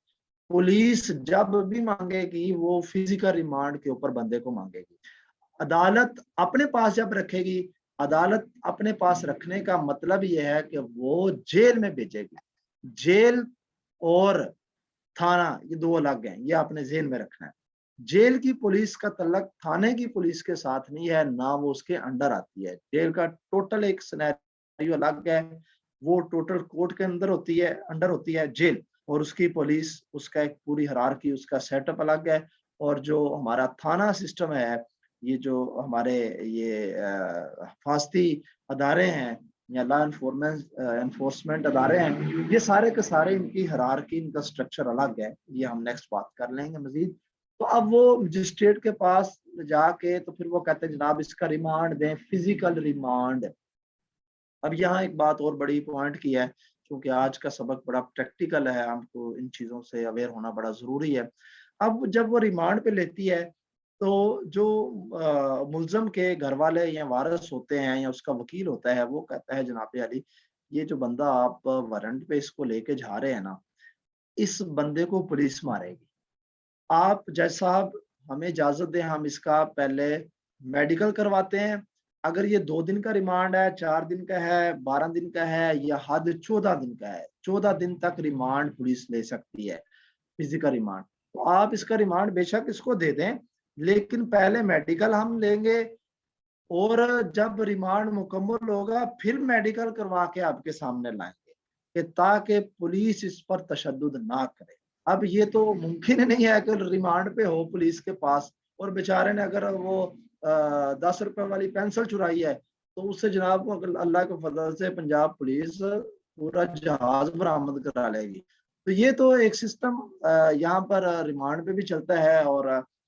पुलिस जब भी मांगेगी वो फिजिकल रिमांड के ऊपर बंदे को मांगेगी। अदालत अपने पास जब रखेगी, अदालत अपने पास रखने का मतलब यह है कि वो जेल में भेजेगी। जेल और थाना ये दो अलग हैं, ये आपने जेल में रखना है। जेल की पुलिस का तल्लक थाने की पुलिस के साथ नहीं है, ना वो उसके अंडर आती है। जेल का टोटल एक सिनेरियो अलग है, वो टोटल कोर्ट के अंदर होती है, अंडर होती है जेल, और उसकी पुलिस, उसका एक पूरी हिरार्की, उसका सेटअप अलग है। और जो हमारा थाना सिस्टम है, ये जो हमारे ये हिफाजती अदारे हैं या लॉ एनफोर्समेंट अदारे हैं, ये सारे के सारे इनकी हिरार्की, इनका स्ट्रक्चर अलग है। ये हम नेक्स्ट बात कर लेंगे मजीद। तो अब वो मजिस्ट्रेट के पास जाके तो फिर वो कहते हैं जनाब इसका रिमांड दें, फिजिकल रिमांड। अब यहाँ एक बात और बड़ी पॉइंट की है, क्योंकि आज का सबक बड़ा प्रैक्टिकल है, हमको इन चीज़ों से अवेयर होना बड़ा ज़रूरी है। अब जब वो रिमांड पे लेती है, तो जो मुल्ज़म के घर वाले या वारिस होते हैं या उसका वकील होता है, वो कहता है जनाब अली, ये जो बंदा आप वारंट पे इसको लेके जा रहे हैं ना, इस बंदे को पुलिस मारेगी। आप जज साहब हमें इजाज़त दें, हम इसका पहले मेडिकल करवाते हैं। अगर ये 2 दिन का रिमांड है, 4 दिन का है, 12 दिन का है, या हद 14 दिन का है, 14 दिन तक रिमांड पुलिस ले सकती है, फिजिकल रिमांड। तो आप इसका रिमांड बेशक इसको दे दें, लेकिन पहले मेडिकल हम लेंगे, और जब रिमांड मुकम्मल होगा फिर मेडिकल करवा के आपके सामने लाएंगे, कि ताकि पुलिस इस पर तशद्दुद ना करे। अब ये तो मुमकिन नहीं है कि रिमांड पे हो पुलिस के पास, और बेचारे ने अगर वो 10 रुपए वाली पेंसिल चुराई है, तो उससे जनाब अल्लाह के फजल से पंजाब पुलिस पूरा जहाज बरामद करा लेगी। तो ये तो एक सिस्टम यहाँ पर रिमांड पे भी चलता है, और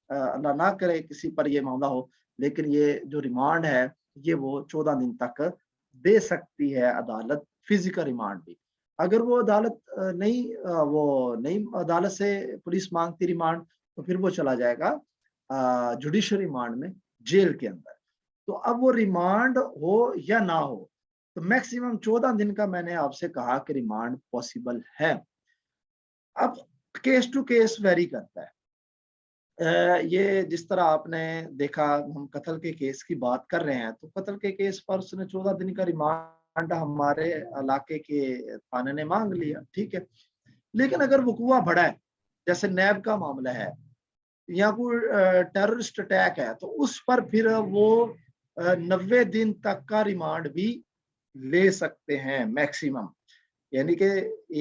अल्लाह ना करे किसी पर ये मामला हो, लेकिन ये जो रिमांड है ये वो 14 दिन तक दे सकती है अदालत, फिजिकल रिमांड भी। अगर वो अदालत नहीं अदालत से पुलिस मांगती रिमांड, तो फिर वो चला जाएगा जुडिशियल रिमांड में, जेल के अंदर। तो अब वो रिमांड हो या ना हो, तो मैक्सिमम 14 दिन का मैंने आपसे कहा कि रिमांड पॉसिबल है। अब केस टू केस वेरी करता है। ये जिस तरह आपने देखा, हम कत्ल के केस की बात कर रहे हैं, तो कत्ल के केस पर उसने 14 दिन का रिमांड हमारे इलाके के थाने ने मांग लिया, ठीक है। लेकिन अगर वकूआ बड़ा है, जैसे नैब का मामला है या कोई टेररिस्ट अटैक है, तो उस पर फिर वो 90 दिन तक का रिमांड भी ले सकते हैं मैक्सिमम। यानी कि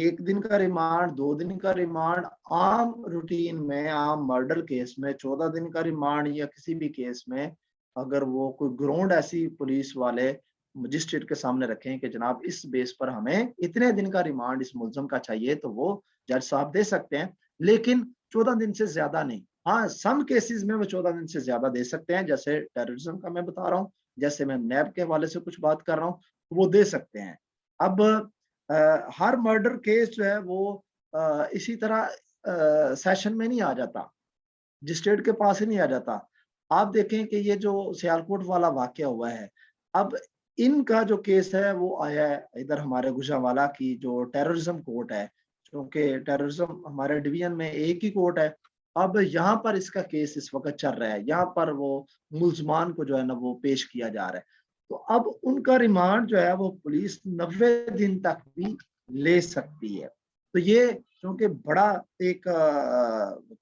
1 दिन का रिमांड, 2 दिन का रिमांड, आम रूटीन में, आम मर्डर केस में 14 दिन का रिमांड, या किसी भी केस में अगर वो कोई ग्राउंड ऐसी पुलिस वाले मजिस्ट्रेट के सामने रखें कि जनाब इस बेस पर हमें इतने दिन का रिमांड इस मुल्ज़म का चाहिए, तो वो जज साहब दे सकते हैं, लेकिन 14 दिन से ज्यादा नहीं। हाँ, सम केसेस में वो 14 दिन से ज्यादा दे सकते हैं, जैसे टेररिज्म का मैं बता रहा हूँ, जैसे मैं नैब के हवाले से कुछ बात कर रहा हूँ, वो दे सकते हैं। अब हर मर्डर केस जो है वो इसी तरह सेशन में नहीं आ जाता, मजिस्ट्रेट के पास ही नहीं आ जाता। आप देखें कि ये जो सियालकोट वाला वाकया हुआ है, अब इनका जो केस है वो आया है इधर हमारे गुजरांवाला की जो टेररिज्म कोर्ट है, क्योंकि टेररिज्म हमारे डिवीजन में एक ही कोर्ट है। अब यहाँ पर इसका केस इस वक्त चल रहा है, यहाँ पर वो मुल्जमान को जो है ना वो पेश किया जा रहा है। तो अब उनका रिमांड जो है वो पुलिस 90 दिन तक भी ले सकती है। तो ये क्योंकि बड़ा एक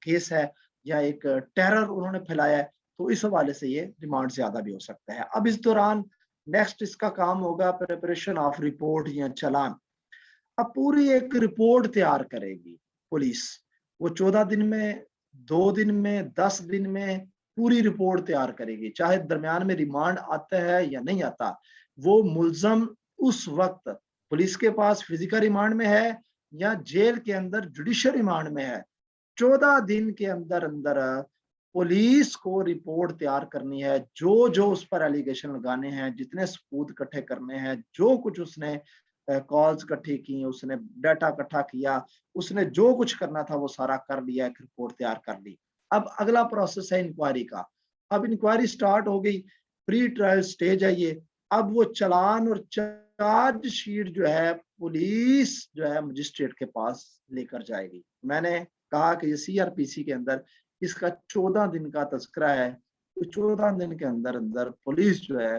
केस है या एक टेरर उन्होंने फैलाया है, तो इस हवाले से ये रिमांड ज्यादा भी हो सकता है। अब इस दौरान नेक्स्ट इसका काम होगा प्रिपरेशन ऑफ रिपोर्ट या चालान। अब पूरी एक रिपोर्ट तैयार करेगी पुलिस, वो 14 दिन में, 2 दिन में, 10 दिन में पूरी रिपोर्ट तैयार करेगी। चाहे दरमियान में रिमांड आता है या नहीं आता, वो मुलजम उस वक्त पुलिस के पास फिजिकल रिमांड में है या जेल के अंदर जुडिशियल रिमांड में है, 14 दिन के अंदर अंदर पुलिस को रिपोर्ट तैयार करनी है। जो जो उस पर एलिगेशन लगाने हैं, जितने सबूत इकट्ठे करने हैं, जो कुछ उसने कॉल्स इकट्ठी की, उसने डाटा इकट्ठा किया, उसने जो कुछ करना था वो सारा कर लिया, एक रिपोर्ट तैयार कर ली। अब अगला प्रोसेस है इंक्वायरी का। अब इंक्वायरी स्टार्ट हो गई, प्री ट्रायल स्टेज है ये। अब वो चालान और चार्ज शीट जो है पुलिस जो है मजिस्ट्रेट के पास लेकर जाएगी। मैंने कहा कि ये सीआरपीसी के अंदर इसका 14 दिन का तस्करा है, तो 14 दिन के अंदर अंदर पुलिस जो है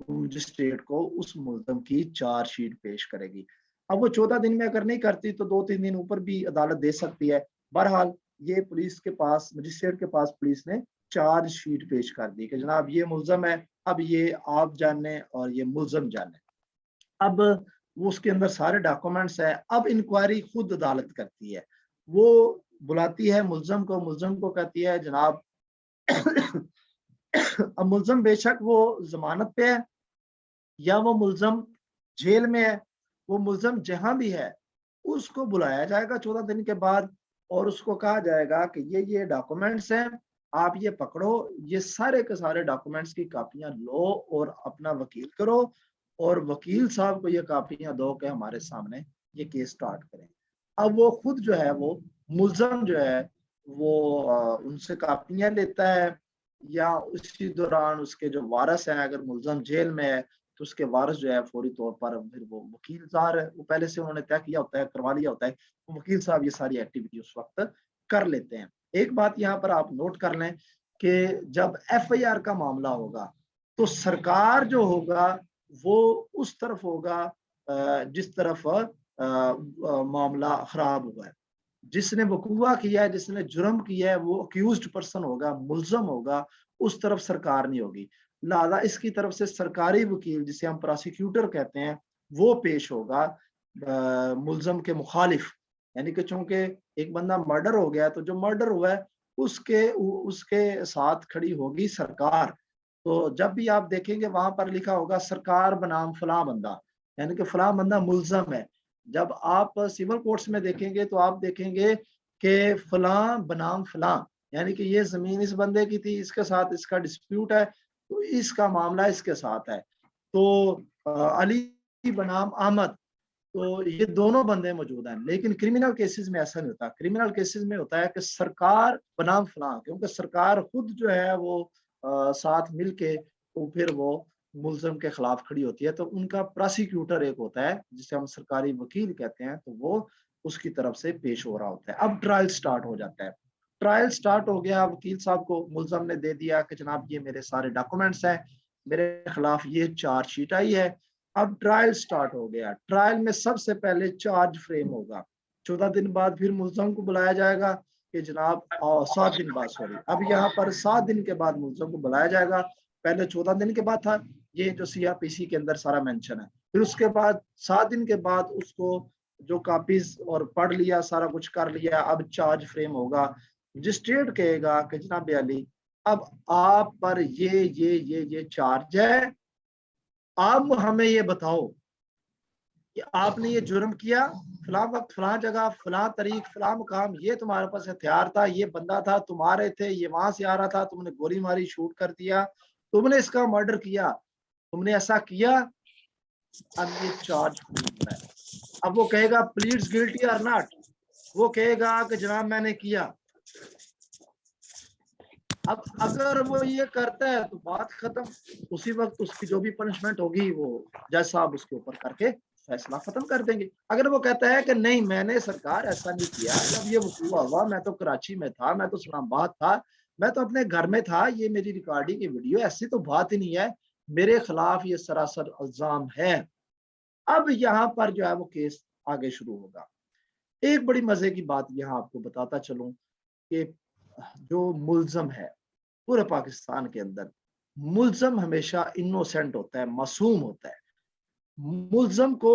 मजिस्ट्रेट को उस मुल्ज़म की चार्ज शीट पेश करेगी। अब वो 14 दिन में अगर नहीं करती तो 2-3 दिन ऊपर भी अदालत दे सकती है। बहरहाल ये पुलिस के पास, मजिस्ट्रेट के पास पुलिस ने चार्ज शीट पेश कर दी कि जनाब ये मुल्ज़म है, अब ये आप जाने और ये मुल्ज़म जाने। अब वो उसके अंदर सारे डॉक्यूमेंट्स है। अब इंक्वायरी खुद अदालत करती है, वो बुलाती है मुल्ज़म को कहती है जनाब अब मुल्ज़म बेशक वो जमानत पे है या वो मुल्ज़म जेल में है, वो मुल्ज़म जहां भी है उसको बुलाया जाएगा 14 दिन के बाद और उसको कहा जाएगा कि ये डॉक्यूमेंट्स हैं, आप ये पकड़ो, ये सारे के सारे डॉक्यूमेंट्स की कापियां लो और अपना वकील करो और वकील साहब को ये कापियां दो कि हमारे सामने ये केस स्टार्ट करें। अब वो खुद जो है वो मुल्ज़म जो है वो उनसे कापियां लेता है या उसी दौरान उसके जो वारिस हैं, अगर मुल्ज़म जेल में है तो उसके वारिस जो है फौरी तौर पर फिर वो वकील ज़ार है, वो पहले से उन्होंने तय किया होता है, करवा लिया होता है, तो वकील साहब ये सारी एक्टिविटी उस वक्त कर लेते हैं। एक बात यहाँ पर आप नोट कर लें कि जब एफआईआर का मामला होगा तो सरकार जो होगा वो उस तरफ होगा जिस तरफ मामला खराब हुआ है। जिसने वकूआ किया है, जिसने जुर्म किया है, वो अक्यूज्ड पर्सन होगा, मुल्ज़म होगा, उस तरफ सरकार नहीं होगी। लिहाजा इसकी तरफ से सरकारी वकील, जिसे हम प्रोसिक्यूटर कहते हैं, वो पेश होगा मुल्ज़म के मुखालिफ। यानी कि चूंकि एक बंदा मर्डर हो गया तो जो मर्डर हुआ है उसके उसके साथ खड़ी होगी सरकार। तो जब भी आप देखेंगे वहां पर लिखा होगा सरकार बनाम फलां बंदा, यानी कि फलां बंदा मुल्ज़म है। जब आप सिविल कोर्ट्स में देखेंगे तो आप देखेंगे कि फलां बनाम फलां, यानी कि ये जमीन इस बंदे की थी, इसके साथ इसका डिस्प्यूट है, तो इसका मामला इसके साथ है। तो अली बनाम अहमद, तो ये दोनों बंदे मौजूद हैं। लेकिन क्रिमिनल केसेस में ऐसा नहीं होता। क्रिमिनल केसेस में होता है कि सरकार बनाम फलां, क्योंकि सरकार खुद जो है वो साथ मिलके तो फिर वो मुल्ज़म के खिलाफ खड़ी होती है। तो उनका प्रोसिक्यूटर एक होता है जिसे हम सरकारी वकील कहते हैं, तो वो उसकी तरफ से पेश हो रहा होता है। अब ट्रायल स्टार्ट हो जाता है। ट्रायल स्टार्ट हो गया, वकील साहब को मुल्ज़म ने दे दिया कि जनाब ये मेरे सारे डॉक्यूमेंट्स हैं, मेरे खिलाफ ये चार्ज शीट आई है। अब ट्रायल स्टार्ट हो गया। ट्रायल में सबसे पहले चार्ज फ्रेम होगा। 14 दिन बाद फिर मुल्ज़म को बुलाया जाएगा कि जनाब 7 दिन बाद, सॉरी, अब यहाँ पर 7 दिन के बाद मुल्ज़म को बुलाया जाएगा। पहले 14 दिन के बाद था, ये जो सीआरपीसी के अंदर सारा मेंशन है। फिर उसके बाद 7 दिन के बाद उसको जो कॉपीज और पढ़ लिया, सारा कुछ कर लिया, अब चार्ज फ्रेम होगा। मजिस्ट्रेट कहेगा कि जनाब अली, अब आप पर ये चार्ज है, आप हमें ये बताओ कि आपने ये जुर्म किया, फलां वक्त, फलां जगह, फलां तारीख, फलां मुकाम, ये तुम्हारे पास हथियार था, ये बंदा था, तुम्हारे थे, ये वहां से आ रहा था, तुमने गोली मारी, शूट कर दिया, तुमने इसका मर्डर किया, तुमने ऐसा किया। अब ये चार्ज प्रूफ है। अब वो कहेगा प्लीड्स गिल्टी और नॉट, वो कहेगा कि जनाब मैंने किया। अब अगर वो ये करता है तो बात खत्म, उसी वक्त उसकी जो भी पनिशमेंट होगी वो जज साहब उसके ऊपर करके फैसला खत्म कर देंगे। अगर वो कहता है कि नहीं मैंने सरकार ऐसा नहीं किया, जब ये वकूआ हुआ मैं तो कराची में था, मैं तो इस्लामाबाद था, मैं तो अपने घर में था, ये मेरी रिकॉर्डिंग की वीडियो, ऐसी तो बात ही नहीं है, मेरे खिलाफ ये सरासर इल्जाम है। अब यहाँ पर जो है वो केस आगे शुरू होगा। एक बड़ी मजे की बात यहाँ आपको बताता चलूं कि जो मुल्ज़म है पूरे पाकिस्तान के अंदर, मुल्ज़म हमेशा इनोसेंट होता है, मासूम होता है। मुल्ज़म को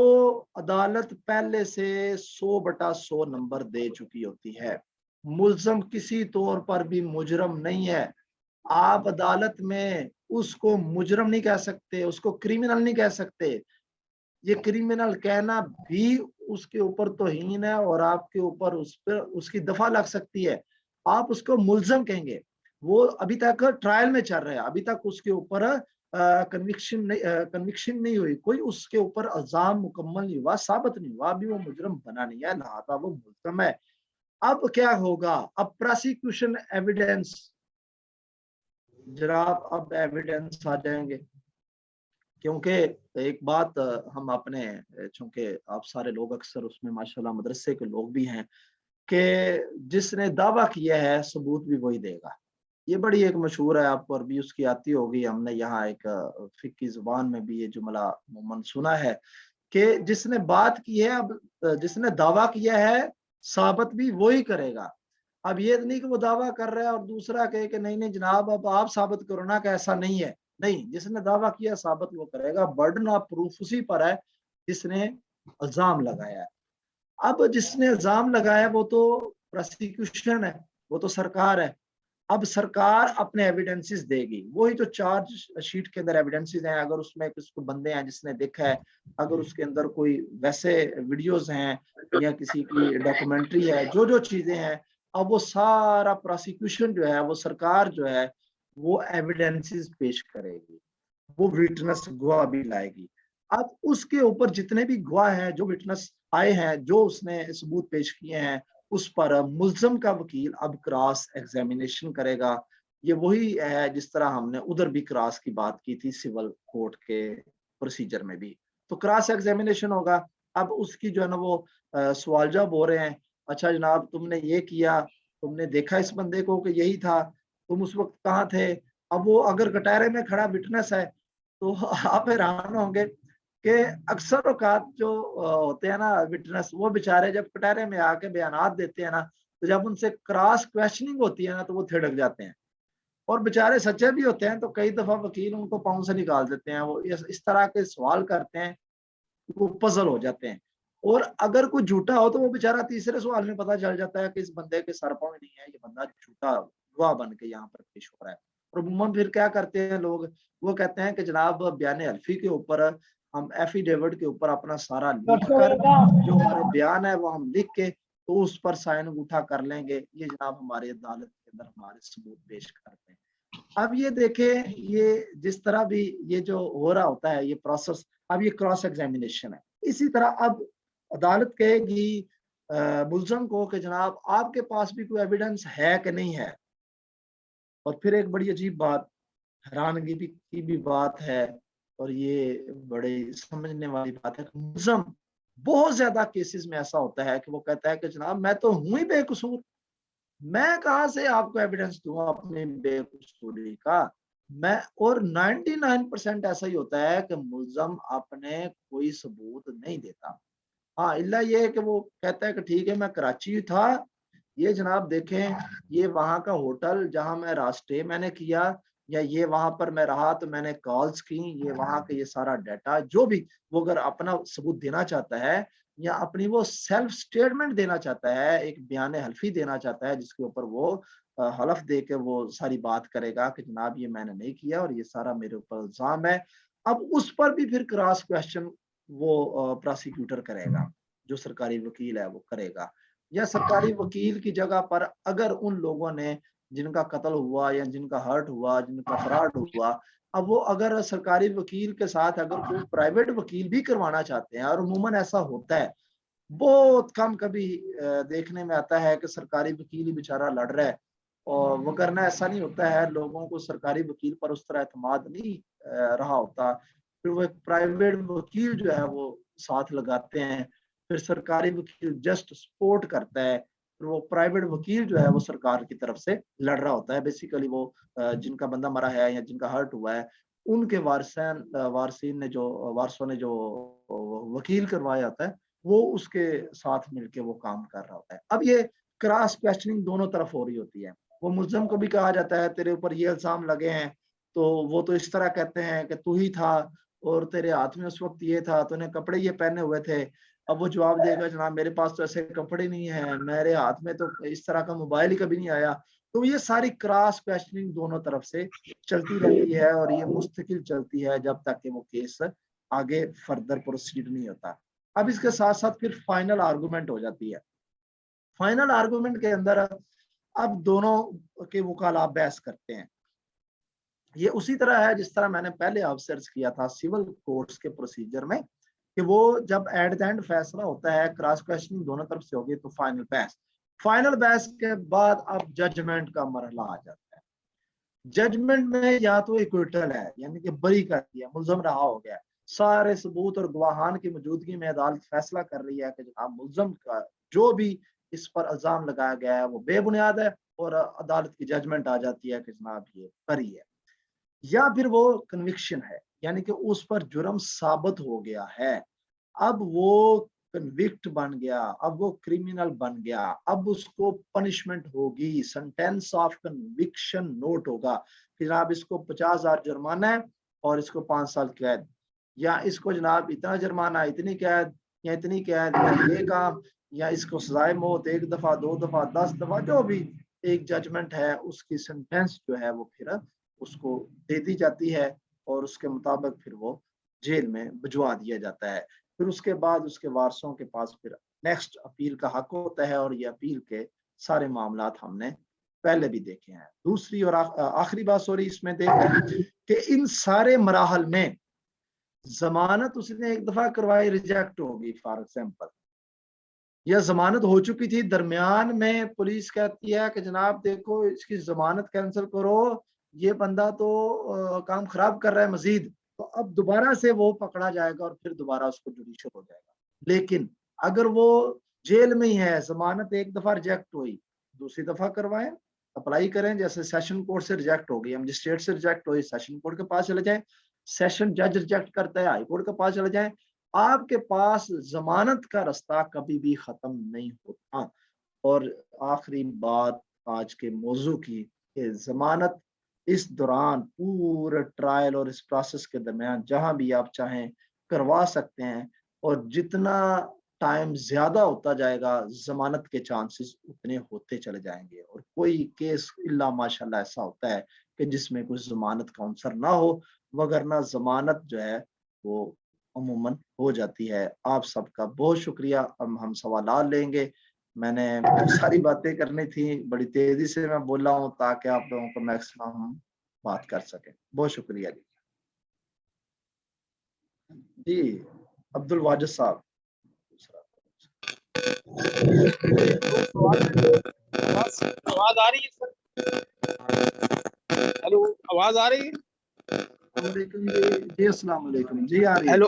अदालत पहले से 100/100 नंबर दे चुकी होती है। मुल्ज़म किसी तौर पर भी मुजरम नहीं है। आप अदालत में उसको मुजरम नहीं कह सकते, उसको क्रिमिनल नहीं कह सकते। ये क्रिमिनल कहना भी उसके ऊपर तौहीन है और आपके ऊपर उस पर उसकी दफा लग सकती है। आप उसको मुल्ज़म कहेंगे। वो अभी तक ट्रायल में चल रहा है, अभी तक उसके ऊपर कन्विक्शन नहीं हुई, कोई उसके ऊपर इल्ज़ाम मुकम्मल नहीं हुआ, साबित नहीं हुआ, अभी वो मुजरम बना नहीं है, लिहाजा वो मुल्ज़म है। अब क्या होगा? अब प्रोसिक्यूशन एविडेंस, जनाब अब एविडेंस आ जाएंगे। क्योंकि एक बात हम अपने चूंकि आप सारे लोग अक्सर उसमें माशाल्लाह मदरसे के लोग भी हैं कि जिसने दावा किया है सबूत भी वही देगा। ये बड़ी एक मशहूर है, आपको अरबी उसकी आती होगी। हमने यहाँ एक फिक़्ह की ज़ुबान में भी ये जुमला अमूमन सुना है कि जिसने बात की है, अब जिसने दावा किया है साबित भी वही करेगा। अब ये नहीं कि वो दावा कर रहा है और दूसरा कहे कि नहीं नहीं जनाब अब आप साबित करो ना कि ऐसा नहीं है। नहीं, जिसने दावा किया साबित वो करेगा। बर्डन ऑफ प्रूफ उसी पर है जिसने इल्जाम लगाया है। अब जिसने इल्जाम लगाया वो तो प्रोसिक्यूशन है, वो तो सरकार है। अब सरकार अपने एविडेंसेस देगी, वही जो चार्ज शीट के अंदर एविडेंसेस हैं। अगर उसमें किसी बंदे हैं जिसने देखा है, अगर उसके अंदर कोई वैसे वीडियोस हैं या किसी की डॉक्यूमेंट्री है, जो जो चीजें हैं, अब वो सारा प्रोसिक्यूशन जो है, वो सरकार जो है, वो एविडेंसेस पेश करेगी, वो विटनेस गवाह भी लाएगी। अब उसके ऊपर जितने भी गवाह हैं, जो विटनेस आए हैं, जो उसने सबूत पेश किए हैं, उस पर मुल्ज़म का वकील अब क्रॉस एग्जामिनेशन करेगा। ये वही है जिस तरह हमने उधर भी क्रॉस की बात की थी सिविल कोर्ट के प्रोसीजर में भी। तो क्रॉस एग्जामिनेशन होगा। अब उसकी जो है ना वो सवाल जवाब हो रहे हैं। अच्छा जनाब तुमने ये किया, तुमने देखा इस बंदे को कि यही था, तुम उस वक्त कहाँ थे? अब वो अगर कटहरे में खड़ा विटनेस है तो आप हैरान होंगे कि अक्सर औकात जो होते हैं ना विटनेस, वो बेचारे जब कटहरे में आके बयानात देते हैं ना, तो जब उनसे क्रॉस क्वेश्चनिंग होती है ना तो वो थिड़क जाते हैं और बेचारे सच्चे भी होते हैं। तो कई दफा वकील उनको पाँव से निकाल देते हैं। वो इस तरह के सवाल करते हैं, वो पजल हो जाते हैं। और अगर कोई झूठा हो तो वो बेचारा तीसरे सवाल में पता चल जाता है कि इस बंदे के सर पाँव नहीं है, ये बंदा झूठा गवाह बन के यहाँ पर पेश हो रहा है। और अमूमन फिर क्या करते हैं लोग, वो कहते हैं कि जनाब बयान हल्फी के ऊपर हम एफिडेविट के ऊपर अपना सारा लिख कर, जो हमारे बयान है वो हम लिख के तो उस पर साइन अंगूठा कर लेंगे, ये जनाब हमारी अदालत के अंदर हमारे सबूत पेश करते हैं। अब ये देखें, ये जिस तरह भी ये जो हो रहा होता है ये प्रोसेस, अब ये क्रॉस एग्जामिनेशन है। इसी तरह अब अदालत कहेगी मुल्ज़म को कि जनाब आपके पास भी कोई एविडेंस है कि नहीं है। और फिर एक बड़ी अजीब बात, हैरानगी की भी बात है और ये बड़े समझने वाली बात है कि मुल्ज़म बहुत ज्यादा केसेस में ऐसा होता है कि वो कहता है कि जनाब मैं तो हूं ही बेकसूर, मैं कहाँ से आपको एविडेंस दूंगा अपनी बेकसूरी का। मैं और 99% ऐसा ही होता है कि मुल्ज़म अपने कोई सबूत नहीं देता। हाँ, इल्ला ये है कि वो कहता है कि ठीक है मैं कराची था, ये जनाब देखें ये वहाँ का होटल जहाँ मैं रास्ते मैंने किया, या ये वहाँ पर मैं रहा तो मैंने कॉल्स की, ये वहाँ का ये सारा डाटा जो भी वो अगर अपना सबूत देना चाहता है या अपनी वो सेल्फ स्टेटमेंट देना चाहता है, एक बयान हल्फी देना चाहता है जिसके ऊपर वो हलफ दे के वो सारी बात करेगा कि जनाब ये मैंने नहीं किया और ये सारा मेरे ऊपर इल्जाम है। अब उस पर भी फिर क्रॉस क्वेश्चन वो प्रोसिक्यूटर करेगा, जो सरकारी वकील है वो करेगा। या सरकारी वकील की जगह पर अगर उन लोगों ने जिनका कत्ल हुआ या जिनका हर्ट हुआ, जिनका फ्रॉड हुआ, अब वो अगर सरकारी वकील के साथ अगर कोई प्राइवेट वकील भी करवाना चाहते हैं, और अमूमन ऐसा होता है, बहुत कम कभी देखने में आता है कि सरकारी वकील ही बेचारा लड़ रहा है। और वगरना ऐसा नहीं होता है, लोगों को सरकारी वकील पर उस तरह एतमाद नहीं रहा होता। फिर वो एक प्राइवेट वकील जो है वो साथ लगाते हैं, फिर सरकारी वकील जस्ट सपोर्ट करता है, फिर वो प्राइवेट वकील जो है वो सरकार की तरफ से लड़ रहा होता है। बेसिकली वो जिनका बंदा मरा है या जिनका हर्ट हुआ है, उनके वारसीन ने जो वारसों ने जो वकील करवाया होता है, वो उसके साथ मिलके वो काम कर रहा होता है। अब ये क्रॉस क्वेश्चनिंग दोनों तरफ हो रही होती है। वो मुल्ज़म को भी कहा जाता है तेरे ऊपर ये इल्ज़ाम लगे हैं, تو وہ تو اس طرح کہتے ہیں کہ تو ہی تھا اور تیرے ہاتھ میں اس وقت یہ تھا, تو نے کپڑے یہ پہنے ہوئے تھے. اب وہ جواب دے گا جناب میرے پاس تو ایسے کپڑے نہیں ہیں, میرے ہاتھ میں تو اس طرح کا موبائل ہی کبھی نہیں آیا. تو یہ ساری کراس کویسچننگ دونوں طرف سے چلتی رہتی ہے اور یہ مستقل چلتی ہے جب تک کہ وہ کیس آگے فردر پروسیڈ نہیں ہوتا. اب اس کے ساتھ ساتھ پھر فائنل آرگومنٹ ہو جاتی ہے. فائنل آرگومنٹ کے اندر اب دونوں کے وکلاء بحث کرتے ہیں. یہ اسی طرح ہے جس طرح میں نے پہلے آپ سے عرض کیا تھا سول کورٹس کے پروسیجر میں کہ وہ جب ایٹ دا اینڈ فیصلہ ہوتا ہے کراس کویسچننگ دونوں طرف سے ہوگی تو فائنل بحث. فائنل بحث کے بعد اب ججمنٹ کا مرحلہ آ جاتا ہے. ججمنٹ میں یا تو ایکویٹل ہے یعنی کہ بری کر دیا, ملزم رہا ہو گیا, سارے ثبوت اور گواہان کی موجودگی میں عدالت فیصلہ کر رہی ہے کہ جناب ملزم کا جو بھی اس پر الزام لگایا گیا ہے وہ بے بنیاد ہے, اور عدالت کی ججمنٹ آ جاتی ہے کہ جناب یہ بری ہے. یا پھر وہ کنوکشن ہے یعنی کہ اس پر جرم ثابت ہو گیا ہے, اب وہ کنوکٹ بن گیا, اب وہ کریمنل بن گیا, اب اس کو پنشمنٹ ہوگی, سینٹینس آف کنوکشن نوٹ ہوگا کہ جناب اس کو 50,000 جرمانہ ہے اور اس کو 5 سال قید, یا اس کو جناب اتنا جرمانہ, اتنی قید یا اتنی قید یا یہ کام, یا اس کو سزائے موت 1 دفعہ 2 دفعہ 10 دفعہ جو بھی ایک ججمنٹ ہے اس کی سینٹینس جو ہے وہ پھر اس کو دے دی جاتی ہے اور اس کے مطابق پھر وہ جیل میں بھجوا دیا جاتا ہے. پھر اس کے بعد اس کے وارثوں کے پاس پھر نیکسٹ اپیل کا حق ہوتا ہے, اور یہ اپیل کے سارے معاملات ہم نے پہلے بھی دیکھے ہیں. دوسری اور آخری بات سوری اس میں دیکھیں کہ ان سارے مراحل میں ضمانت اس نے ایک دفعہ کروائی ریجیکٹ ہوگی, فار ایگزامپل, یا ضمانت ہو چکی تھی درمیان میں پولیس کہتی ہے کہ جناب دیکھو اس کی ضمانت کینسل کرو, یہ بندہ تو کام خراب کر رہا ہے مزید, تو اب دوبارہ سے وہ پکڑا جائے گا اور پھر دوبارہ اس کو جوڈیشل ہو جائے گا. لیکن اگر وہ جیل میں ہی ہے, ضمانت ایک دفعہ ریجیکٹ ہوئی, دوسری دفعہ کروائیں, اپلائی کریں, جیسے سیشن کورٹ سے ریجیکٹ ہو گئی, مجسٹریٹ سے ریجیکٹ ہوئی, سیشن کورٹ کے پاس چلے جائیں, سیشن جج ریجیکٹ کرتا ہے ہائی کورٹ کے پاس چلے جائیں, آپ کے پاس ضمانت کا رستہ کبھی بھی ختم نہیں ہوتا. اور آخری بات آج کے موضوع کی کہ ضمانت اس دوران پورے ٹرائل اور اس پروسیس کے درمیان جہاں بھی آپ چاہیں کروا سکتے ہیں, اور جتنا ٹائم زیادہ ہوتا جائے گا ضمانت کے چانسز اتنے ہوتے چلے جائیں گے. اور کوئی کیس الا ماشاءاللہ ایسا ہوتا ہے کہ جس میں کوئی ضمانت کا عنصر نہ ہو, وگرنہ ضمانت جو ہے وہ عموماً ہو جاتی ہے. آپ سب کا بہت شکریہ. اب ہم سوالات لیں گے. میں نے بہت ساری باتیں کرنی تھی, بڑی تیزی سے میں بول رہا ہوں تاکہ آپ لوگوں کو میکسیمم بات کر سکیں. بہت شکریہ جی عبد الواجد صاحب. آواز آ رہی ہے سر؟ ہیلو, آواز آ رہی ہے؟ جی السلام علیکم. جی آ رہی ہے. ہیلو,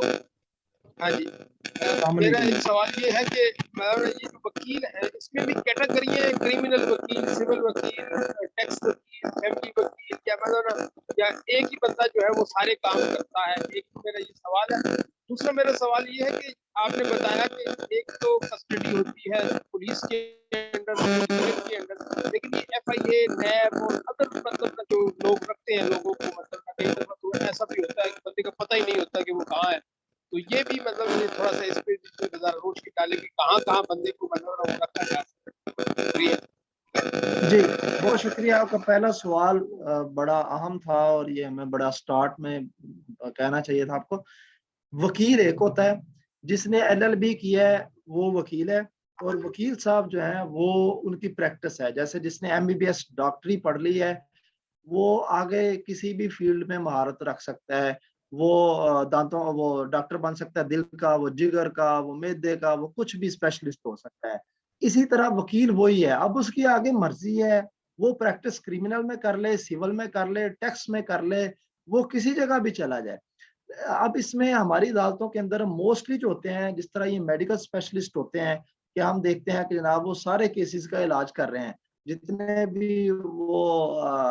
ہاں جی. السلام میرا علیکم. ایک سوال یہ ہے کہ یہ جو وکیل ہے اس میں بھی کیٹیگری ہے, کریمنل وکیل, سول وکیل, ٹیکس وکیل, فیملی وکیل, یا مطلب یا ایک ہی بندہ جو ہے وہ سارے کام کرتا ہے؟ ایک میرا یہ سوال ہے. دوسرا میرا سوال یہ ہے کہ آپ نے بتایا کہ ایک تو کسٹڈی ہوتی ہے پولیس کے انڈر کے انڈر, لیکن یہ ایف آئی اے, نیب اور ادر مطلب جو لوگ رکھتے ہیں لوگوں کو, مطلب کئی دفعہ تو ایسا بھی ہوتا ہے کہ بندے کا پتہ ہی نہیں ہوتا کہ وہ کہاں ہے. تو یہ بھی مطلب یہ تھوڑا سا اس پہ روشنی ڈالے کہ کہاں کہاں بندے کو مطلب رکھا جا سکتا ہے. جی بہت شکریہ. آپ کا پہلا سوال بڑا اہم تھا اور یہ ہمیں بڑا سٹارٹ میں کہنا چاہیے تھا آپ کو. وکیل ایک ہوتا ہے جس نے ایل ایل بی کیا ہے وہ وکیل ہے, اور وکیل صاحب جو ہیں وہ ان کی پریکٹس ہے. جیسے جس نے ایم بی بی ایس ڈاکٹری پڑھ لی ہے وہ آگے کسی بھی فیلڈ میں مہارت رکھ سکتا ہے. وہ دانتوں وہ ڈاکٹر بن سکتا ہے, دل کا, وہ جگر کا, وہ معدے کا, وہ کچھ بھی اسپیشلسٹ ہو سکتا ہے. اسی طرح وکیل وہی ہے. اب اس کی آگے مرضی ہے, وہ پریکٹس کریمنل میں کر لے, سیول میں کر لے, ٹیکس میں کر لے, وہ کسی جگہ بھی چلا جائے. اب اس میں ہماری عدالتوں کے اندر موسٹلی جو ہوتے ہیں جس طرح یہ میڈیکل اسپیشلسٹ ہوتے ہیں کہ ہم دیکھتے ہیں کہ جناب وہ سارے کیسز کا علاج کر رہے ہیں, جتنے بھی وہ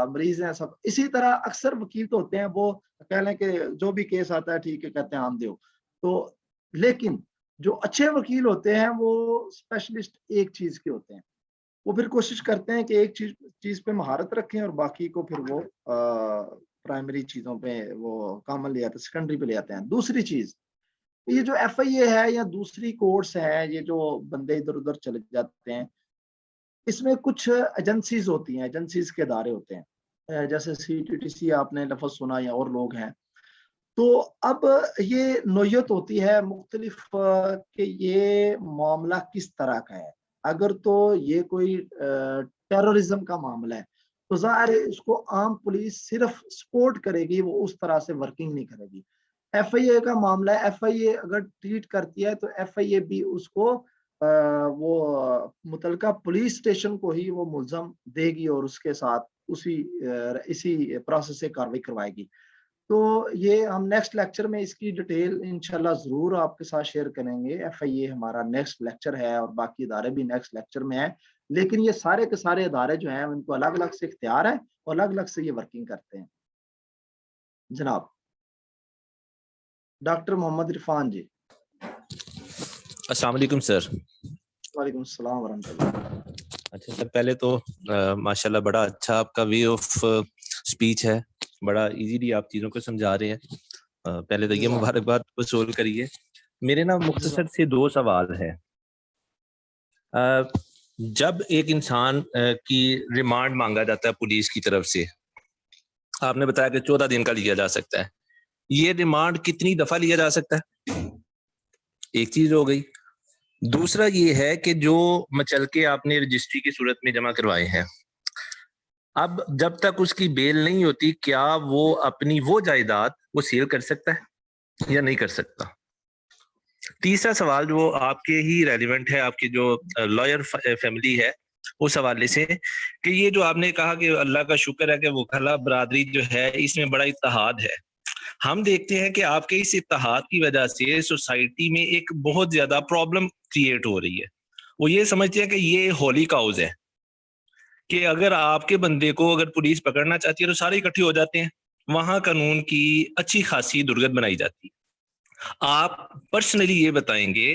مریض ہیں سب. اسی طرح اکثر وکیل تو ہوتے ہیں وہ کہہ لیں کہ جو بھی کیس آتا ہے ٹھیک ہے کہتے ہیں ہم دیو. تو لیکن جو اچھے وکیل ہوتے ہیں وہ اسپیشلسٹ ایک چیز کے ہوتے ہیں. وہ پھر کوشش کرتے ہیں کہ ایک چیز پہ مہارت رکھیں اور باقی کو پھر وہ प्राइमरी चीजों पे वो कॉमन ले आते हैं, सेकेंडरी पे ले आते हैं। दूसरी चीज, ये जो FIA है या दूसरी कोर्स है, ये जो बंदे इधर उधर चले जाते हैं, इसमें कुछ एजेंसीज होती हैं, एजेंसीज के अदारे होते हैं, जैसे CTTC आपने लफ्ज सुना या और लोग हैं। तो अब ये नोयत होती है मुख्तलिफ कि ये मामला किस तरह का है। अगर तो ये कोई टेररिज्म का मामला है तो ज़ाहिर है उसको आम पुलिस सिर्फ सपोर्ट करेगी, वो उस तरह से वर्किंग नहीं करेगी। FIA का मामला है, FIA अगर ट्रीट करती है तो FIA भी उसको वो मुतलका पुलिस स्टेशन को ही वो मुल्ज़म देगी और उसके साथ इसी प्रोसेस से कार्रवाई करवाएगी। तो ये हम नेक्स्ट लेक्चर में इसकी डिटेल इंशाल्लाह जरूर आपके साथ शेयर करेंगे। FIA हमारा नेक्स्ट लेक्चर है और बाकी इदारे भी नेक्स्ट लेक्चर में है, लेकिन ये सारे के सारे इदारे जो हैं उनको अलग अलग से इख्तियार है और अलग अलग से ये वर्किंग करते हैं। जनाब डॉक्टर मोहम्मद इरफान जी। अस्सलाम वालेकुम सर। वालेकुम अस्सलाम व रहमतुल्लाह। अच्छा सर, पहले तो माशाल्लाह बड़ा अच्छा आपका वे ऑफ स्पीच है, बड़ा इजीली आप चीज़ों को समझा रहे हैं। पहले तो ये मुबारकबाद वसूल करिए। मेरे ना मुख्तसर से 2 सवाल हैं। जब एक इंसान की रिमांड मांगा जाता है पुलिस की तरफ से, आपने बताया कि 14 दिन का लिया जा सकता है, ये रिमांड कितनी दफा लिया जा सकता है? एक चीज हो गई। दूसरा ये है कि जो मचलके आपने रजिस्ट्री की सूरत में जमा करवाए हैं, अब जब तक उसकी बेल नहीं होती, क्या वो अपनी वो जायदाद वो सेल कर सकता है या नहीं कर सकता? तीसरा सवाल जो आपके ही रेलिवेंट है, आपकी जो लॉयर फैमिली है उस हवाले से, कि ये जो आपने कहा कि अल्लाह का शुक्र है कि वकला बरादरी जो है इसमें बड़ा इत्तेहाद है। हम देखते हैं कि आपके इस इत्तेहाद की वजह से सोसाइटी में एक बहुत ज्यादा प्रॉब्लम क्रिएट हो रही है। वो ये समझते हैं कि ये होली काउज है, कि अगर आपके बंदे को अगर पुलिस पकड़ना चाहती है तो सारे इकट्ठे हो जाते हैं, वहां कानून की अच्छी खासी दुर्गत बनाई जाती है। आप पर्सनली ये बताएंगे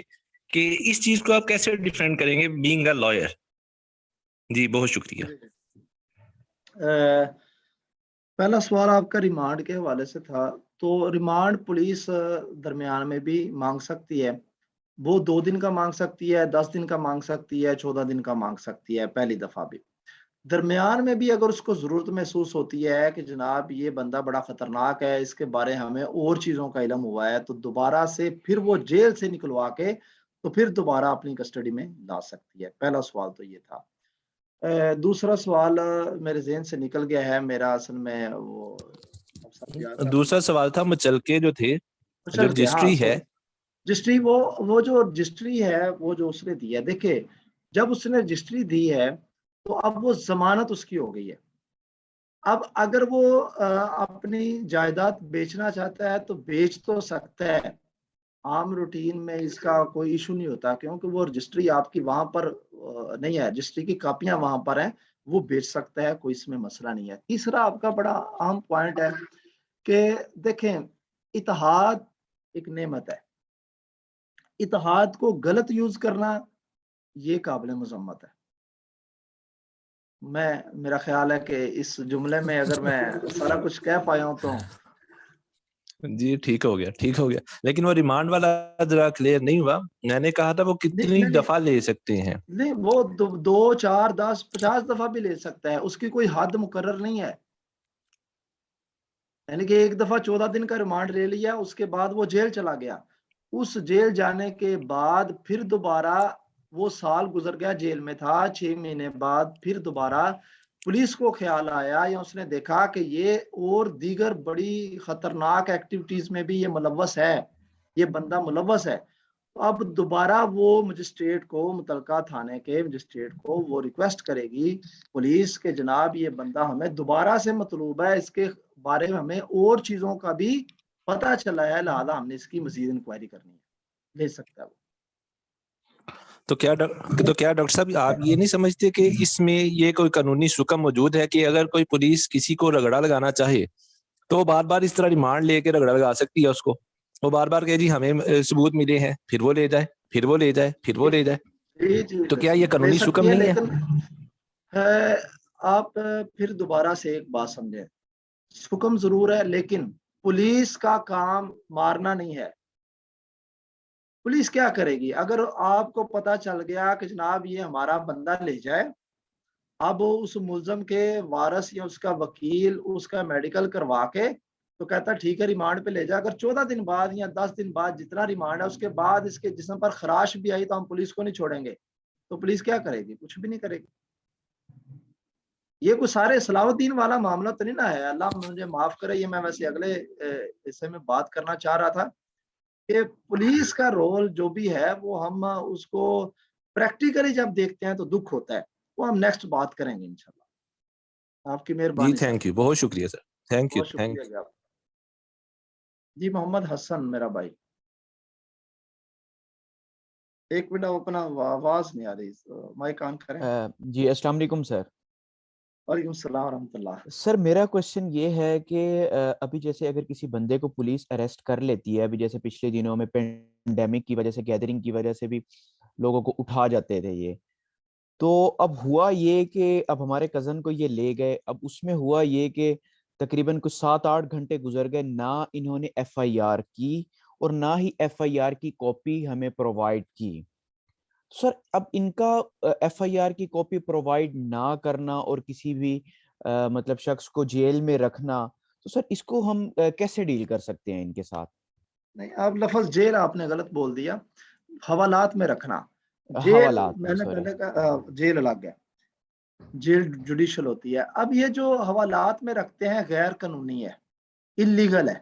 कि इस चीज को आप कैसे डिफेंड करेंगे बीइंग अ लॉयर? जी बहुत शुक्रिया। पहला सवाल आपका रिमांड के हवाले से था, तो रिमांड पुलिस दरमियान में भी मांग सकती है। वो 2 दिन का मांग सकती है, 10 दिन का मांग सकती है, 14 दिन का मांग सकती है, पहली दफा भी। दरमियान में भी अगर उसको जरूरत महसूस होती है कि जनाब ये बंदा बड़ा खतरनाक है, इसके बारे हमें और चीजों का इल्म हुआ है, तो दोबारा से फिर वो जेल से निकलवा के तो फिर दोबारा अपनी कस्टडी में ला सकती है। पहला सवाल तो ये था। दूसरा सवाल मेरे ज़हन से निकल गया है, मेरा असल में वो दूसरा सवाल था मचलके जो थे, जो रजिस्ट्री है, रजिस्ट्री वो जो रजिस्ट्री है वो जो उसने दी है, देखिए जब उसने रजिस्ट्री दी है तो अब वो जमानत उसकी हो गई है। अब अगर वो अपनी जायदाद बेचना चाहता है तो बेच तो सकता है, आम रूटीन में इसका कोई इशू नहीं होता, क्योंकि वो रजिस्ट्री आपकी वहां पर नहीं है, रजिस्ट्री की कापियां वहां पर हैं, वो बेच सकता है, कोई इसमें मसला नहीं है। तीसरा आपका बड़ा अहम पॉइंट है कि देखें इत्तेहाद एक नेमत है, इत्तेहाद को गलत यूज करना ये काबिल मजम्मत है। मेरा ख्याल है कि इस जुमले में अगर मैं सारा कुछ कह पाया हूं तो जी ठीक हो गया। लेकिन वो रिमांड वाला जरा क्लियर नहीं हुआ। मैंने कहा था वो कितनी दफा ले सकते हैं? नहीं, वो 2, 4, 10, 50 दफा भी ले सकता है, उसकी कोई हद मुकर्रर नहीं है। यानी कि एक दफा 14 दिन का रिमांड ले लिया, उसके बाद वो जेल चला गया, उस जेल जाने के बाद फिर दोबारा वो साल गुजर गया जेल में था, 6 महीने बाद फिर दोबारा पुलिस को ख्याल आया या उसने देखा कि ये और दीगर बड़ी खतरनाक एक्टिविटीज में भी ये मुलव्वस है, ये बंदा मुलव्वस है, तो अब दोबारा वो मजिस्ट्रेट को, मुतलका थाने के मजिस्ट्रेट को वो रिक्वेस्ट करेगी पुलिस के जनाब ये बंदा हमें दोबारा से मतलूब है, इसके बारे में हमें और चीजों का भी पता चला है, लिहाजा हमने इसकी मजीद इंक्वायरी करनी है, ले सकता है वो। तो क्या डॉक्टर साहब आप ये नहीं समझते कि इसमें ये कोई कानूनी सुकम मौजूद है कि अगर कोई पुलिस किसी को रगड़ा लगाना चाहे तो बार बार इस तरह रिमांड लेके रगड़ा लगा सकती है उसको? वो बार बार कहे जी हमें सबूत मिले हैं, फिर वो ले जाए, फिर वो ले जाए, फिर वो ले जाए। तो क्या ये कानूनी सुकम नहीं है? आप फिर दोबारा से एक बात समझे, حکم ضرور ہے لیکن پولیس کا کام مارنا نہیں ہے. پولیس کیا کرے گی اگر آپ کو پتا چل گیا کہ جناب یہ ہمارا بندہ لے جائے, اب اس ملزم کے وارث یا اس کا وکیل اس کا میڈیکل کروا کے تو کہتا ٹھیک ہے ریمانڈ پہ لے جا. اگر 14 دن بعد یا 10 دن بعد جتنا ریمانڈ ہے اس کے بعد اس کے جسم پر خراش بھی آئی تو ہم پولیس کو نہیں چھوڑیں گے. تو پولیس کیا کرے گی؟ کچھ بھی نہیں کرے گی. یہ کوئی سارے صلاح الدین والا معاملہ تو نہیں نہ ہے, اللہ مجھے معاف کرے. یہ میں ویسے اگلے حصے میں بات کرنا چاہ رہا تھا کہ پولیس کا رول جو بھی ہے وہ ہم اس کو پریکٹیکلی جب دیکھتے ہیں تو دکھ ہوتا ہے. وہ ہم نیکسٹ بات کریں گے انشاءاللہ. آپ کی جی مہربانی. تھینک یو, بہت شکریہ سر, تھینک یو. بہت شکریہ جی آپ. جی محمد حسن میرا بھائی, ایک منٹ اپنا آواز نہیں آ رہی, مائک آن کریں. جی السلام علیکم سر. وعلیکم السلام ورحمۃ اللہ. سر میرا کوشچن یہ ہے کہ ابھی جیسے اگر کسی بندے کو پولیس اریسٹ کر لیتی ہے, ابھی جیسے پچھلے دنوں میں پینڈیمک کی وجہ سے, گیدرنگ کی وجہ سے بھی لوگوں کو اٹھا جاتے تھے یہ, تو اب ہوا یہ کہ اب ہمارے کزن کو یہ لے گئے. اب اس میں ہوا یہ کہ تقریباً کچھ 7-8 گھنٹے گزر گئے, نہ انہوں نے ایف آئی آر کی اور نہ ہی ایف آئی آر کی کاپی ہمیں پرووائڈ کی. سر اب ان کا ایف آئی آر کی کاپی پرووائڈ نہ کرنا اور کسی بھی مطلب شخص کو جیل میں رکھنا, تو سر اس کو ہم کیسے ڈیل کر سکتے ہیں ان کے ساتھ؟ نہیں, آپ لفظ جیل آپ نے غلط بول دیا. حوالات میں رکھنا. جیل حوالات میں نے sorry. پہلے کہا جیل الگ ہے, جیل جوڈیشل ہوتی ہے. اب یہ جو حوالات میں رکھتے ہیں غیر قانونی ہے, اللیگل ہے,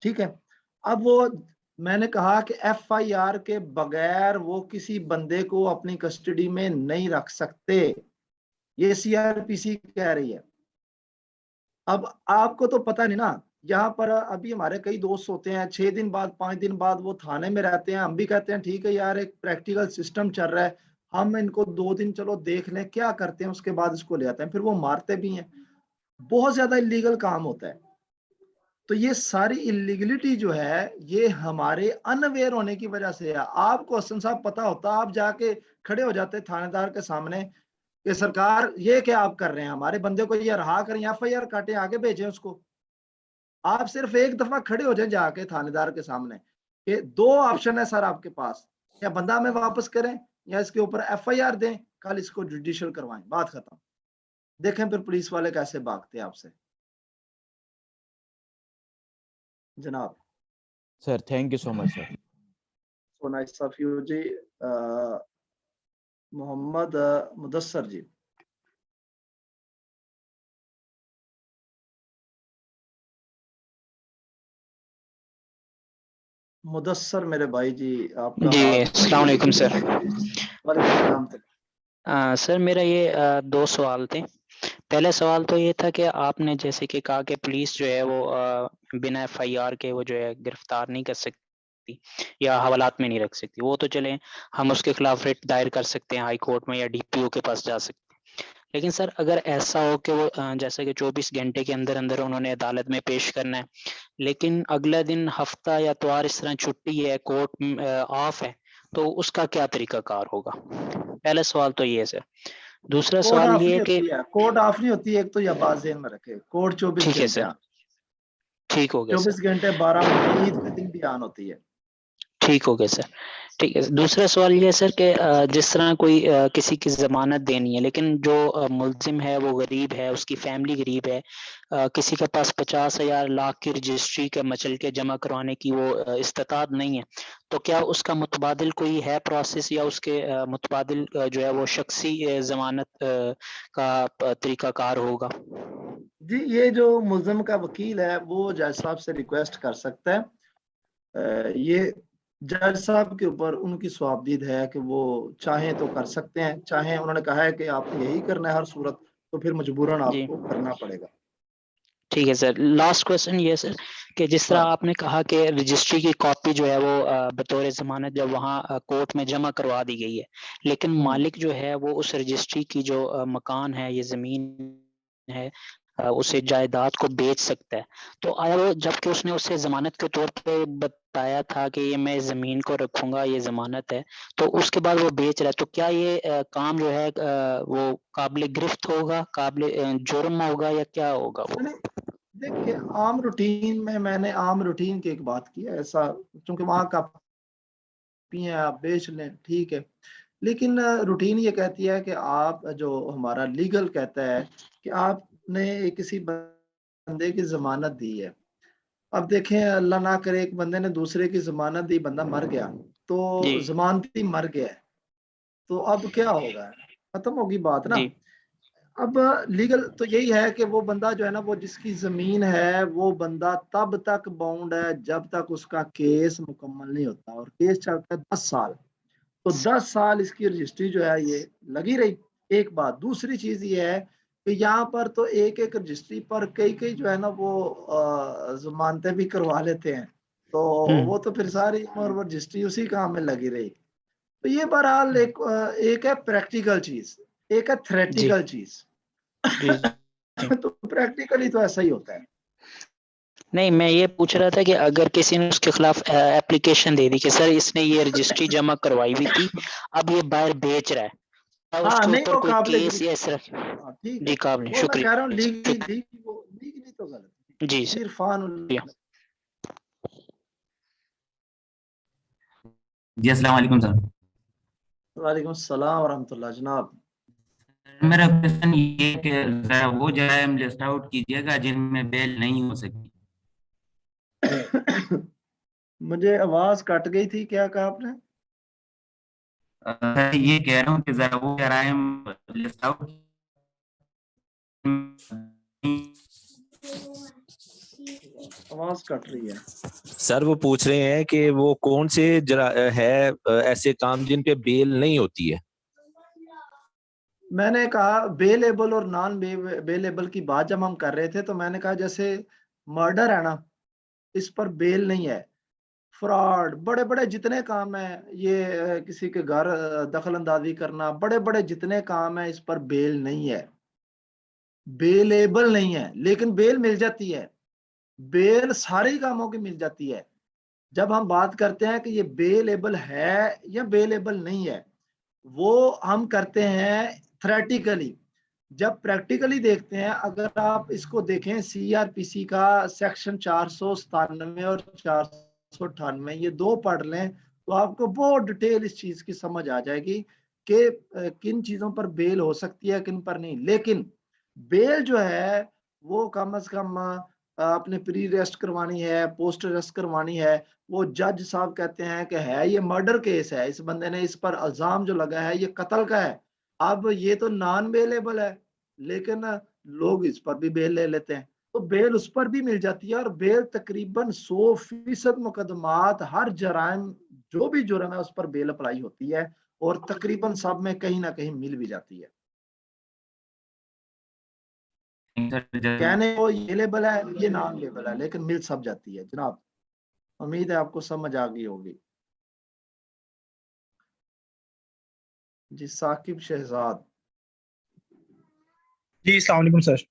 ٹھیک ہے. اب وہ میں نے کہا کہ ایف آئی آر کے بغیر وہ کسی بندے کو اپنی کسٹڈی میں نہیں رکھ سکتے, یہ سی آر پی سی کہہ رہی ہے. اب آپ کو تو پتہ نہیں نا, یہاں پر ابھی ہمارے کئی دوست ہوتے ہیں 6 دن بعد 5 دن بعد وہ تھانے میں رہتے ہیں. ہم بھی کہتے ہیں ٹھیک ہے یار ایک پریکٹیکل سسٹم چل رہا ہے, ہم ان کو 2 دن چلو دیکھ لیں کیا کرتے ہیں, اس کے بعد اس کو لے آتے ہیں, پھر وہ مارتے بھی ہیں. بہت زیادہ اللیگل کام ہوتا ہے. تو یہ ساری اللیگلٹی جو ہے یہ ہمارے ان اویئر ہونے کی وجہ سے ہے. آپ کو حسن صاحب پتا ہوتا, آپ جا کے کھڑے ہو جاتے تھانے دار کے سامنے کہ سرکار یہ کیا آپ کر رہے ہیں, ہمارے بندے کو یہ رہا کریں, ایف آئی آر کاٹیں, آگے بھیجیں اس کو. آپ صرف ایک دفعہ کھڑے ہو جائیں جا کے تھانے دار کے سامنے کہ 2 آپشن ہے سر آپ کے پاس, یا بندہ ہمیں واپس کریں یا اس کے اوپر ایف آئی آر دیں, کل اس کو جوڈیشل کروائیں, بات ختم. دیکھیں پھر پولیس والے کیسے بھاگتے ہیں آپ سے. جناب sir thank you so much sir. So nice of you جی. محمد مدثر جی. مدثر میرے بھائی جی, آپ کا جی السلام علیکم سر. وعلیکم السلام. سر میرا یہ 2 سوال تھے. پہلا سوال تو یہ تھا کہ آپ نے جیسے کہ کہا کہ پولیس جو ہے وہ بنا ایف آئی آر کے وہ جو ہے گرفتار نہیں کر سکتی یا حوالات میں نہیں رکھ سکتی. وہ تو چلیں ہم اس کے خلاف ریٹ دائر کر سکتے ہیں ہائی کورٹ میں یا ڈی پی او کے پاس جا سکتے ہیں. لیکن سر اگر ایسا ہو کہ وہ جیسے کہ 24 گھنٹے کے اندر اندر انہوں نے عدالت میں پیش کرنا ہے, لیکن اگلا دن ہفتہ یا اتوار اس طرح چھٹی ہے, کورٹ آف ہے, تو اس کا کیا طریقہ کار ہوگا؟ پہلا سوال تو یہ ہے سر. دوسرا کوڈ سوال آف یہ نہیں ہے کہ ہوتی ہے, کوڈ آف نہیں ہوتی. ایک تو یہ بات ذہن میں رکھے, کوڈ 24 ٹھیک ہے گھنٹے سر, ٹھیک ہو گیا سر, 24 گھنٹے 12 مہینے عید کے دن بھی آن ہوتی ہے. ٹھیک ہو گیا سر, ٹھیک ہے. دوسرا سوال یہ ہے سر کہ جس طرح کوئی کسی کی ضمانت دینی ہے لیکن جو ملزم ہے وہ غریب ہے, اس کی فیملی غریب ہے, کسی کے پاس 50,000 لاکھ کی رجسٹری کے مچل کے جمع کروانے کی وہ استطاعت نہیں ہے, تو کیا اس کا متبادل کوئی ہے پروسیس, یا اس کے متبادل جو ہے وہ شخصی ضمانت کا طریقہ کار ہوگا؟ جی یہ جو ملزم کا وکیل ہے وہ جج صاحب سے ریکویسٹ کر سکتا ہے. یہ جج صاحب کے اوپر ان کی صوابدید ہے کہ وہ چاہیں تو کر سکتے ہیں, چاہیں انہوں نے کہا ہے کہ آپ نے یہی کرنا ہے ہر صورت, تو پھر مجبوراً آپ جی کو کرنا پڑے گا. ٹھیک ہے سر. لاسٹ کوشچن یہ سر کہ جس طرح آپ نے کہا کہ رجسٹری کی کاپی جو ہے وہ بطور ضمانت جب وہاں کورٹ میں جمع کروا دی گئی ہے, لیکن مالک جو ہے وہ اس رجسٹری کی جو مکان ہے, یہ زمین ہے, اسے جائیداد کو بیچ سکتا ہے. تو آیا جبکہ اس نے اسے ضمانت کے طور پہ بتایا تھا کہ یہ میں زمین کو رکھوں گا، یہ ضمانت ہے، تو اس کے بعد وہ بیچ رہا ہے، تو کیا یہ کام جو ہے وہ قابل گرفت ہوگا، قابل جرم ہوگا، یا کیا ہوگا وہ؟ دیکھیں عام روٹین میں نے عام روٹین کی ایک بات کی ہے، ایسا چونکہ وہاں کا ہیں آپ بیچ لیں ٹھیک ہے، لیکن روٹین یہ کہتی ہے کہ آپ جو ہمارا لیگل کہتا ہے کہ آپ نے کسی بندے کی ضمانت دی ہے. اب دیکھیں اللہ نہ کرے ایک بندے نے دوسرے کی ضمانت دی، بندہ مر گیا تو جی ضمانتی مر گیا ہے، تو اب کیا ہوگا؟ ختم ہوگی بات نا. جی اب لیگل تو یہی ہے کہ وہ بندہ جو ہے نا، وہ جس کی زمین ہے وہ بندہ تب تک باؤنڈ ہے جب تک اس کا کیس مکمل نہیں ہوتا، اور کیس چلتا ہے 10 سال. تو 10 سال اس کی رجسٹری جو ہے یہ لگی رہی. ایک بات. دوسری چیز یہ ہے کہ یہاں پر تو ایک ایک رجسٹری پر کئی جو ہے نا وہ ضمانتیں بھی کروا لیتے ہیں، تو وہ تو پھر ساری عمر وہ رجسٹری اسی کام میں لگی رہی. تو یہ بہرحال ایک ہے پریکٹیکل چیز، ایک ہے جی تھریٹیکل چیز. جی جی. تو پریکٹیکلی تو ایسا ہی ہوتا ہے. نہیں میں یہ پوچھ رہا تھا کہ اگر کسی نے اس کے خلاف اپلیکیشن دے دی کہ سر اس نے یہ رجسٹری جمع کروائی ہوئی تھی، اب یہ باہر بیچ رہا ہے، کیا اس ہاں کے نہیں اوپر وہ کوئی قابل کیس یا اس طرح؟ ہاں ٹھیک ہے، جی قابل، وہ میں کہہ رہا ہوں شکریہ. لیگلی تو غلط جی ہے. عرفان شکریہ. جی السلام علیکم سر. وعلیکم السلام ورحمۃ اللہ. جناب میرا کوشچن یہ ہے کہ ذرا وہ جرائم لسٹ آؤٹ کیجیے گا جن میں بیل نہیں ہو سکتی. مجھے آواز کٹ گئی تھی، کیا کہا آپ نے؟ سر یہ کہہ رہا ہوں کہ ذرا وہ جرائم لسٹ آؤٹ. آواز کٹ رہی ہے. سر وہ پوچھ رہے ہیں کہ وہ کون سے ہے ایسے کام جن پہ بیل نہیں ہوتی ہے. میں نے کہا بیلیبل اور نان بیلیبل کی بات جب ہم کر رہے تھے تو میں نے کہا جیسے مرڈر ہے نا، اس پر بیل نہیں ہے. فراڈ، بڑے بڑے جتنے کام ہیں، یہ کسی کے گھر دخل اندازی کرنا، بڑے بڑے جتنے کام ہیں اس پر بیل نہیں ہے، بیلیبل نہیں ہے. لیکن بیل مل جاتی ہے، بیل سارے کاموں کی مل جاتی ہے. جب ہم بات کرتے ہیں کہ یہ بیلیبل ہے یا بیلیبل نہیں ہے، وہ ہم کرتے ہیں تھریٹیکلی. جب پریکٹیکلی دیکھتے ہیں، اگر آپ اس کو دیکھیں سی آر پی سی کا سیکشن 497 اور 498 یہ دو پڑھ لیں تو آپ کو بہت ڈیٹیل اس چیز کی سمجھ آ جائے گی کہ کن چیزوں پر بیل ہو سکتی ہے کن پر نہیں. لیکن بیل جو ہے وہ کم از کم آپ نے پری ریسٹ کروانی ہے، پوسٹ ریسٹ کروانی ہے. وہ جج صاحب کہتے ہیں کہ ہے یہ مرڈر کیس ہے، اس بندے نے اس پر الزام جو لگا ہے یہ قتل کا ہے. اب یہ تو نان بیلیبل ہے لیکن لوگ اس پر بھی بیل لے لیتے ہیں، تو بیل اس پر بھی مل جاتی ہے. اور بیل تقریباً 100% مقدمات، ہر جرائم جو بھی جرم ہے اس پر بیل اپلائی ہوتی ہے، اور تقریباً سب میں کہیں نہ کہیں مل بھی جاتی ہے. کہنے کو یہ لیبل ہے یہ نان لیبل ہے لیکن مل سب جاتی ہے. جناب امید ہے آپ کو سمجھ آ گئی ہوگی. جی ثاقب شہزاد. جی السلام علیکم سر.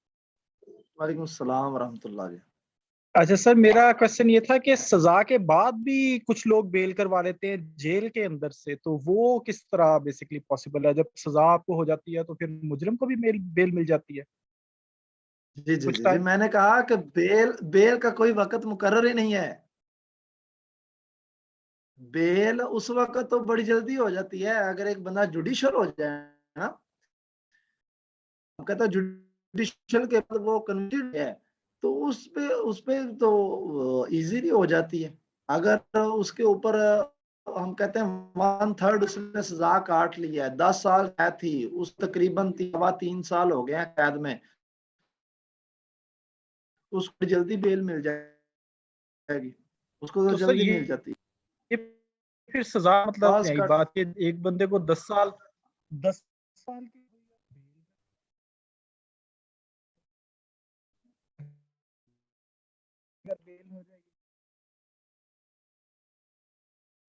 وعلیکم السلام ورحمۃ اللہ. جی اچھا سر، میرا کوشچن یہ تھا کہ سزا کے بعد بھی کچھ لوگ بیل کروا لیتے ہیں جیل کے اندر سے، تو وہ کس طرح بیسیکلی پاسبل ہے؟ جب سزا آپ کو ہو جاتی ہے تو پھر مجرم کو بھی بیل مل جاتی ہے جی جی کچھ جی, جی ٹائم؟ میں نے کہا کہ بیل کا کوئی وقت مقرر ہی نہیں ہے. بیل اس وقت تو بڑی جلدی ہو جاتی ہے اگر ایک بندہ جوڈیشل ہو جائے نا. کہتا جوڈیشل کے بعد وہ کنوکٹڈ ہے تو اس پہ تو ایزیلی ہو جاتی ہے. اگر اس کے اوپر ہم کہتے ہیں 1/3 اس نے سزا کاٹ لی ہے، 10 سال قید تھی، اس تقریباً 3 سال ہو گئے ہیں قید میں، اس کو جلدی بیل مل جائے گی، اس کو تو سر جلدی مل جاتی ہے. یہ پھر سزا مطلب پاس نہیں کٹ بات کہ ایک بندے کو 10 سال کی بیل ہو جائے گی.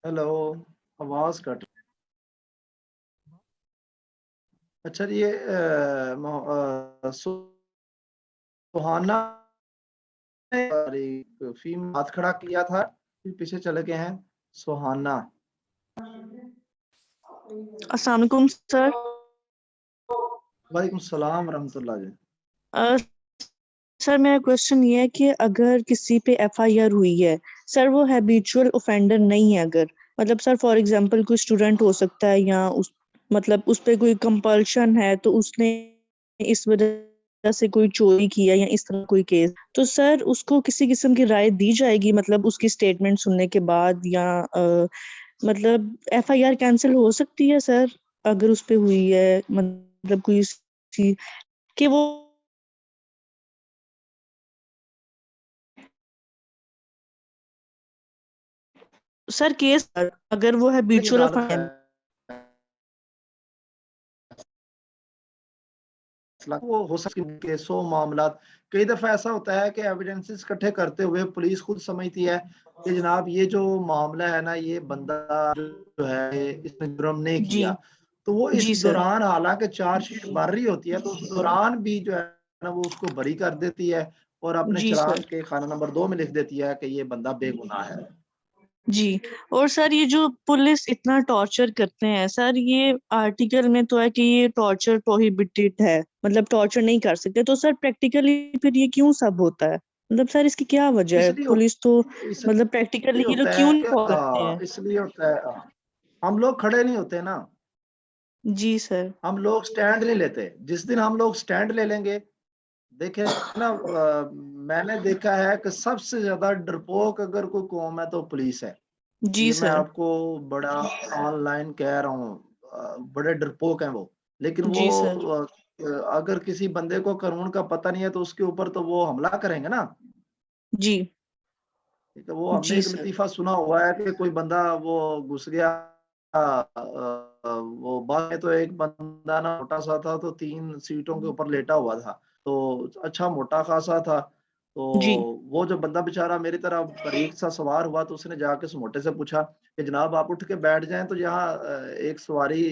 ہیلو آواز کٹ. اچھا یہ सुहाना फीम हाथ खड़ा किया था, फिर पीछे चले गए हैं। सुहाना। अस्सलाम वालेकुम सर। वालेकुम सलाम रहमतुल्लाह जी। सर मेरा क्वेश्चन ये है कि अगर किसी पे एफआईआर हुई है सर, वो हैबिचुअल ऑफेंडर नहीं है, अगर मतलब सर फॉर एग्जांपल कोई स्टूडेंट हो सकता है या उस मतलब उस पे कोई कंपल्शन है, तो उसने इस वजह से कोई चोरी किया या इस तरह कोई केस, तो सर उसको किसी किस्म की राय दी जाएगी, मतलब उसकी स्टेटमेंट सुनने के बाद, या मतलब एफआईआर कैंसिल हो सकती है सर अगर उस पे हुई है, मतलब कोई कि वो सर केस अगर वो हैबिचुअल अदालत ऑफेंडर वो हो सकती है कि 100 मामला। कई दफा ऐसा होता है कि एविडेंसेस इकट्ठे करते हुए पुलिस खुद समझती है कि जनाब ये जो मामला है ना, ये बंदा जो है इसने जुर्म नहीं जी किया, तो वो इस जी सर दौरान हालांकि चार्जशीट भर रही होती है, तो उस दौरान भी जो है ना वो उसको बरी कर देती है और अपने जी चालान सर के खाना नंबर 2 में लिख देती है कि ये बंदा बेगुनाह है। जी। और सर ये जो पुलिस इतना टॉर्चर करते हैं सर, ये आर्टिकल में तो है कि ये टॉर्चर प्रोहिबिटेड है, मतलब टॉर्चर नहीं कर सकते, तो सर प्रैक्टिकली फिर ये क्यों सब होता है, मतलब सर इसकी क्या वजह है? इसलिए पुलिस तो मतलब इसलिए प्रैक्टिकली ये लोग होता क्यों है नहीं कि फॉलो करते हैं? इसलिए होता है हम लोग खड़े नहीं होते ना, जी सर। हम लोग स्टैंड नहीं लेते। जिस दिन हम लोग स्टैंड ले लेंगे, देखे ना, मैंने देखा है कि सबसे ज्यादा डरपोक अगर कोई कौम है तो पुलिस है। जी ये मैं सर। आपको बड़ा ऑनलाइन कह रहा हूँ, बड़े डरपोक हैं वो। लेकिन वो जी सर। अगर किसी बंदे को कानून का पता नहीं है तो उसके ऊपर तो वो हमला करेंगे ना। जी ठीक है, वो हमने जी एक सर। लतीफा सुना हुआ है कि कोई बंदा वो घुस गया, वो बस में, तो एक बंदा ना मोटा सा था, तो 3 सीटों के ऊपर लेटा हुआ था, तो अच्छा मोटा खासा था। तो जी वो जो बंदा बेचारा मेरी तरह बारीक सा सवार हुआ, तो उसने जाके उस मोटे से पूछा कि जनाब आप उठ के बैठ जाएं, तो यहाँ एक सवारी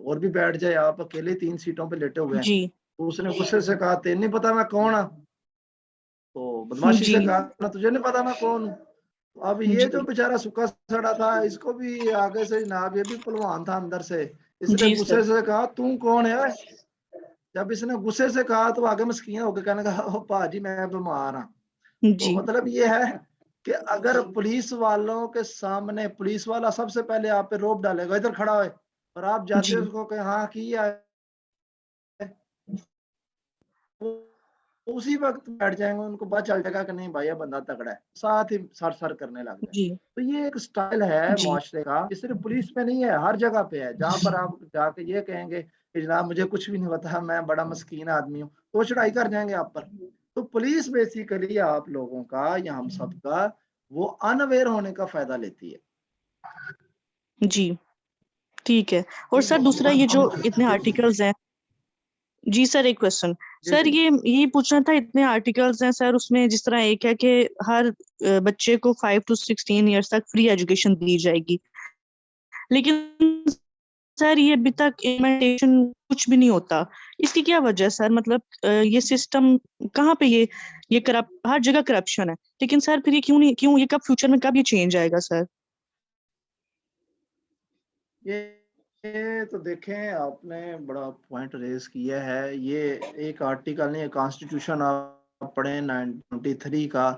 और भी बैठ जाए, आप अकेले 3 सीटों पे लेटे हुए हैं। जी तो उसने गुस्से से कहा, तेरे नहीं पता मैं कौन हूं? तो बदमाशी जी से कहा ना, तुझे नहीं पता मैं कौन हूँ? तो अब ये जो जी बेचारा सूखा सड़ा था, इसको भी आगे से जनाब, ये भी पहलवान था अंदर से, इसने जी गुस्से सर। से कहा तू कौन है? जब इसने गुस्से से कहा तो आगे मस्किन होकर कहने लगा, ओ पाजी मैं बीमार हाँ। तो जी मतलब ये है कि अगर पुलिस वालों के सामने पुलिस वाला सबसे पहले आप पे रोप डालेगा, इधर खड़ा है, और आप जाते हो जी उसको कहे हाँ की है, उसी वक्त बैठ जाएंगे, उनको पता चल जाएगा कि नहीं भाई ये बंदा तगड़ा है, साथ ही सर सर करने लग जाए। जी तो ये एक स्टाइल है जी मुआशरे का, ये सिर्फ पुलिस में नहीं है, हर जगह पे है। जहां पर आप जाके ये कहेंगे कि जनाब मुझे कुछ भी नहीं पता, मैं बड़ा मस्कीन आदमी हूँ, तो वो चढ़ाई कर जाएंगे आप पर। तो पुलिस बेसिकली आप लोगों का या हम सबका वो अनअवेयर होने का फायदा लेती है। जी ठीक है। और कि सर दूसरा ये जो इतने जी आर्टिकल्स हैं, जी सर एक क्वेश्चन सर, जी ये पूछना था, इतने आर्टिकल्स हैं सर, उसमें जिस तरह एक है कि हर बच्चे को 5 to 16 ईयर्स तक फ्री एजुकेशन दी जाएगी, लेकिन सर ये अभी तक इम्प्लीमेंटेशन कुछ भी नहीं होता, इसकी क्या वजह है सर? मतलब ये सिस्टम कहाँ पे ये करप्ट, हर जगह करप्शन है, लेकिन सर फिर ये क्यों नहीं, क्यों ये कब फ्यूचर में कब ये चेंज आएगा सर? ये तो देखें, आपने बड़ा पॉइंट रेज किया है। ये एक आर्टिकल नहीं है, कॉन्स्टिट्यूशन आप पढ़ें 1993 का,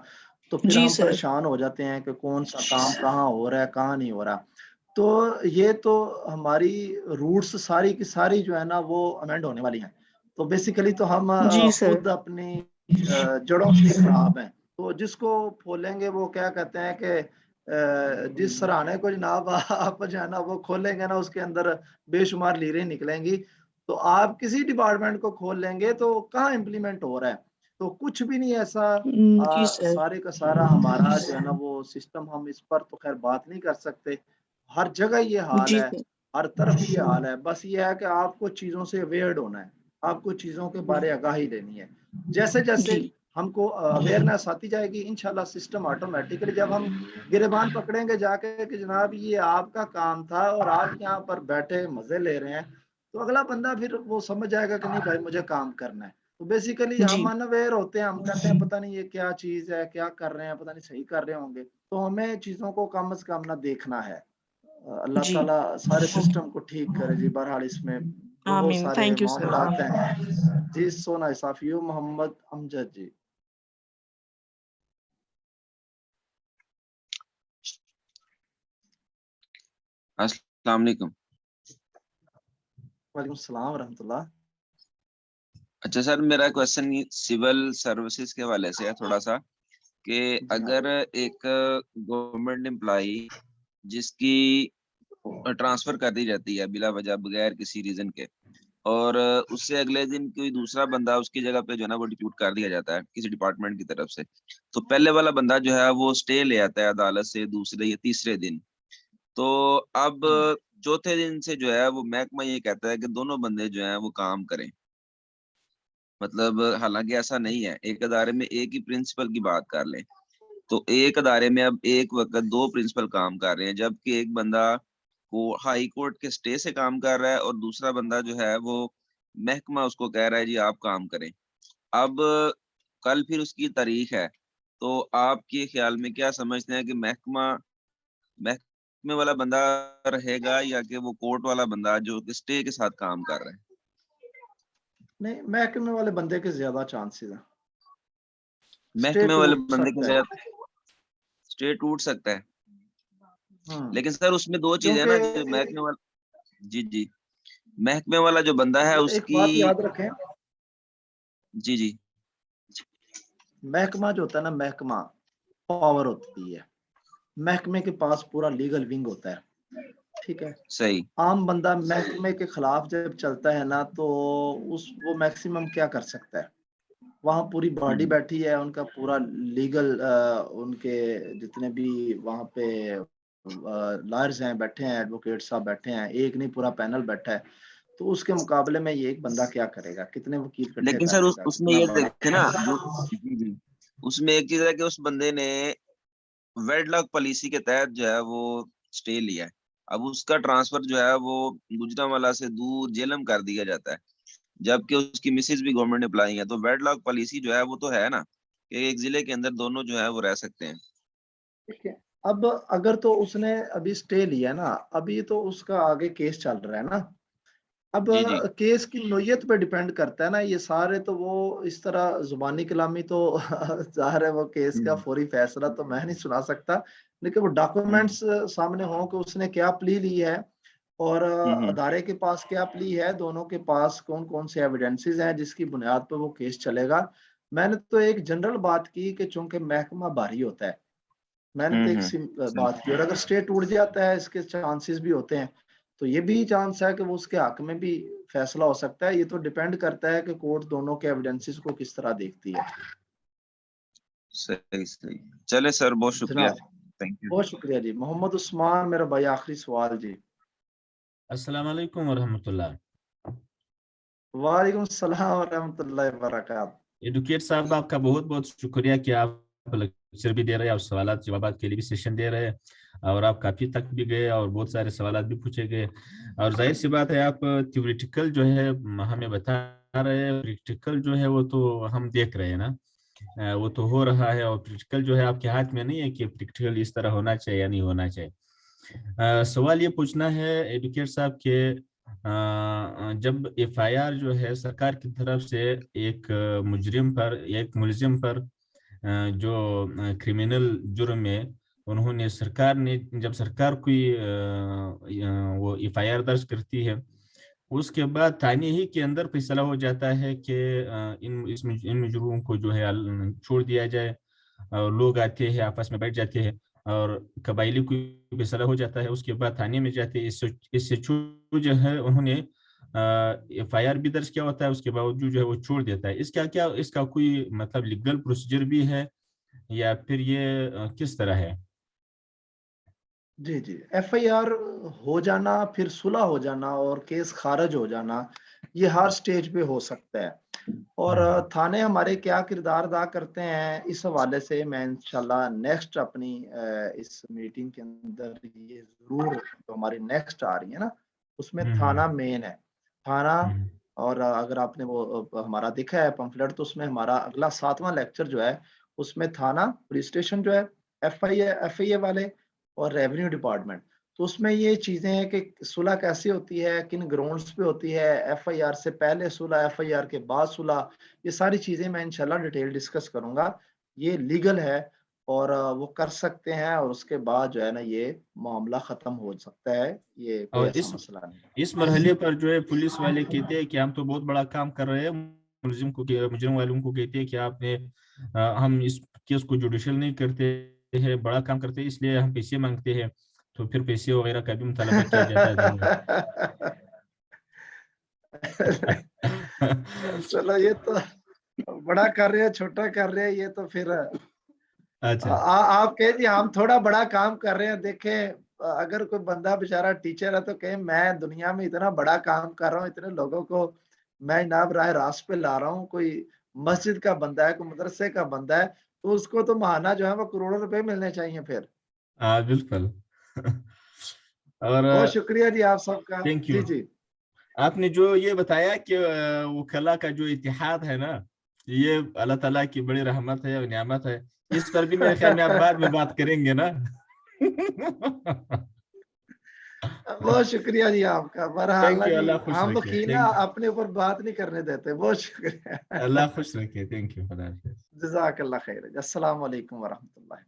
तो फिर जी हम सर। परेशान हो जाते हैं कि कौन सा काम कहाँ हो रहा है कहाँ नहीं हो रहा। तो ये तो हमारी रूट्स सारी की सारी जो है ना वो अमेंड होने वाली हैं। तो बेसिकली तो हम जी सर। खुद अपनी जड़ों से खराब हैं। तो जिसको खोलेंगे वो क्या कहते हैं कि जिस सराहने को जनाब आप जो है ना वो खोलेंगे ना, उसके अंदर बेशुमार लीरें निकलेंगी। तो आप किसी डिपार्टमेंट को खोल लेंगे तो कहाँ इम्प्लीमेंट हो रहा है? तो कुछ भी नहीं ऐसा। जी सर। सारे का सारा हमारा जो है ना वो सिस्टम, हम इस पर तो खैर बात नहीं कर सकते। हर जगह ये हाल जी है, सर। हर तरफ ये हाल है। बस ये है कि आपको चीज़ों से अवेयर्ड होना है, आपको चीज़ों के बारे आगाही लेनी है। जैसे जैसे जी हमको अवेयरनेस आती जाएगी, इंशाल्लाह सिस्टम ऑटोमेटिकली, जब हम गिरेबान पकड़ेंगे जाके कि जनाब ये आपका काम था और आप यहाँ पर बैठे मजे ले रहे हैं, तो अगला बंदा फिर वो समझ जाएगा कि नहीं भाई मुझे काम करना है। تو بیسیکلی جی ہم انویئر ہوتے ہیں, ہم کہتے ہیں پتہ نہیں یہ کیا چیز ہے, کیا کر رہے ہیں, پتہ نہیں صحیح کر رہے ہوں گے. تو ہمیں چیزوں کو کم از کم نہ دیکھنا ہے. اللہ جی تعالیٰ سارے سسٹم کو ٹھیک کرے جی. بہرحال اس میں بہت آمین. سارے تھینک یو سر. معاملات ہیں جی. سونا صافیو محمد امجد جی. السلام علیکم. وعلیکم السلام ورحمۃ اللہ. اچھا سر, میرا کوشچن سول سروسز کے حوالے سے ہے تھوڑا سا, کہ اگر ایک گورنمنٹ امپلائی جس کی ٹرانسفر کر دی جاتی ہے بلا وجہ بغیر کسی ریزن کے, اور اس سے اگلے دن کوئی دوسرا بندہ اس کی جگہ پہ جو ہے نا وہ ڈپیوٹ کر دیا جاتا ہے کسی ڈپارٹمنٹ کی طرف سے, تو پہلے والا بندہ جو ہے وہ اسٹے لے آتا ہے عدالت سے دوسرے یا تیسرے دن. تو اب چوتھے دن سے جو ہے وہ محکمہ یہ کہتا ہے کہ دونوں بندے جو ہیں وہ کام کریں. مطلب حالانکہ ایسا نہیں ہے, ایک ادارے میں ایک ہی پرنسپل کی بات کر لیں تو ایک ادارے میں اب ایک وقت دو پرنسپل کام کر رہے ہیں, جبکہ ایک بندہ وہ ہائی کورٹ کے اسٹے سے کام کر رہا ہے اور دوسرا بندہ جو ہے وہ محکمہ اس کو کہہ رہا ہے جی آپ کام کریں. اب کل پھر اس کی تاریخ ہے, تو آپ کے خیال میں کیا سمجھتے ہیں کہ محکمے والا بندہ رہے گا یا کہ وہ کورٹ والا بندہ جو اسٹے کے ساتھ کام کر رہا ہے؟ نہیں, محکمے والے بندے کے زیادہ چانسز ہیں. محکمے والے بندے کے زیادہ اسٹے ٹوٹ سکتا ہے, لیکن سر اس میں دو چیزیں ہیں نا, جو محکمے والا جی محکمے والا جو بندہ ہے اس ایک کی بات یاد رکھیں, جی محکمہ جو ہوتا ہے نا, محکمہ پاور ہوتی ہے, محکمے کے پاس پورا لیگل ونگ ہوتا ہے. ٹھیک ہے, صحیح. عام بندہ محکمے کے خلاف جب چلتا ہے نا تو وہ میکسیمم کیا کر سکتا ہے. وہاں پوری باڈی بیٹھی ہے, ان کا پورا لیگل ان کے جتنے بھی وہاں پہ لائرز ہیں بیٹھے ہیں, ایڈوکیٹ صاحب بیٹھے ہیں, ایک نہیں پورا پینل بیٹھا ہے. تو اس کے مقابلے میں یہ ایک بندہ کیا کرے گا, کتنے وکیل اکٹھے لیکن کر سر لے گا, اس میں کتنا یہ بڑا دیکھے نا جی اس میں ایک چیز ہے کہ اس بندے نے ویڈ لاک پالیسی کے تحت جو ہے وہ اسٹے لیا ہے. اب اس کا ٹرانسفر جو ہے وہ گجرانوالہ سے دور جیلم کر دیا جاتا ہے, جبکہ اس کی مسز بھی گورنمنٹ امپلائی ہیں. تو ویڈ لاک پالیسی جو ہے وہ تو ہے نا کہ ایک ضلع کے اندر دونوں جو ہے وہ رہ سکتے ہیں. ٹھیک ہے, اب اگر تو اس نے ابھی اسٹے لیا نا, ابھی تو اس کا آگے کیس چل رہا ہے نا. اب جی کیس کی نوعیت پہ ڈیپینڈ کرتا ہے نا. یہ سارے تو وہ اس طرح زبانی کلامی تو ظاہر ہے وہ کیس کا فوری فیصلہ تو میں نہیں سنا سکتا, لیکن وہ ڈاکومنٹس سامنے ہوں کہ اس نے کیا پلی لی ہے اور ادارے کے پاس کیا پلی ہے, دونوں کے پاس کون کون سے ایویڈنسز ہیں جس کی بنیاد پہ وہ کیس چلے گا. میں نے تو ایک جنرل بات کی کہ چونکہ محکمہ بھاری ہوتا ہے, میں نے تو ایک بات کی, اور اگر اسٹے ٹوٹ جاتا ہے اس کے چانسز بھی ہوتے ہیں, تو یہ بھی چانس ہے کہ وہ اس کے حق میں بھی فیصلہ ہو سکتا ہے. یہ تو ڈیپینڈ کرتا ہے کہ کورٹ دونوں کے ایویڈنسز کو کس طرح دیکھتی ہے. صحیح. چلے سر, بہت شکریہ. بہت شکریہ جی. محمد عثمان میرا بھائی, آخری سوال جی. السلام علیکم ورحمۃ اللہ. وعلیکم السلام ورحمۃ اللہ وبرکاتہ. ایڈوکیٹ صاحب آپ کا بہت بہت شکریہ کہ آپ لیکچر بھی دے رہے ہیں اور سوالات جوابات کے لیے بھی سیشن دے رہے ہیں, اور آپ کافی تک بھی گئے اور بہت سارے سوالات بھی پوچھے گئے. اور ظاہر سی بات ہے آپ تھیوریٹیکل جو ہے ہمیں بتا رہے ہیں, پریکٹیکل جو ہے وہ تو ہم دیکھ رہے ہیں نا, وہ تو ہو رہا ہے, اور پریکٹیکل جو ہے آپ کے ہاتھ میں نہیں ہے کہ پریکٹیکل اس طرح ہونا چاہیے یا نہیں ہونا چاہیے. سوال یہ پوچھنا ہے ایڈوکیٹ صاحب کہ جب ایف آئی آر جو ہے سرکار کی طرف سے ایک مجرم پر, ایک ملزم پر جو کرمنل جرم میں انہوں نے سرکار نے جب سرکار کوئی وہ ایف آئی آر درج کرتی ہے, اس کے بعد تھانے ہی کے اندر فیصلہ ہو جاتا ہے کہ ان مجرموں کو جو ہے چھوڑ دیا جائے, اور لوگ آتے ہیں آپس میں بیٹھ جاتے ہیں اور قبائلی کو فیصلہ ہو جاتا ہے, اس کے بعد تھانے میں جاتے ہیں. اس سے جو ہے انہوں نے ایف آئی آر بھی درج کیا ہوتا ہے, اس کے باوجود جو ہے وہ چھوڑ دیتا ہے. اس کا کوئی مطلب لیگل پروسیجر بھی ہے یا پھر یہ کس طرح ہے؟ جی ایف آئی آر ہو جانا, پھر صلح ہو جانا اور کیس خارج ہو جانا, یہ ہر سٹیج پہ ہو سکتا ہے. اور تھانے ہمارے کیا کردار ادا کرتے ہیں اس حوالے سے میں انشاءاللہ نیکسٹ اپنی اس میٹنگ کے اندر یہ ضرور, جو ہماری نیکسٹ آ رہی ہے نا, اس میں تھانہ مین ہے. تھانہ اور اگر آپ نے وہ ہمارا دیکھا ہے پمفلٹ تو اس میں ہمارا اگلا 7واں لیکچر جو ہے اس میں تھانہ پولیس اسٹیشن جو ہے ایف آئی اے والے اور ریونیو ڈپارٹمنٹ، تو اس میں یہ چیزیں ہیں کہ صلح کیسی ہوتی ہے، کن گراؤنڈز پہ ہوتی ہے، ایف آئی آر سے پہلے صلح، ایف آئی آر کے بعد صلح، یہ ساری چیزیں میں انشاءاللہ ڈیٹیل ڈسکس کروں گا. یہ لیگل ہے اور وہ کر سکتے ہیں اور اس کے بعد جو ہے نا یہ معاملہ ختم ہو سکتا ہے، یہ کوئی اور ایسا مسئلہ نہیں. اس مرحلے پر جو ہے پولیس والے کہتے ہیں کہ ہم تو بہت بڑا کام کر رہے ہیں، مجرم والوں کو کہتے ہیں کہ آپ نے ہم اس کیس کو جوڈیشل نہیں کرتے ہیں، بڑا کام کرتے ہیں، اس لیے ہم پیسے مانگتے ہیں، تو پھر پیسے وغیرہ کا بھی مطالبہ کیا جاتا ہے دونوں. چلو یہ تو بڑا کر رہے ہیں چھوٹا کر رہے ہیں، یہ تو پھر اچھا آپ کہیں جی ہم تھوڑا بڑا کام کر رہے ہیں. دیکھیں اگر کوئی بندہ بیچارہ ٹیچر ہے تو کہیں میں دنیا میں اتنا بڑا کام کر رہا ہوں، اتنے لوگوں کو میں جناب راہ راست پہ لا رہا ہوں، کوئی مسجد کا بندہ ہے، کوئی مدرسے کا بندہ ہے، تو اس کو تو ماہانہ جو ہے وہ کروڑوں روپے ملنے چاہیے. پھر ہاں بالکل. اور بہت شکریہ جی آپ سب کا. Thank you. جی جی آپ نے جو یہ بتایا کہ وکلا کا جو اتحاد ہے نا، یہ اللہ تعالیٰ کی بڑی رحمت ہے اور نعمت ہے، اس پر بھی میرے خیال میں آپ بعد میں بات کریں گے نا. بہت شکریہ جی آپ کا. بہرحال تھینک یو. اللہ خوش ہم رکھے. وکیل تھینک یو. اپنے اوپر بات نہیں کرنے دیتے. بہت شکریہ. اللہ خوش رکھے. Thank you. خدا حافظ. جزاک اللہ خیر. السلام علیکم ورحمۃ اللہ.